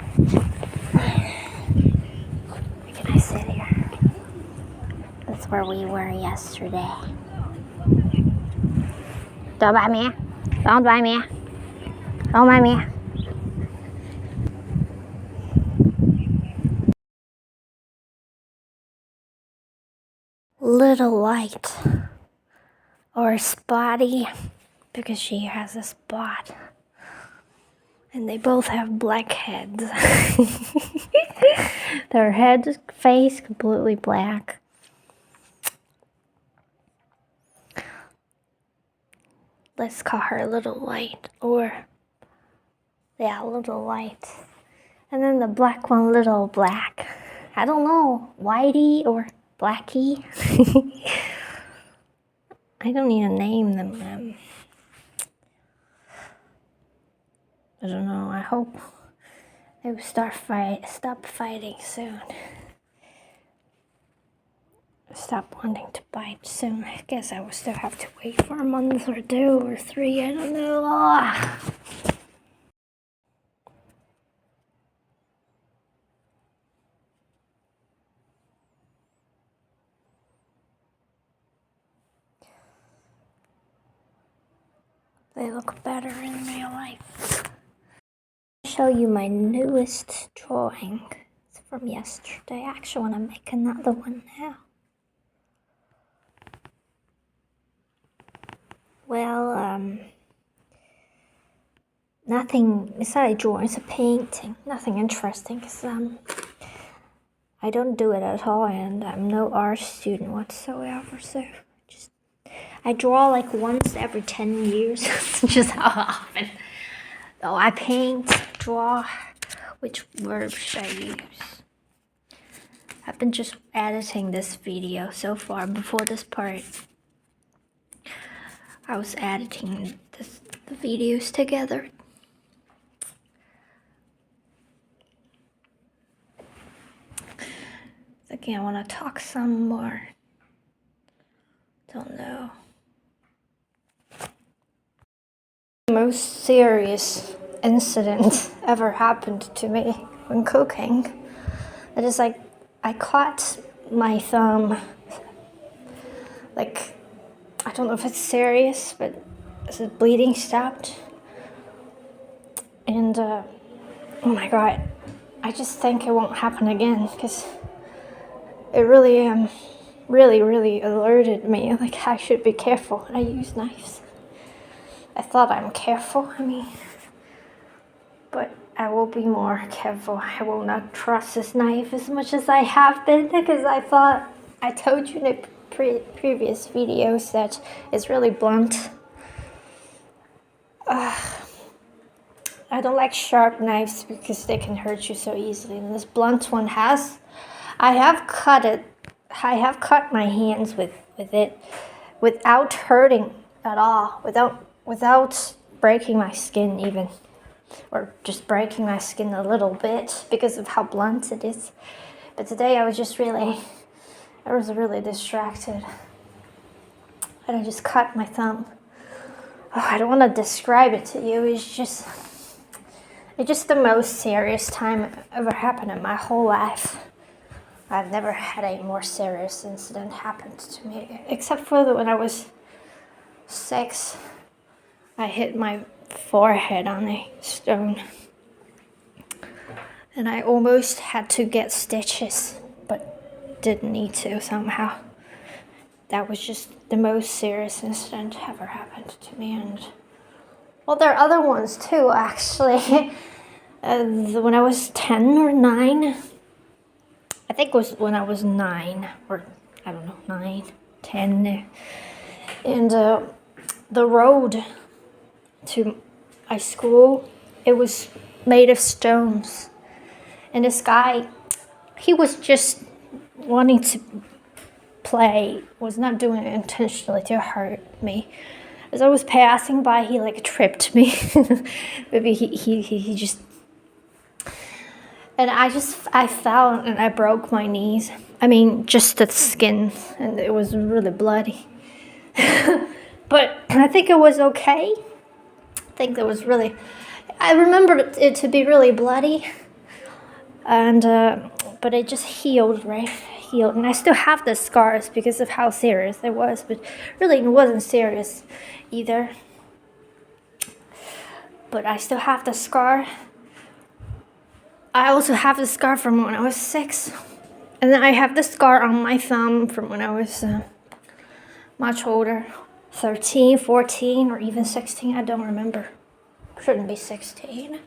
Can I sit here? That's where we were yesterday. Don't bite me. Don't bite me. Don't bite me. Little White, or Spotty, because she has a spot. And they both have black heads. Their head, face, completely black. Let's call her Little White, or Little White. And then the black one, Little Black. I don't know, Whitey or Blackie. I don't need to name them. I don't know. I hope they will stop fighting soon. Stop wanting to bite soon. I guess I will still have to wait for a month or 2 or 3. I don't know. They look better in real life. I'll show you my newest drawing. It's from yesterday. I actually want to make another one now. Well, nothing. It's not a drawing. It's a painting. Nothing interesting. Cause I don't do it at all, and I'm no art student whatsoever. So I draw like once every 10 years. That's just how often. Oh, I paint, draw. Which verb should I use? I've been just editing this video so far. Before this part, I was editing the videos together. Again, I want to talk some more. Don't know. The most serious incident ever happened to me when cooking. It is like I caught my thumb. Like, I don't know if it's serious, but the bleeding stopped. And oh my god, I just think it won't happen again because it really really alerted me. Like, I should be careful when I use knives. I thought I'm careful, but I will be more careful. I will not trust this knife as much as I have been, because I told you in the previous videos that it's really blunt. I don't like sharp knives because they can hurt you so easily, and this blunt one has. I have cut my hands with it without hurting at all, without breaking my skin even, or just breaking my skin a little bit because of how blunt it is. But today I was really distracted, and I just cut my thumb. Oh, I don't want to describe it to you. It's just the most serious time ever happened in my whole life. I've never had a more serious incident happen to me, except for when I was 6. I hit my forehead on a stone, and I almost had to get stitches, but didn't need to somehow. That was just the most serious incident ever happened to me, and well, there are other ones too, actually. When I was 10 or 9, I think it was when I was 9, or I don't know, 9, 10, and the road to my school, it was made of stones, And this guy, he was just wanting to play, was not doing it intentionally to hurt me. As I was passing by, he like tripped me. Maybe he just, and I fell and I broke my knees. I mean, just the skin, and it was really bloody. But I think it was okay. I think it was really, I remember it to be really bloody. And, but it just healed, right? Healed. And I still have the scars because of how serious it was, but really it wasn't serious either. But I still have the scar. I also have the scar from when I was 6. And then I have the scar on my thumb from when I was much older. 13, 14, or even 16, I don't remember. Shouldn't be 16.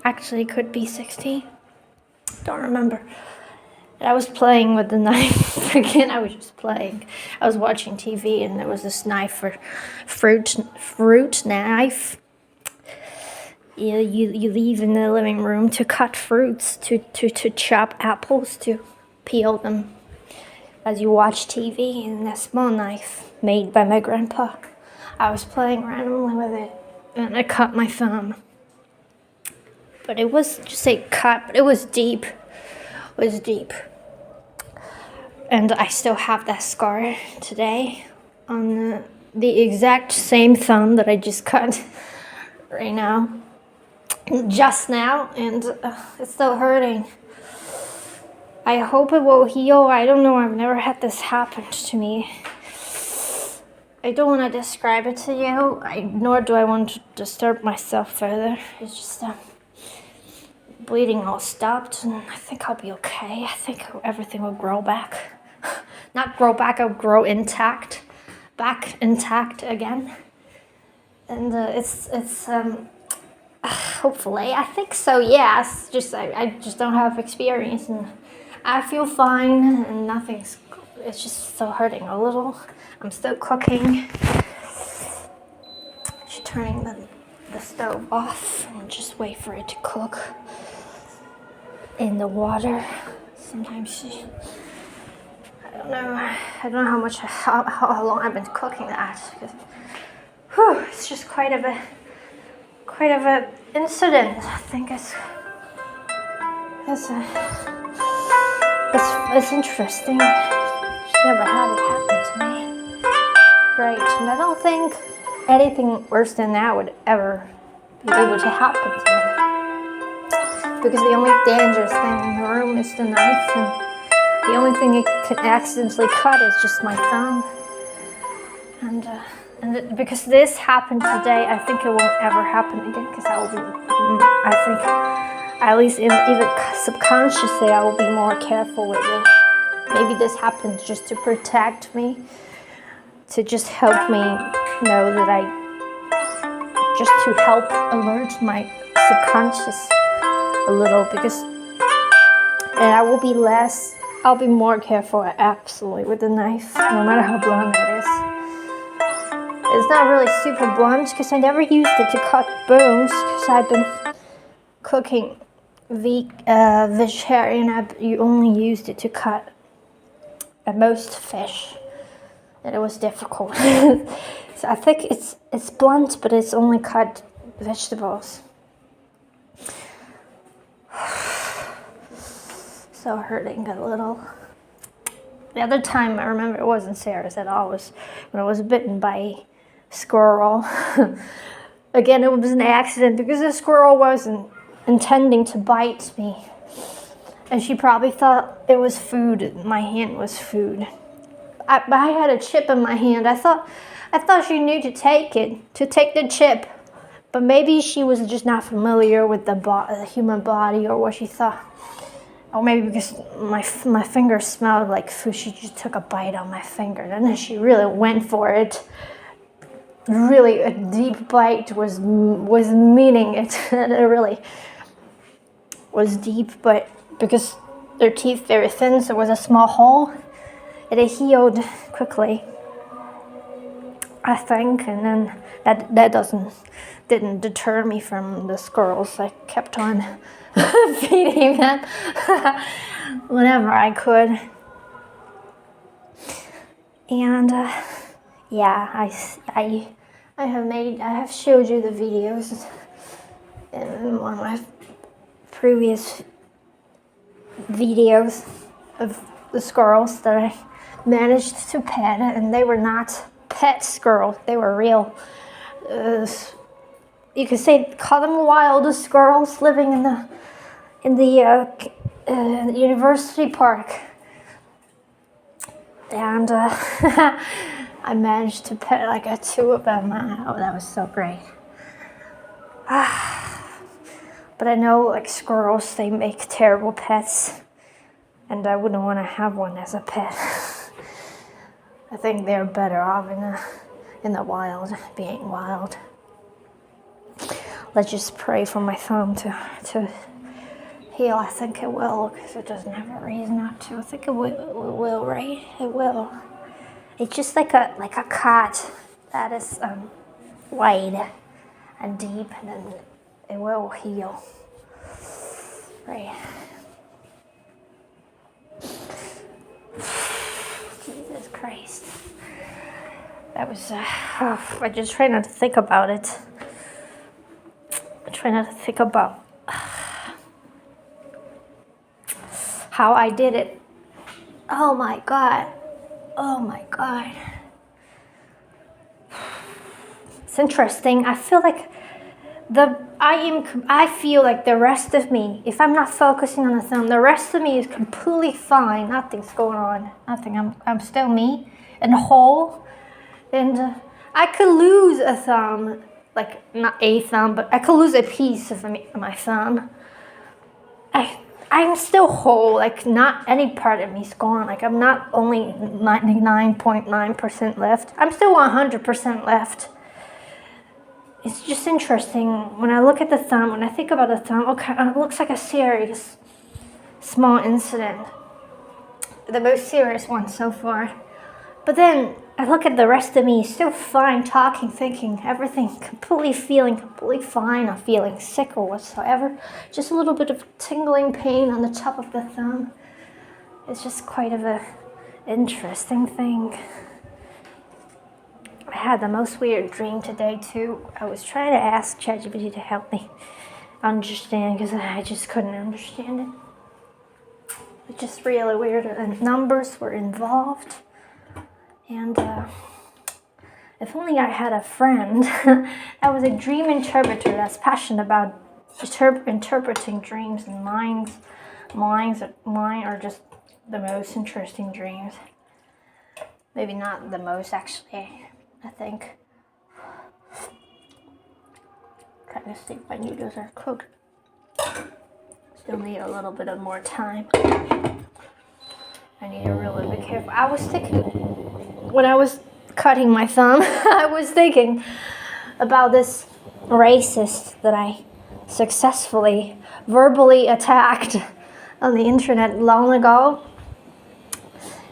Actually, could be 16. Don't remember. And I was playing with the knife. Again, I was just playing. I was watching TV and there was this knife for fruit knife. You leave in the living room to cut fruits, to chop apples, to peel them as you watch TV, and a small knife made by my grandpa. I was playing randomly with it and I cut my thumb. But it was just a cut, but it was deep. It was deep. And I still have that scar today on the exact same thumb that I just cut right now. Just now, and it's still hurting. I hope it will heal. I don't know. I've never had this happen to me. I don't want to describe it to you, nor do I want to disturb myself further. It's just bleeding all stopped, and I think I'll be okay. I think everything will grow back. Not grow back, it'll grow intact. Back intact again. And it's hopefully, I think so, yes. I just don't have experience, and I feel fine, and it's just still hurting a little. I'm still cooking. Just turning the stove off and just wait for it to cook in the water. Sometimes I don't know how long I've been cooking that. It's just quite of a incident. I think it's interesting. Just never had it happen to me. Great, and I don't think anything worse than that would ever be able to happen to me. Because the only dangerous thing in the room is the knife, and the only thing it can accidentally cut is just my thumb. And because this happened today, I think it won't ever happen again. Because I think, at least even subconsciously, I will be more careful with it. Maybe this happens just to protect me, to just help me know that just to help alert my subconscious a little, and I'll be more careful, absolutely, with the knife, no matter how blunt it is. It's not really super blunt because I never used it to cut bones, because I've been cooking vegetarian. You only used it to cut at most fish, and it was difficult. So I think it's blunt, but it's only cut vegetables. So hurting a little. The other time I remember it wasn't serious at all was when I was bitten by a squirrel. Again, it was an accident because the squirrel wasn't intending to bite me. And she probably thought it was food. My hand was food. I had a chip in my hand. I thought she knew to take the chip. But maybe she was just not familiar with the human body, or what she thought. Or maybe because my finger smelled like food, she just took a bite on my finger. And then she really went for it. Really, a deep bite was meaning it. And it really was deep, but because their teeth very thin, so it was a small hole. And it healed quickly. I think, and then that didn't deter me from the squirrels. I kept on feeding them whenever I could. And yeah, I have showed you the videos in one of my previous videos of the squirrels that I managed to pet, and they were not pet squirrels. They were real. You could call them wild squirrels living in the university park. And I managed to pet like two of them. Oh, that was so great. But I know like squirrels, they make terrible pets, and I wouldn't want to have one as a pet. I think they're better off in the wild, being wild. Let's just pray for my thumb to heal. I think it will, because it doesn't have a reason not to. I think it will, right? It will. It's just like a cut that is wide and deep, and then it will heal. Right. Jesus Christ. That was, I just try not to think about it. I try not to think about how I did it. Oh my God. Oh my God. It's interesting. I feel like I feel like the rest of me, if I'm not focusing on the thumb, the rest of me is completely fine. Nothing's going on. Nothing. I'm still me and whole. And I could lose a thumb, like not a thumb, but I could lose a piece of my thumb. I'm still whole. Like not any part of me's gone. Like I'm not only 99.9% left. I'm still 100% left. It's just interesting when I look at the thumb, when I think about the thumb, okay, it looks like a serious small incident. The most serious one so far. But then I look at the rest of me, still fine, talking, thinking, everything, feeling completely fine, not feeling sick or whatsoever. Just a little bit of tingling pain on the top of the thumb. It's just quite of a interesting thing. I had the most weird dream today too. I was trying to ask ChatGPT to help me understand because I just couldn't understand it. It's just really weird, and numbers were involved. And if only I had a friend that was a dream interpreter that's passionate about interpreting dreams, and mine are just the most interesting dreams. Maybe not the most, actually, I think. Trying to see if my noodles are cooked. Still need a little bit of more time. I need to really be careful. I was thinking, when I was cutting my thumb, I was thinking about this racist that I successfully verbally attacked on the internet long ago.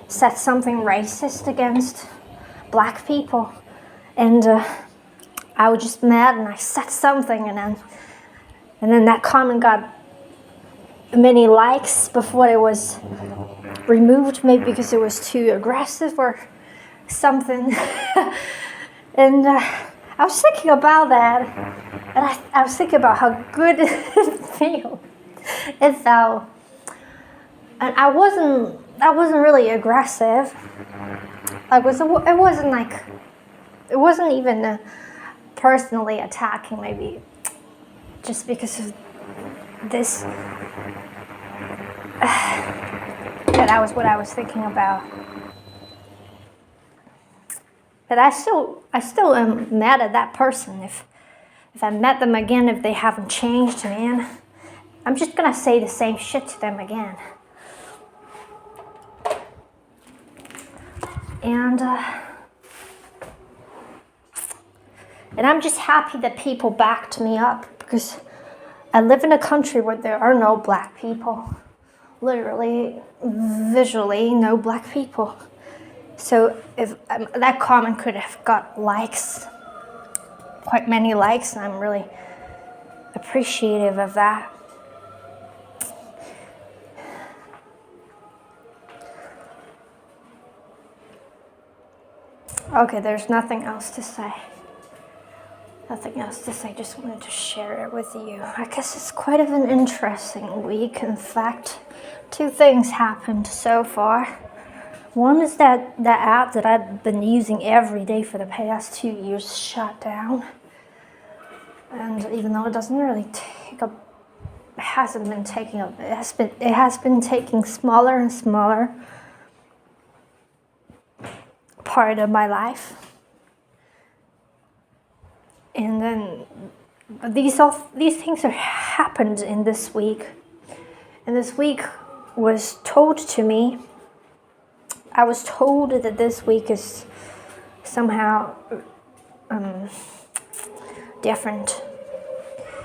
Said something racist against black people, and I was just mad, and I said something, and then that comment got many likes before it was removed, maybe because it was too aggressive or something. And I was thinking about that, and I was thinking about how good it felt. It felt, and I wasn't really aggressive. It wasn't even personally attacking, maybe just because of this. That was what I was thinking about. But I still am mad at that person. If I met them again, if they haven't changed, man, I'm just gonna say the same shit to them again. And I'm just happy that people backed me up, because I live in a country where there are no black people. Literally, visually, no black people. So if that comment could have got likes, quite many likes, and I'm really appreciative of that. Okay, there's nothing else to say. Nothing else to say, just wanted to share it with you. I guess it's quite of an interesting week. In fact, 2 things happened so far. One is that app that I've been using every day for the past 2 years shut down. And even though it doesn't really take up, it has been taking smaller and smaller part of my life. And then these things are happened in this week. And this week was told to me. I was told that this week is somehow different.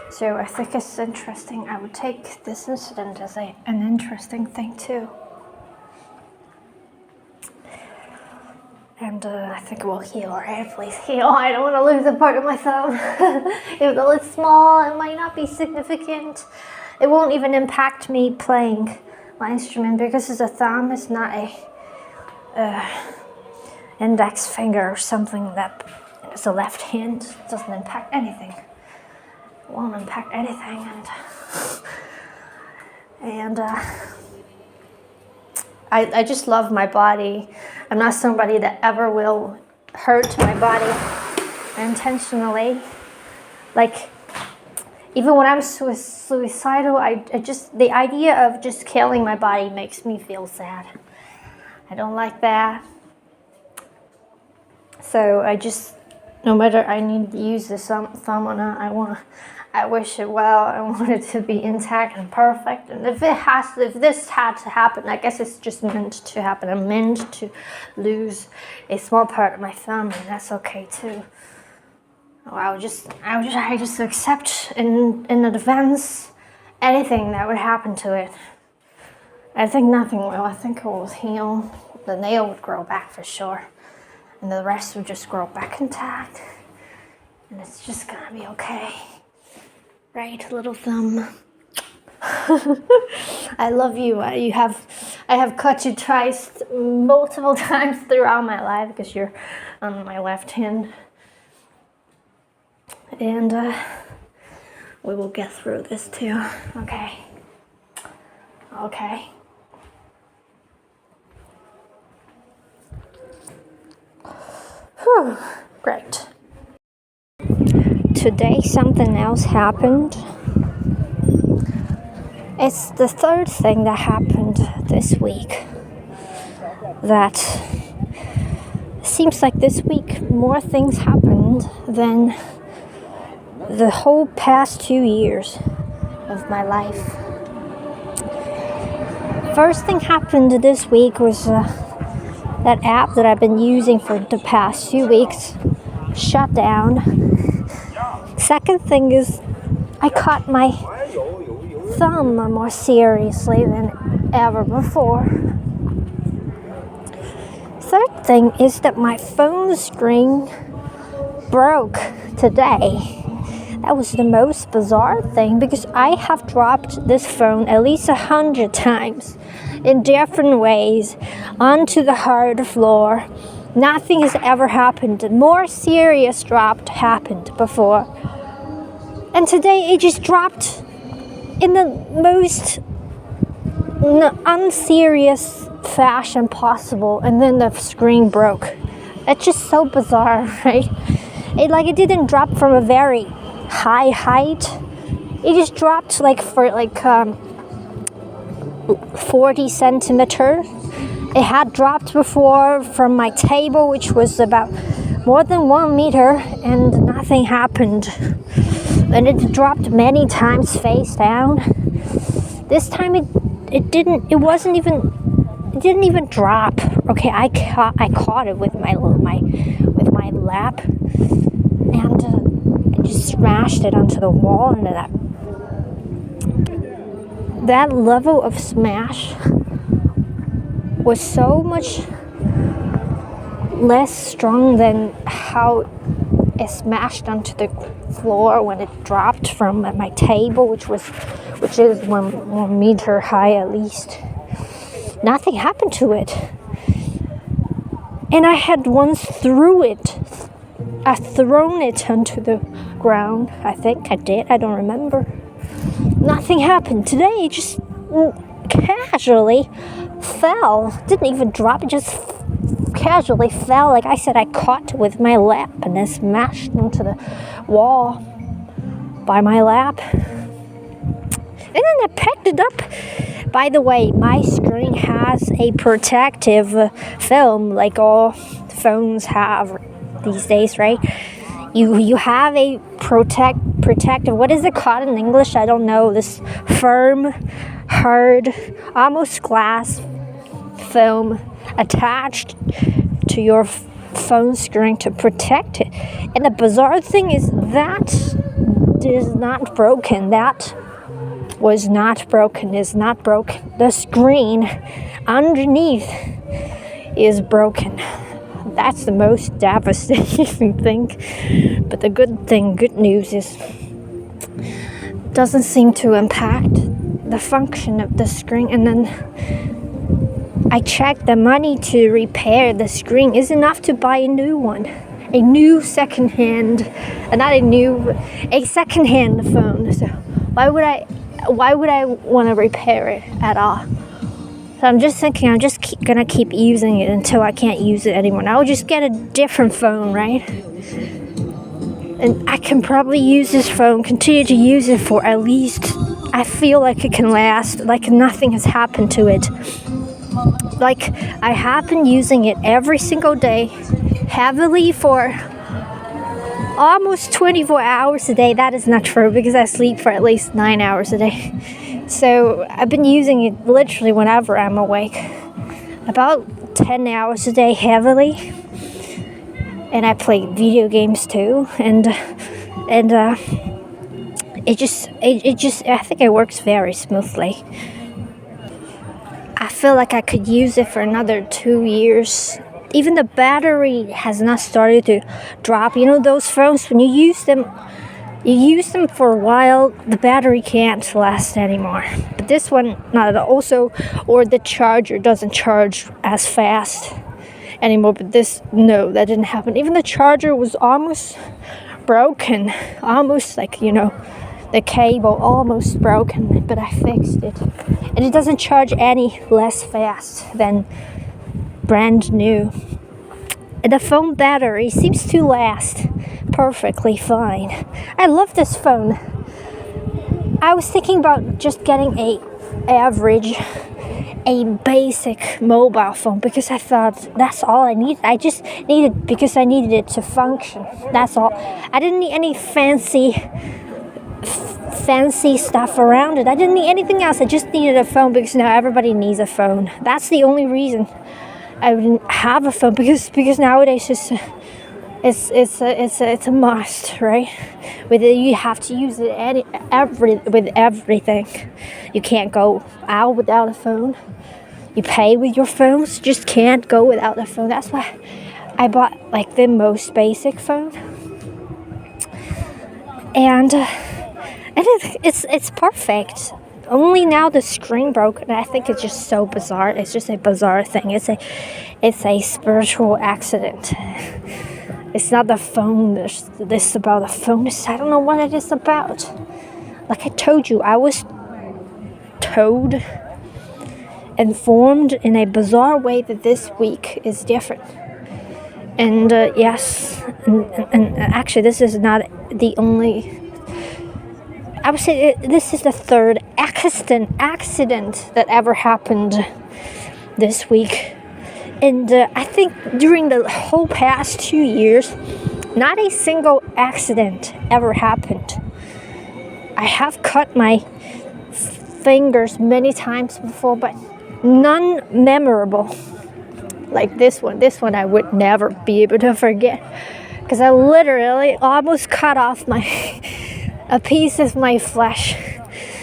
So I think it's interesting. I would take this incident as an interesting thing too. And I think it will heal, right? Please heal. I don't want to lose a part of my thumb. Even though it's small, it might not be significant. It won't even impact me playing my instrument because it's a thumb. It's not a index finger or something that is a left hand. It doesn't impact anything. It won't impact anything. And I just love my body. I'm not somebody that ever will hurt my body intentionally. Like, even when I'm suicidal, I just, the idea of just killing my body makes me feel sad. I don't like that. So I just, no matter I need to use the thumb or not, I wish it well. I want it to be intact and perfect. And if this had to happen, I guess it's just meant to happen. I'm meant to lose a small part of my thumb, and that's okay too. I just accept in advance anything that would happen to it. I think nothing will. I think it will heal. The nail would grow back for sure, and the rest would just grow back intact. And it's just gonna be okay. Right, little thumb. I love you. I have cut you twice, multiple times throughout my life because you're on my left hand. And we will get through this too. Okay. Okay. Whew. Great. Today something else happened. It's the 3rd thing that happened this week. That seems like this week more things happened than the whole past 2 years of my life. First thing happened this week was that app that I've been using for the past 2 weeks shut down. Second thing is I caught my thumb more seriously than ever before. Third thing is that my phone screen broke today. That was the most bizarre thing because I have dropped this phone at least 100 times in different ways onto the hard floor. Nothing has ever happened. More serious drop happened before. And today it just dropped in the most unserious fashion possible, and then the screen broke. It's just so bizarre, right? It didn't drop from a very high height. It just dropped for 40 centimeters. It had dropped before from my table, which was about more than 1 meter, and nothing happened. And it dropped many times face down. This time it didn't even drop. Okay, I caught it with my lap, and I just smashed it onto the wall, and that level of smash was so much less strong than how it smashed onto the floor when it dropped from my table, which is 1 meter high at least. Nothing happened to it. And I had once thrown it onto the ground. I think I did. I don't remember. Nothing happened. Today it just casually fell. Didn't even drop. It just casually fell. Like I said, I caught it with my lap and then smashed onto the wall by my lap. And then I picked it up. By the way, my screen has a protective film like all phones have these days, right? You have a protective, what is it called in English? I don't know. This firm, hard, almost glass film attached to your phone screen to protect it. And the bizarre thing is that is not broken. That was not broken, is not broken. The screen underneath is broken. That's the most devastating thing. But the good news is it doesn't seem to impact the function of the screen. And then I checked, the money to repair the screen is enough to buy a new one. A new secondhand, a secondhand phone. So why would I want to repair it at all? So I'm just thinking I'm just gonna keep using it until I can't use it anymore. I'll just get a different phone, right? And I can probably use this phone, continue to use it for at least, I feel like it can last, like nothing has happened to it. Like I have been using it every single day, heavily for almost 24 hours a day. That is not true because I sleep for at least 9 hours a day. So I've been using it literally whenever I'm awake. About 10 hours a day heavily. And I play video games too. And it just I think it works very smoothly. I feel like I could use it for another 2 years. Even the battery has not started to drop. You know those phones, when you use them for a while, the battery can't last anymore. But this one, not at all. Also, or the charger doesn't charge as fast anymore. But this, no, that didn't happen. Even the charger was almost broken. Almost like, the cable almost broken. But I fixed it. And it doesn't charge any less fast than brand new. The phone battery seems to last perfectly fine. I love this phone. I was thinking about just getting a basic mobile phone because I thought that's all I needed. I just needed because I needed it to function. That's all. I didn't need any fancy stuff around it. I didn't need anything else. I just needed a phone because now everybody needs a phone. That's the only reason I wouldn't have a phone because nowadays it's a must, right? With it, you have to use it with everything. You can't go out without a phone. You pay with your phones. Just can't go without a phone. That's why I bought like the most basic phone, and it's perfect. Only now the screen broke, and I think it's just so bizarre. It's just a bizarre thing. It's a spiritual accident. It's not the phone. This about the phone. I don't know what it is about. Like I told you, I was informed in a bizarre way that this week is different. And yes, and actually, this is not the only. I would say this is the third accident that ever happened this week. And I think during the whole past 2 years, not a single accident ever happened. I have cut my fingers many times before, but none memorable like this one. This one I would never be able to forget because I literally almost cut off a piece of my flesh.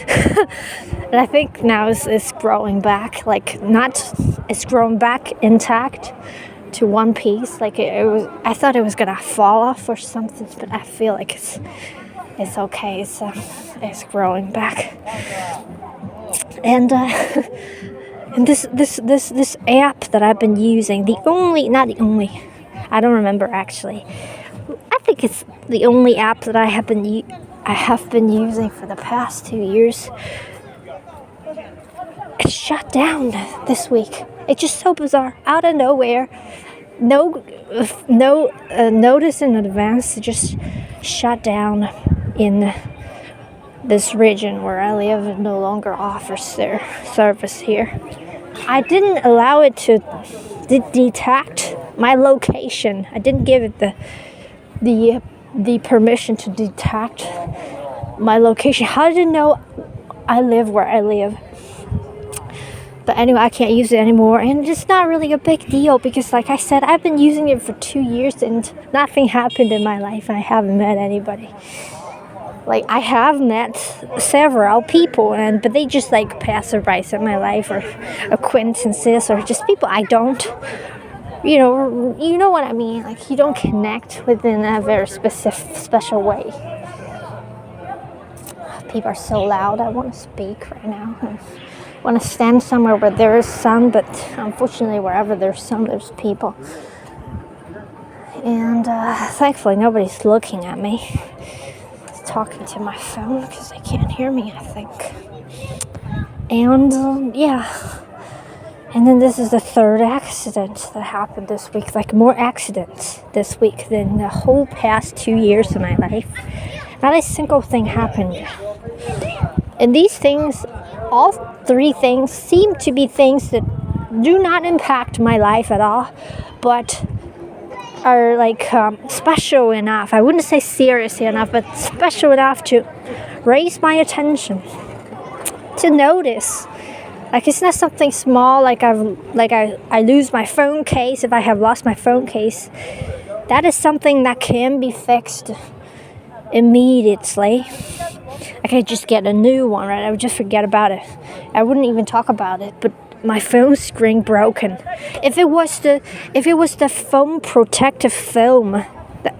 And I think now it's growing back, it's growing back intact to one piece. Like it was, I thought it was gonna fall off or something, but I feel like it's okay. It's growing back. And and this app that I've been using, not the only, I don't remember actually. I think it's the only app that I have been using for the past 2 years. It shut down this week. It's just so bizarre, out of nowhere. No notice in advance. It just shut down in this region where I live. It no longer offers their service here. I didn't allow it to detect my location. I didn't give it the permission to detect my location. How did it know I live where I live? But anyway, I can't use it anymore, and it's not really a big deal because, like I said, I've been using it for 2 years and nothing happened in my life. I haven't met anybody. Like, I have met several people, but they just like passerbys in my life or acquaintances or just people I don't, you know what I mean? Like, you don't connect within a very special way. People are so loud. I want to speak right now. I want to stand somewhere where there is sun, but unfortunately, wherever there's sun, there's people. And thankfully, nobody's looking at me. I'm talking to my phone because they can't hear me, I think. And yeah. And then this is the third accident that happened this week. Like, more accidents this week than the whole past 2 years of my life. Not a single thing happened. And these things, all three things, seem to be things that do not impact my life at all, but are like special enough. I wouldn't say serious enough, but special enough to raise my attention, to notice. Like, it's not something small, like I lose my phone case. If I have lost my phone case, that is something that can be fixed immediately. I could just get a new one, right? I would just forget about it. I wouldn't even talk about it. But my phone screen broken. If it was the phone protective film,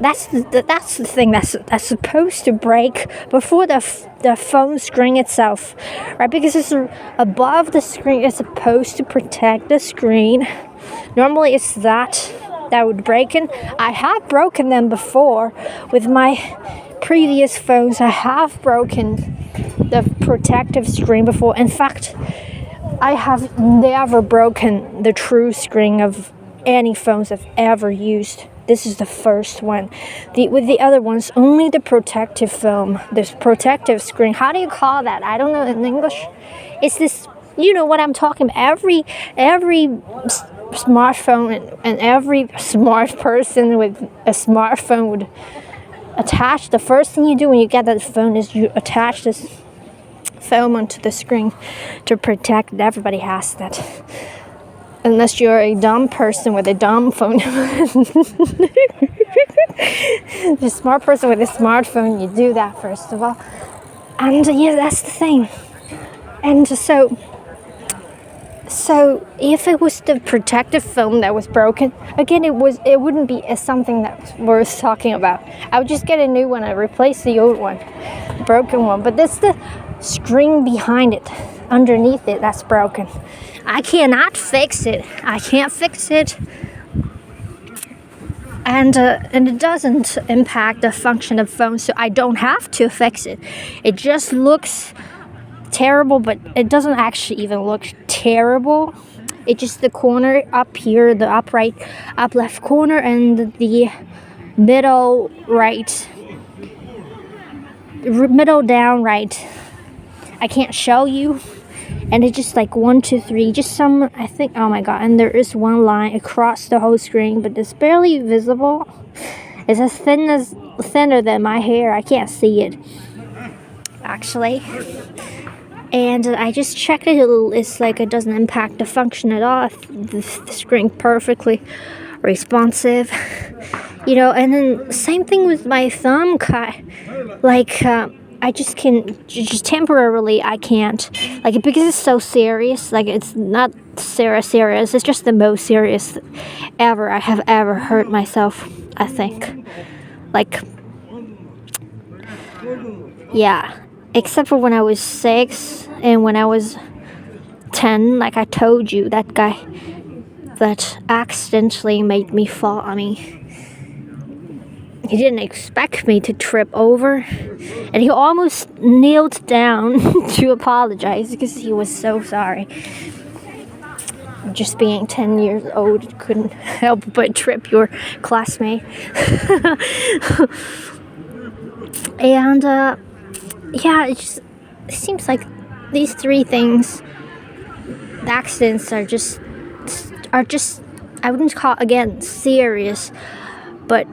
that's the thing that's supposed to break before the phone screen itself, right? Because it's above the screen. It's supposed to protect the screen. Normally, it's that would break. And I have broken them before with my previous phones. I have broken the protective screen before. In fact, I have never broken the true screen of any phones I've ever used. This is the first one. With the other ones, only the protective film, this protective screen. How do you call that? I don't know in English. It's this, you know what I'm talking about. Every smartphone and every smart person with a smartphone would attach. The first thing you do when you get that phone is you attach this film onto the screen to protect it. Everybody has that. Unless you're a dumb person with a dumb phone. The smart person with a smartphone, you do that first of all. And yeah, that's the thing. And so if it was the protective film that was broken, again, it wouldn't be something that's worth talking about. I would just get a new one and replace the old one, broken one. But that's the screen behind it, underneath it, that's broken. I cannot fix it. I can't fix it. And it doesn't impact the function of phone, so I don't have to fix it. It just looks terrible, but it doesn't actually even look terrible. It's just the corner up here, the up left corner, and the middle down right. I can't show you. And it's just like 1, 2, 3, just some, I think, oh my god, and there is one line across the whole screen, but it's barely visible. It's thinner than my hair. I can't see it, actually. And I just checked it. It's like it doesn't impact the function at all. The screen perfectly responsive. And then same thing with my thumb cut. Like, I just can't, just temporarily I can't, like, because it's so serious, like, it's not serious, it's just the most serious ever I have ever hurt myself, I think. Like, yeah, except for when I was 6 and when I was 10, like I told you, that guy that accidentally made me fall, I mean, he didn't expect me to trip over, and he almost kneeled down to apologize because he was so sorry. Just being 10 years old, couldn't help but trip your classmate. And yeah, it seems like these three things, the accidents are just I wouldn't call, again, serious, but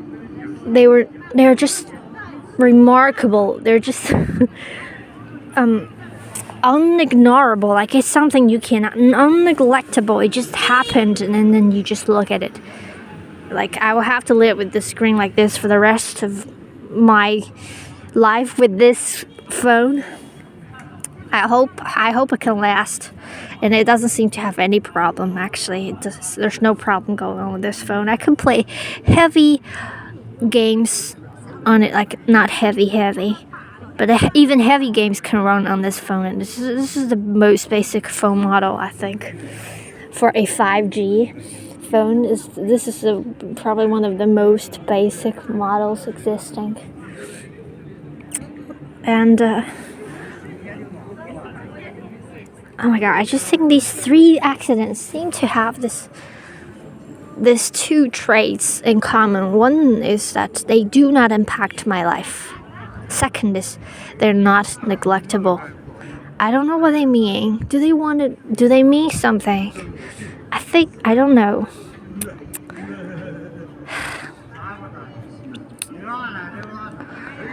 they're just remarkable. They're just unignorable. Like, it's something you cannot, unneglectable. It just happened, and then you just look at it. Like, I will have to live with the screen like this for the rest of my life with this phone. I hope it can last, and it doesn't seem to have any problem. Actually, there's no problem going on with this phone. I can play heavy games on it, like not heavy, but even heavy games can run on this phone. And this is the most basic phone model, I think, for a 5G phone. This is probably one of the most basic models existing. And oh my god, I just think these three accidents seem to have these two traits in common. One is that they do not impact my life. Second is they're not neglectable. I don't know what they mean. Do they mean something? I don't know.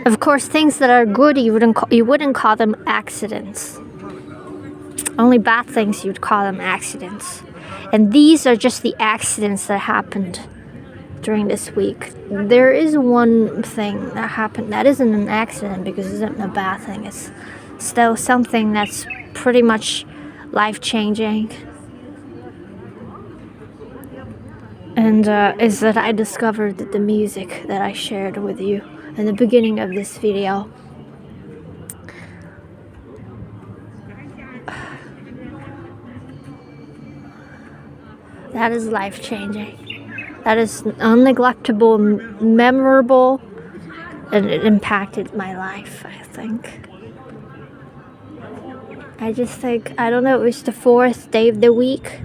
Of course, things that are good, you wouldn't call them accidents. Only bad things you'd call them accidents. And these are just the accidents that happened during this week. There is one thing that happened that isn't an accident because it isn't a bad thing. It's still something that's pretty much life-changing. And is that I discovered the music that I shared with you in the beginning of this video. That is life-changing. That is unneglectable, memorable, and it impacted my life, I think. I just think, I don't know, it was the 4th day of the week.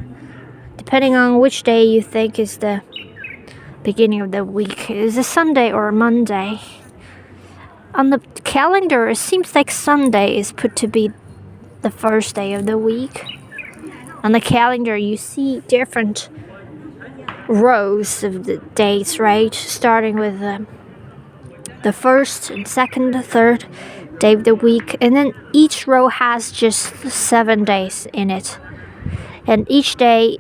Depending on which day you think is the beginning of the week. Is it Sunday or Monday? On the calendar, it seems like Sunday is put to be the first day of the week. On the calendar, you see different rows of the dates, right? Starting with the first and second, third day of the week, and then each row has just 7 days in it. And each day,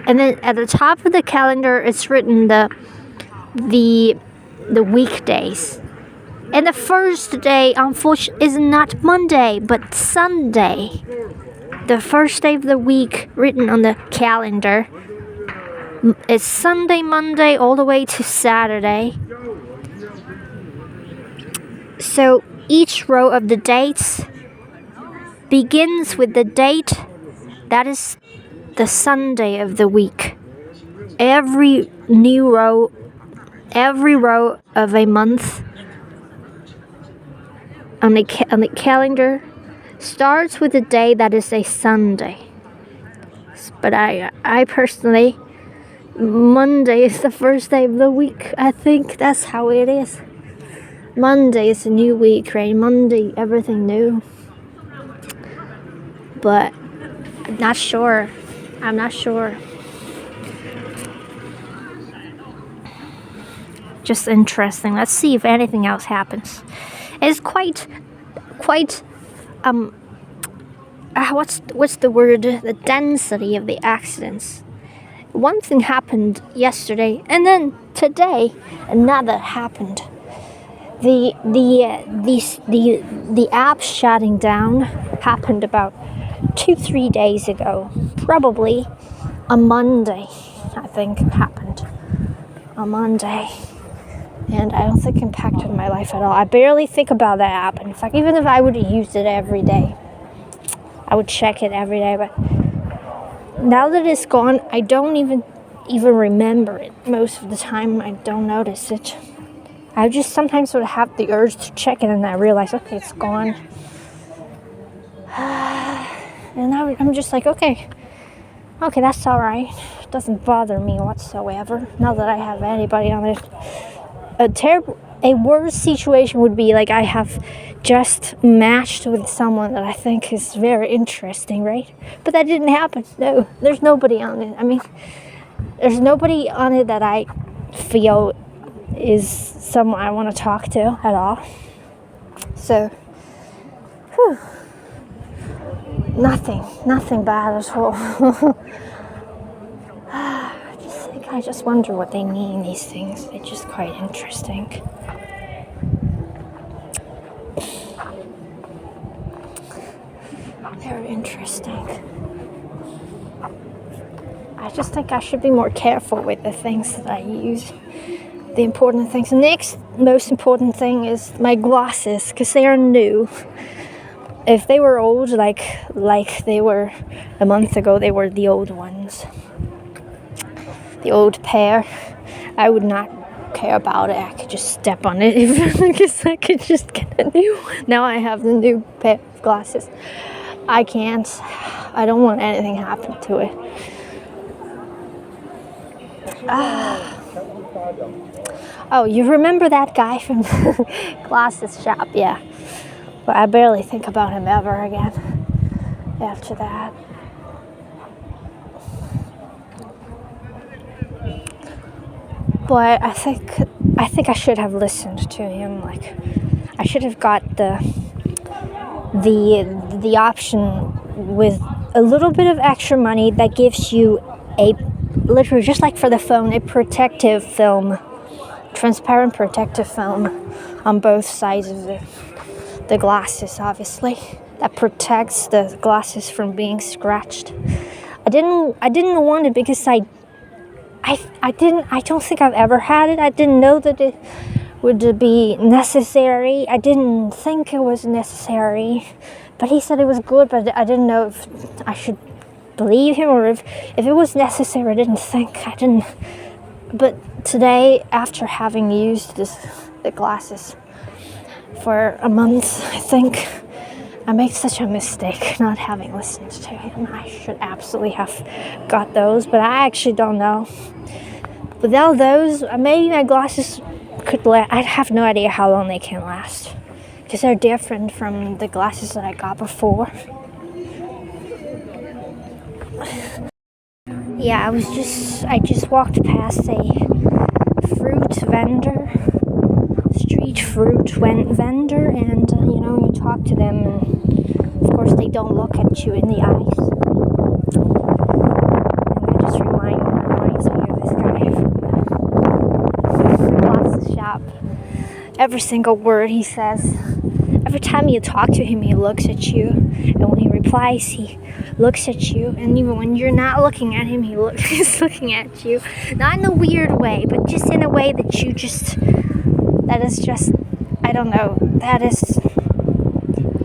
and then at the top of the calendar, it's written the weekdays. And the first day, unfortunately, is not Monday, but Sunday. The first day of the week written on the calendar is Sunday, Monday, all the way to Saturday. So each row of the dates begins with the date that is the Sunday of the week. Every row of a month on the calendar starts with a day that is a Sunday. But I personally, Monday is the first day of the week. I think that's how it is. Monday is a new week, right? Monday, everything new. But I'm not sure. Just interesting. Let's see if anything else happens. It's quite what's the word? The density of the accidents. One thing happened yesterday, and then today another happened. the app shutting down happened about 2-3 days ago, probably a Monday. I think it happened on Monday, and I don't think it impacted my life at all. I barely think about that app. In fact, even if I would have used it every day, I would check it every day. But now that it's gone, I don't even remember it. Most of the time, I don't notice it. I just sometimes would have the urge to check it, and I realize, okay, it's gone. And now I'm just like, okay, that's all right. It doesn't bother me whatsoever. Not that I have anybody on it. A worse situation would be like I have just matched with someone that I think is very interesting, right? But that didn't happen. No, there's nobody on it. I mean, there's nobody on it that I feel is someone I want to talk to at all. So, nothing bad at all. I just wonder what they mean, these things. They're just quite interesting. Very interesting. I just think I should be more careful with the things that I use. The important things. The next most important thing is my glasses, because they are new. If they were old, like they were a month ago, they were the old ones. The old pair, I would not care about it. I could just step on it because I could just get a new one. Now I have the new pair of glasses. I don't want anything happen to it. Oh, you remember that guy from the glasses shop? Yeah. But I barely think about him ever again after that. But I think I should have listened to him. Like, I should have got the option with a little bit of extra money that gives you literally just like for the phone, a protective film, transparent protective film on both sides of the glasses, obviously, that protects the glasses from being scratched. I didn't want it because I don't think I've ever had it. I didn't know that it would be necessary. I didn't think it was necessary. But he said it was good, but I didn't know if I should believe him or if it was necessary. I didn't. But today, after having used the glasses for a month, I think I made such a mistake not having listened to him. I should absolutely have got those, but I actually don't know. Without those, maybe my glasses could last. I have no idea how long they can last, because they're different from the glasses that I got before. Yeah, I just walked past a street fruit vendor, and you talk to them, and of course they don't look at you in the eyes. And that just reminds me of this guy from the glasses shop. Every single word he says, every time you talk to him, he looks at you, and when he replies, he looks at you, and even when you're not looking at him, he's looking at you. Not in a weird way, but just in a way that is just, I don't know, that is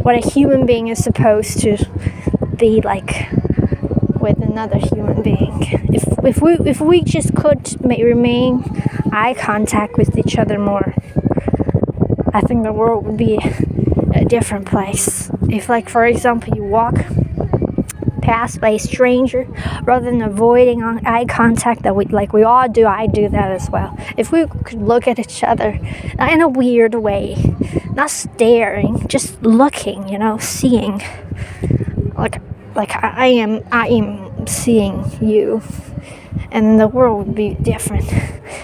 what a human being is supposed to be like with another human being. If we just could remain eye contact with each other more, I think the world would be a different place. If, like, for example, you walk past by a stranger, rather than avoiding eye contact that we all do, I do that as well. If we could look at each other, not in a weird way, not staring, just looking, seeing, like I am seeing you, and the world would be different.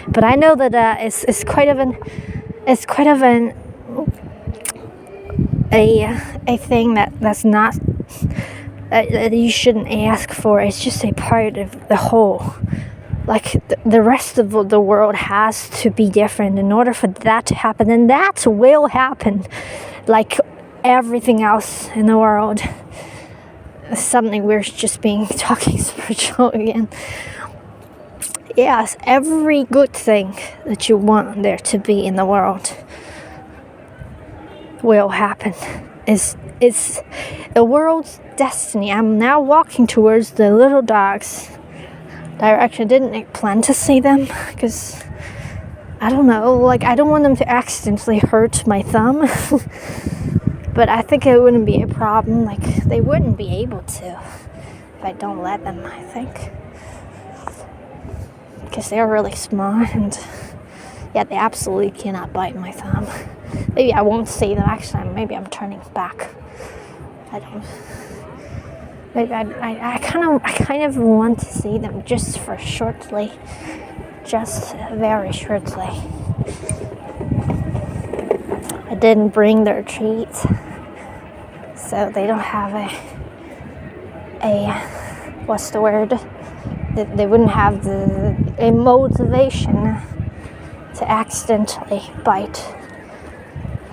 But I know that it's quite of a thing that's not that you shouldn't ask for. It's just a part of the whole. like the rest of the world has to be different in order for that to happen, and that will happen. Like everything else in the world. Suddenly we're just being talking spiritual again. Yes, every good thing that you want there to be in the world will happen. It's the world's destiny. I'm now walking towards the little dog's direction. I didn't plan to see them because I don't know, like I don't want them to accidentally hurt my thumb. But I think it wouldn't be a problem. Like they wouldn't be able to if I don't let them, I think. Because they're really smart, and yeah, they absolutely cannot bite my thumb. Maybe I won't see them. Actually, maybe I'm turning back. I don't. Maybe I kind of want to see them just for shortly, just very shortly. I didn't bring their treats, so they don't have a what's the word? They wouldn't have a motivation to accidentally bite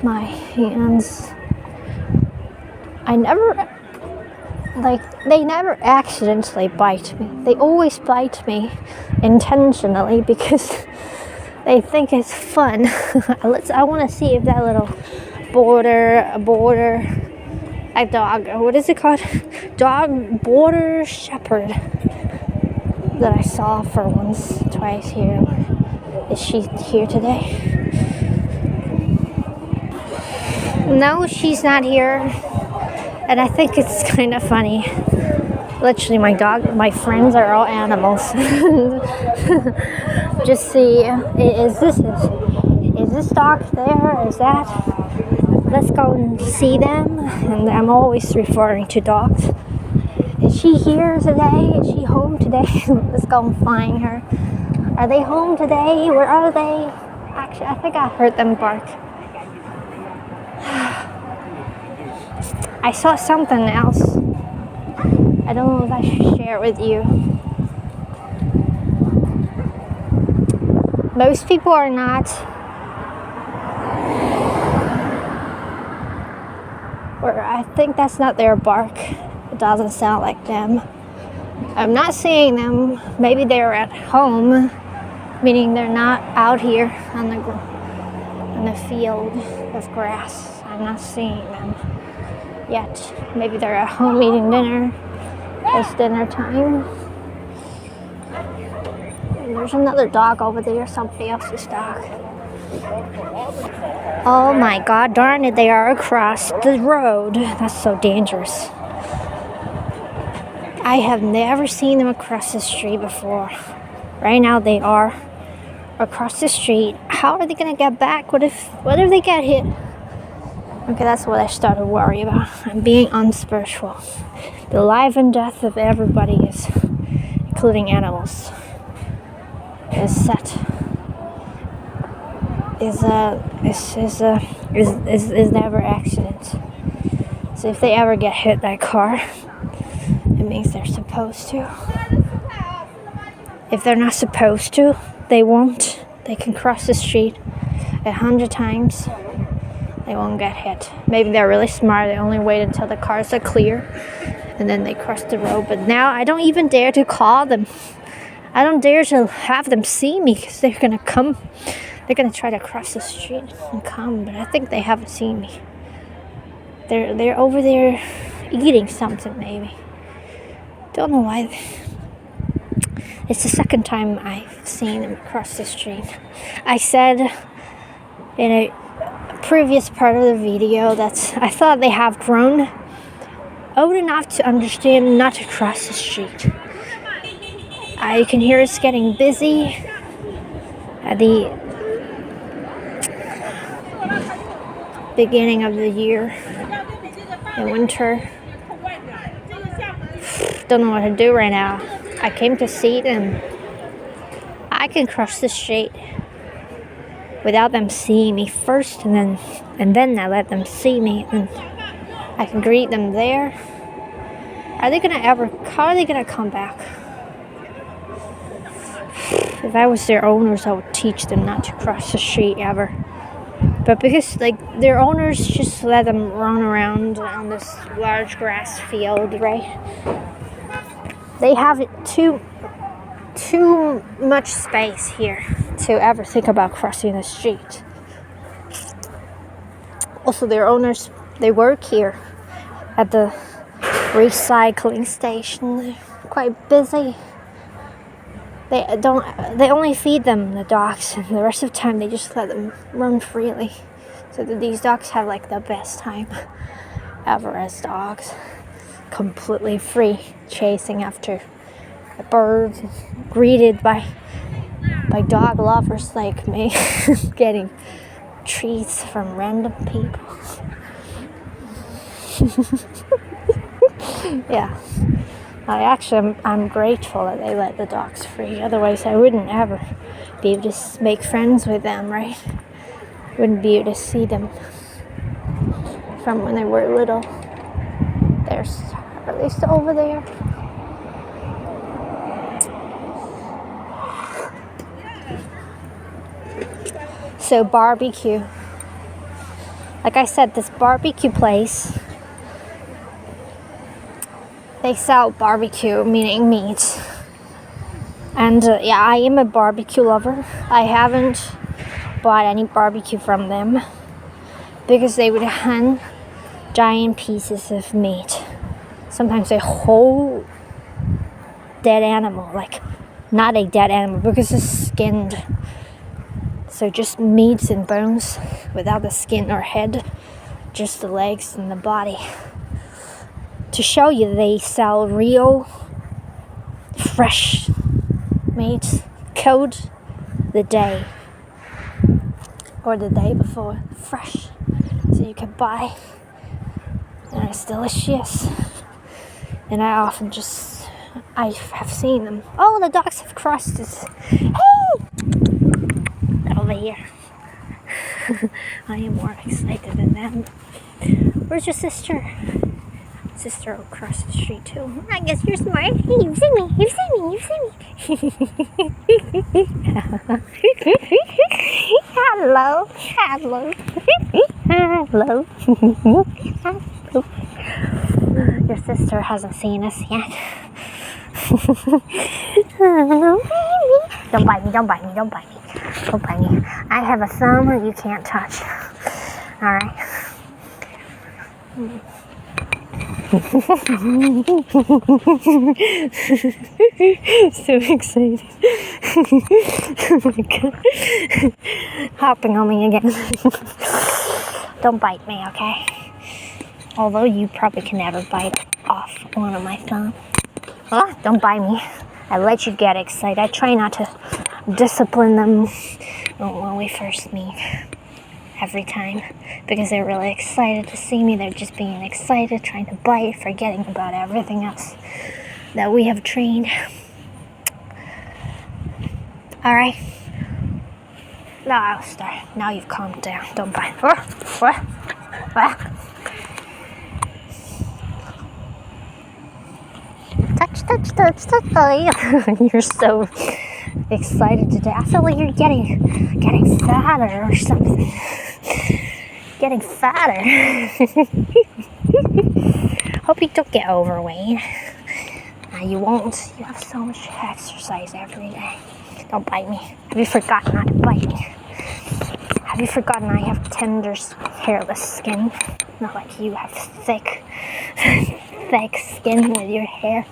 my hands. They never accidentally bite me. They always bite me intentionally because they think it's fun. I want to see if that little a dog, what is it called? Border shepherd that I saw for once, twice here. Is she here today? No, she's not here. And I think it's kind of funny. Literally, my friends are all animals. Just see, is this dog there? Is that? Let's go and see them. And I'm always referring to dogs. Is she here today? Is she home today? Let's go and find her. Are they home today? Where are they? Actually, I think I heard them bark. I saw something else. I don't know if I should share it with you. Most people are not. Or I think that's not their bark. It doesn't sound like them. I'm not seeing them. Maybe they're at home, meaning they're not out here on the field of grass. I'm not seeing them yet. Maybe they're at home eating dinner. It's dinner time. And there's another dog over there, somebody else's dog. Oh my god, darn it, they are across the road. That's so dangerous. I have never seen them across the street before. Right now they are across the street. How are they gonna get back? What if they get hit? Okay, that's what I started worrying about. I'm being unspiritual. The life and death of everybody is, including animals, is set. Is never accident. So if they ever get hit by a car, it means they're supposed to. If they're not supposed to, they won't. They can cross the street 100 times. They won't get hit. Maybe they're really smart. They only wait until the cars are clear, and then they cross the road. But now I don't even dare to call them. I don't dare to have them see me because they're gonna come. They're gonna try to cross the street and come, but I think they haven't seen me. They're over there eating something, maybe. Don't know why. It's the second time I've seen them cross the street. I said in a previous part of the video that I thought they have grown old enough to understand not to cross the street. I can hear it's getting busy at the beginning of the year in winter. Don't know what to do right now. I came to see them. I can cross the street without them seeing me first, and then I let them see me, and I can greet them there. How are they gonna come back? If I was their owners, I would teach them not to cross the street ever. But because their owners just let them run around on this large grass field, right? They have too much space here to ever think about crossing the street. Also, their owners, they work here at the recycling station. They're quite busy. They only feed them, the dogs, and the rest of the time they just let them run freely. So that these dogs have the best time ever as dogs. Completely free, chasing after the birds, greeted by dog lovers like me, getting treats from random people. Yeah. I'm grateful that they let the dogs free. Otherwise, I wouldn't ever be able to make friends with them, right? Wouldn't be able to see them from when they were little. Are they still over there? So barbecue. Like I said, this barbecue place, they sell barbecue, meaning meat. And yeah, I am a barbecue lover. I haven't bought any barbecue from them because they would hand giant pieces of meat. Sometimes a whole dead animal, not a dead animal because it's skinned. So just meats and bones without the skin or head, just the legs and the body. To show you they sell real, fresh meat, killed the day or the day before, fresh. So you can buy, and it's delicious. And I often I have seen them. Oh, the dogs have crossed this. Hey! Over here. I am more excited than them. Where's your sister? Sister will cross the street too. I guess you're smart. Hey, you've seen me. You've seen me. You've seen me. Hello. Hello. Hello. Hello. Your sister hasn't seen us yet. Hello, baby. Don't bite me. Don't bite me. Don't bite me. Don't bite me. I have a thumb that you can't touch. All right. So excited. Oh my god. Hopping on me again. Don't bite me, okay? Although you probably can never bite off one of my thumbs. Oh, don't bite me. I let you get excited. I try not to discipline them when we first meet. Every time, because they're really excited to see me. They're just being excited, trying to bite, forgetting about everything else that we have trained. All right. Now I'll start. Now you've calmed down. Don't bite. Touch. Oh, you're so excited today. I feel like you're getting fatter or something. Getting fatter. Hope you don't get overweight. You won't. You have so much exercise every day. Don't bite me. Have you forgotten not to bite me? Have you forgotten I have tender, hairless skin? Not like you have thick skin with your hair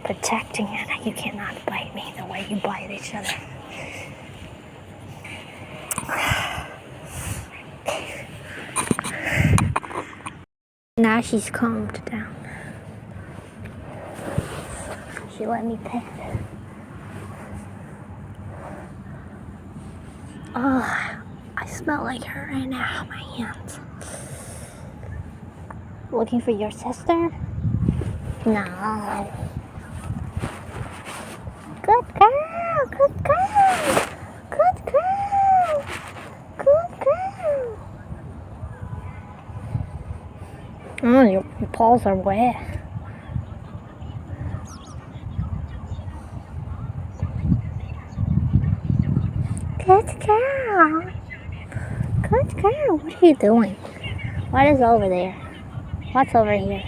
protecting it. You cannot bite me the way you bite each other. Now she's calmed down. She let me pet. Oh, I smell like her right now, my hands. Looking for your sister? No. Good girl, good girl, good girl, good girl. Oh, your paws are wet. Good girl. Good girl. What are you doing? What is over there? What's over here?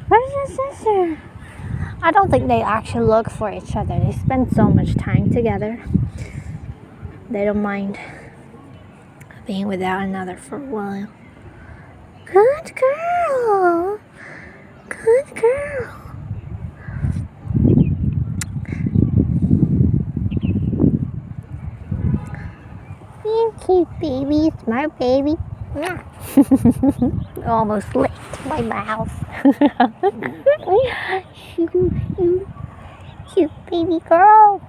Where's your sister? I don't think they actually look for each other. They spend so much time together. They don't mind being without another for a while. Good girl. Good girl. You cute baby, smart baby. Almost licked my mouth. Cute baby girl.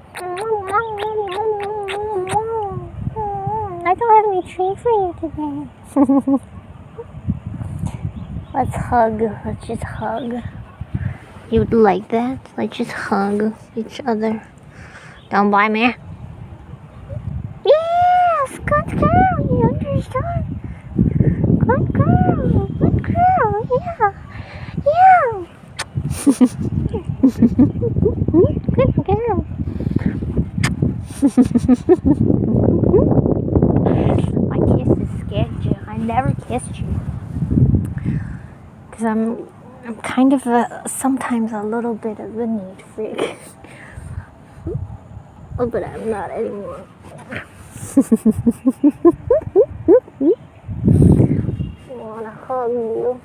I don't have any treat for you today. Let's hug. Let's just hug. You'd like that? Let's just hug each other. Don't bite me. Yes, good girl. You understand? Good girl. Good girl. Yeah. Yeah. Good girl. My kisses scared you. I never kissed you. Because I'm kind of sometimes a little bit of a neat freak. Oh, but I'm not anymore. I wanna hug you.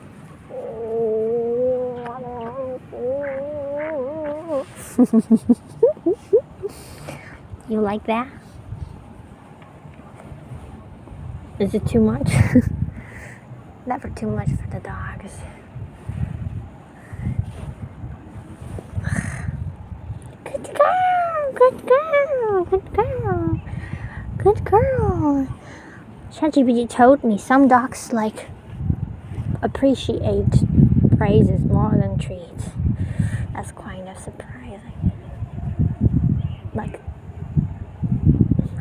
You like that? Is it too much? Never too much for the dogs. Good girl, good girl, good girl, good girl. ChatGPT told me some dogs appreciate praises more than treats. That's kind of surprising.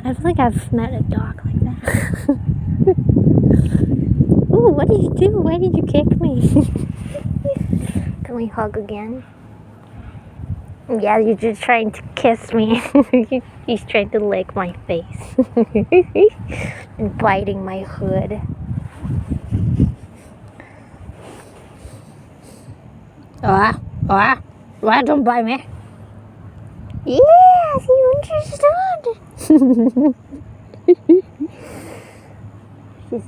I don't think I've met a dog like that. Ooh, what did you do? Why did you kick me? Can we hug again? Yeah, you're just trying to kiss me. He's trying to lick my face. And biting my hood. Why don't bite me? Yes, you understood. She's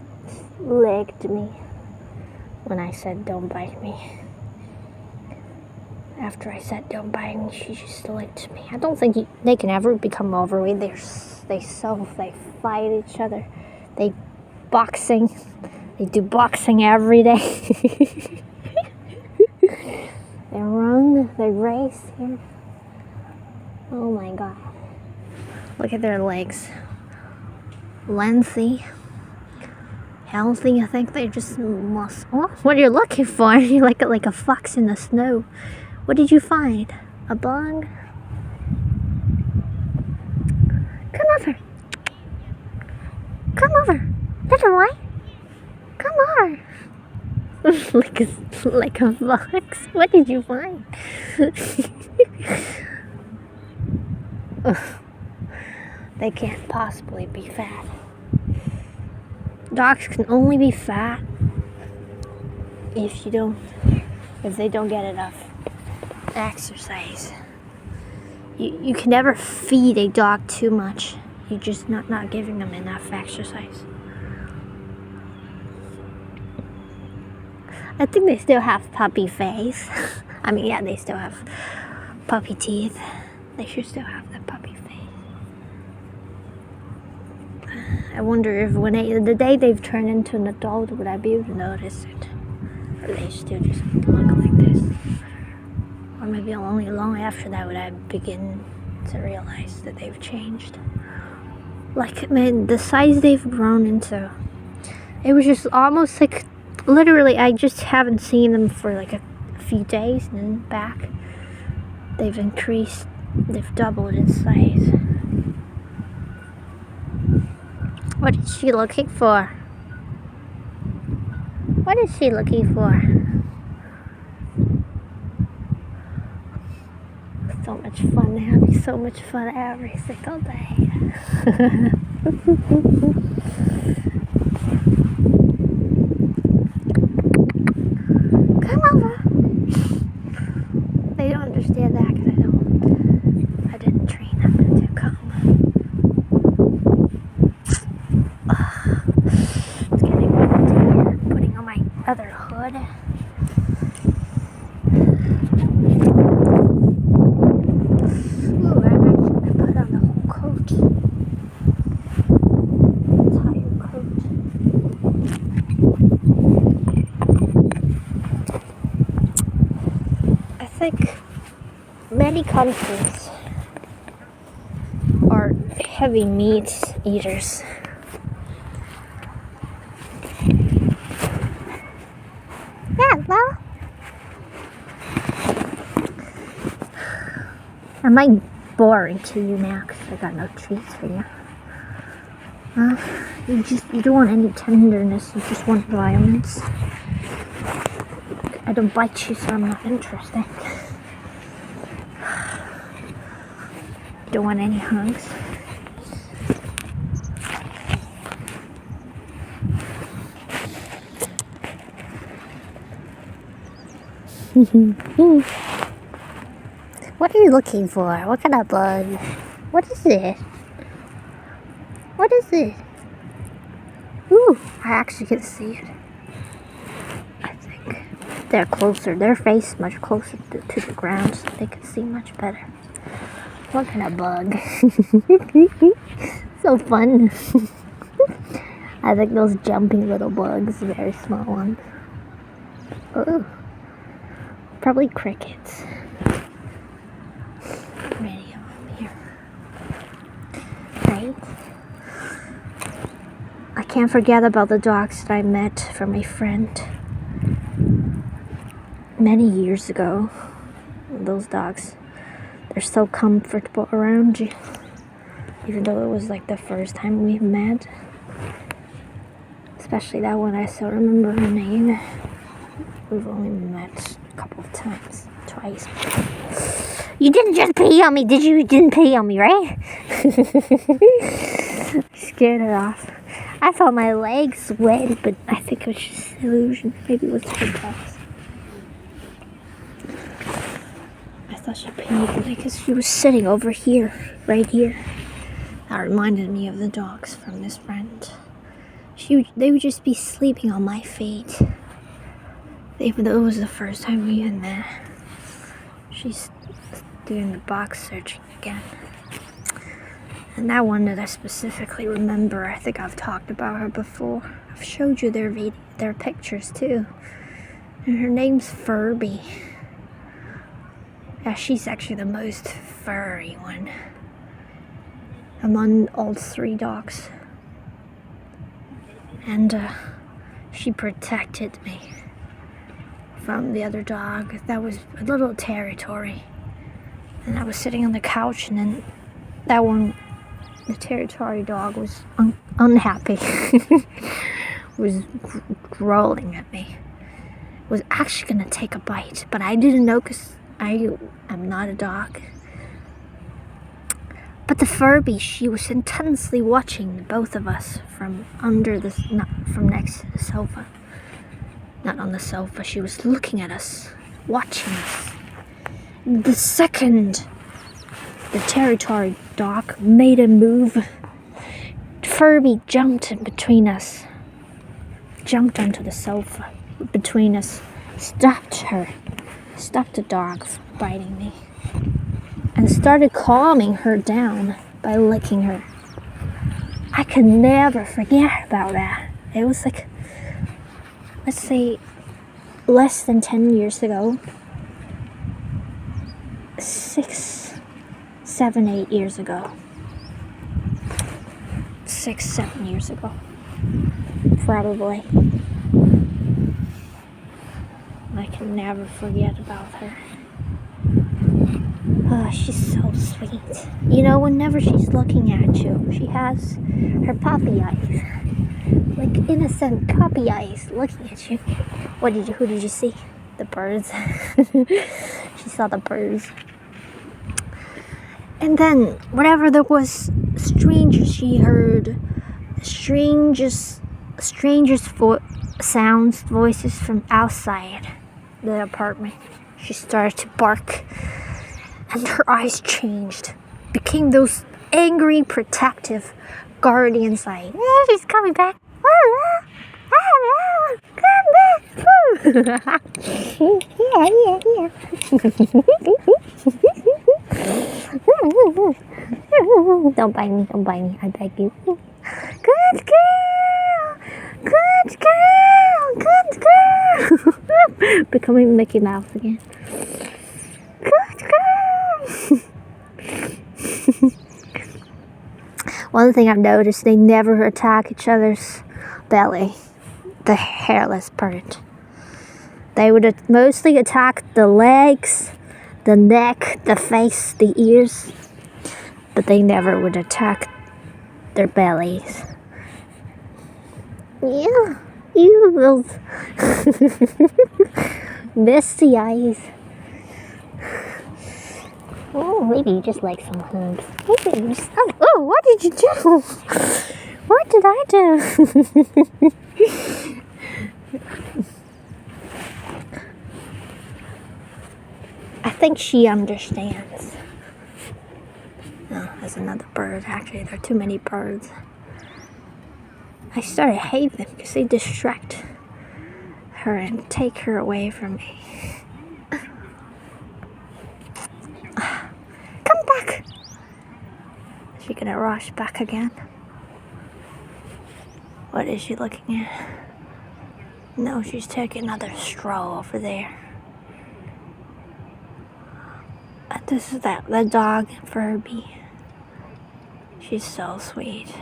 licked me when I said don't bite me. After I said don't bite me, she just licked me. I don't think they can ever become overweight. They fight each other. They do boxing every day. They run, they race here. Oh my god. Look at their legs. Lengthy. Healthy. I think they're just muscle. Oh, what are you looking for? You're like a fox in the snow. What did you find? A bug? Come over. Come over. Little boy. Come over. like a fox. What did you find? They can't possibly be fat. Dogs can only be fat if they don't get enough exercise. You can never feed a dog too much. You're just not giving them enough exercise. I think they still have puppy face. I mean, yeah, they still have puppy teeth. They should still have the puppy face. I wonder if the day they've turned into an adult, would I be able to notice it? Or they still just look like this? Or maybe only long after that would I begin to realize that they've changed. The size they've grown into. It was just almost literally, I just haven't seen them for a few days, and then back. They've increased, they've doubled in size. What is she looking for? What is she looking for? so much fun. They're having so much fun every single day. Come over. They don't understand that because I didn't train them to come. It's getting windy. I'm putting on my other hood. Ooh, I'm actually going to put on the whole coat. Entire coat. I think many countries are heavy meat eaters. Hello. Am I boring to you now? Because I got no treats for you. You don't want any tenderness. You just want violence. I don't bite you, so I'm not interesting. You don't want any hugs. What are you looking for? What kind of bug? What is it? What is it? Ooh, I actually can see it. I think they're closer. Their face much closer to the ground, so they can see much better. What kind of bug? So fun. I think those jumping little bugs, very small ones. Oh, probably crickets. Radio up here. Right? I can't forget about the dogs that I met from a friend many years ago. Those dogs, they're so comfortable around you. Even though it was like the first time we met. Especially that one, I still remember her name. We've only met a couple of times. Twice. You didn't just pee on me, did you? You didn't pee on me, right? Scared her off. I thought my legs wet, but I think it was just an illusion. Maybe it was her paws. I thought she peed on me because she was sitting over here, right here. That reminded me of the dogs from this friend. They would just be sleeping on my feet. Even though it was the first time we had met. She's doing the box searching again. And that one that I specifically remember, I think I've talked about her before. I've showed you their pictures too. And her name's Furby. Yeah, she's actually the most furry one among all three dogs. And she protected me from the other dog. That was a little territory. And I was sitting on the couch, and then that one, the territory dog, was unhappy. Was growling at me. Was actually gonna take a bite, but I didn't know because I am not a dog. But the Furby, she was intensely watching both of us from from next to the sofa. Not on the sofa, she was looking at us, watching us. The second the territory dog made a move, Furby jumped in between us, jumped onto the sofa between us, stopped the dog from biting me, and started calming her down by licking her. I can never forget about that. It was like, let's say, less than 10 years ago. 6, 7, 8 years ago. 6, 7 years ago. Probably. I can never forget about her. Oh, she's so sweet. You know, whenever she's looking at you, she has her puppy eyes. Like innocent puppy eyes looking at you. Who did you see? The birds. She saw the birds. And then, whatever there was strange, she heard strangest voices from outside the apartment. She started to bark, and her eyes changed, became those angry, protective guardians like, "Yeah, she's coming back. Come back." Yeah. Don't bite me, I beg you. Good girl. Becoming Mickey Mouse again. Good girl. One thing I've noticed, they never attack each other's belly, the hairless part. They would mostly attack the legs, the neck, the face, the ears, but they never would attack their bellies. Yeah, you will misty eyes. Oh, maybe you just like some hugs. Maybe you just, oh, what did you do? What did I do? I think she understands. Oh, there's another bird. Actually, there are too many birds. I started hating them because they distract her and take her away from me. Come back! Is she gonna rush back again? What is she looking at? No, she's taking another stroll over there. This is the dog, Furby. She's so sweet.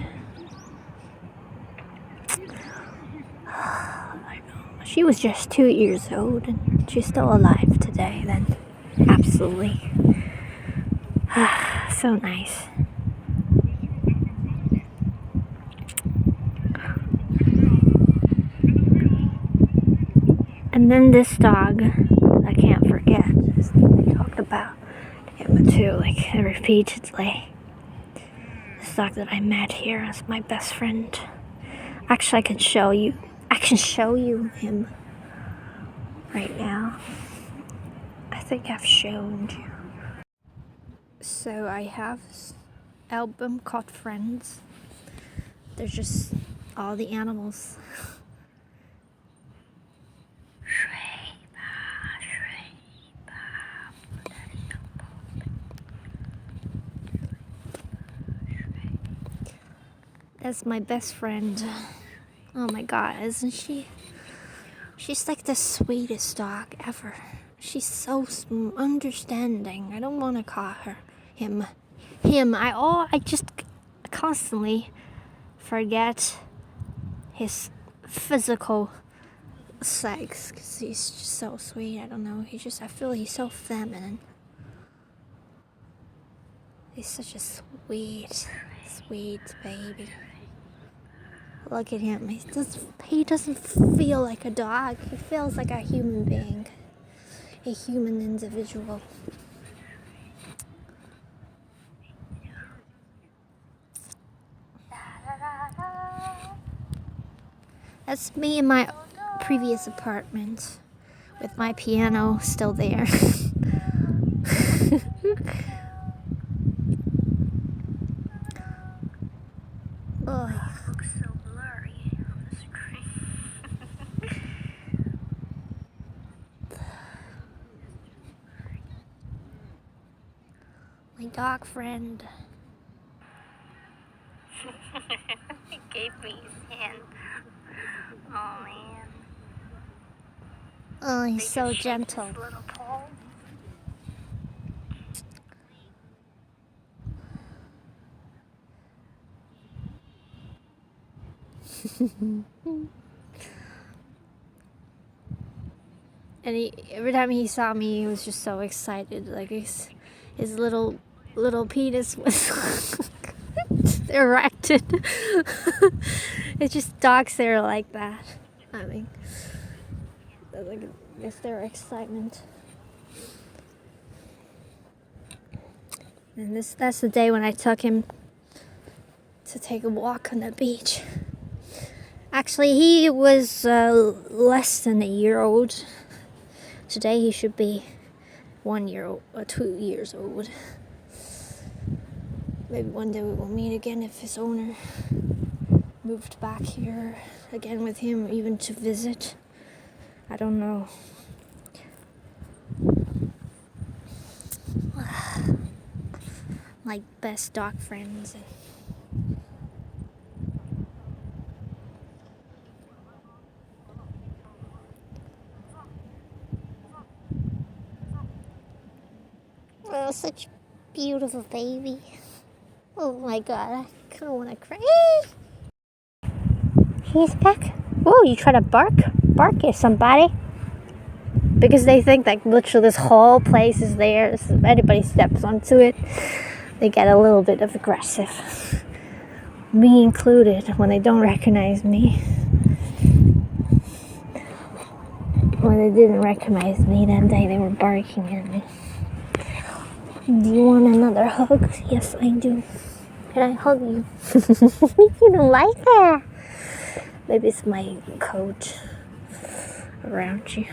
She was just 2 years old and she's still alive today then. Absolutely. So nice. And then this dog, I can't forget, I talked about him too, like repeatedly. This dog that I met here is my best friend. Actually, I can show you him right now. I think I've shown you. So I have this album called Friends. There's just all the animals. That's my best friend. Oh my god, isn't she? She's like the sweetest dog ever. She's so understanding. I don't want to call her him. I just constantly forget his physical sex because he's just so sweet. I don't know. I feel he's so feminine. He's such a sweet baby. Look at him. He doesn't feel like a dog. He feels like a human being. A human individual. That's me in my previous apartment with my piano still there. Ugh. My dog friend. He gave me his hand. Oh man. Oh, he's so gentle. His little paw. And every time he saw me, he was just so excited. Like his little penis was erected. It's just dogs that are like that. I mean, it's their excitement. And that's the day when I took him to take a walk on the beach. Actually, he was less than a year old. Today he should be 1 year old or 2 years old. Maybe one day we will meet again if his owner moved back here again with him, even to visit. I don't know. Like best dog friends. Oh, such a beautiful baby. Oh my god, I kind of want to cry. He's back. Oh, you try to bark at somebody. Because they think like literally this whole place is theirs. If anybody steps onto it, they get a little bit of aggressive. Me included, when they don't recognize me. When they didn't recognize me that day, they were barking at me. Do you want another hug? Yes, I do. Can I hug you? You don't like that. Maybe it's my coat around you.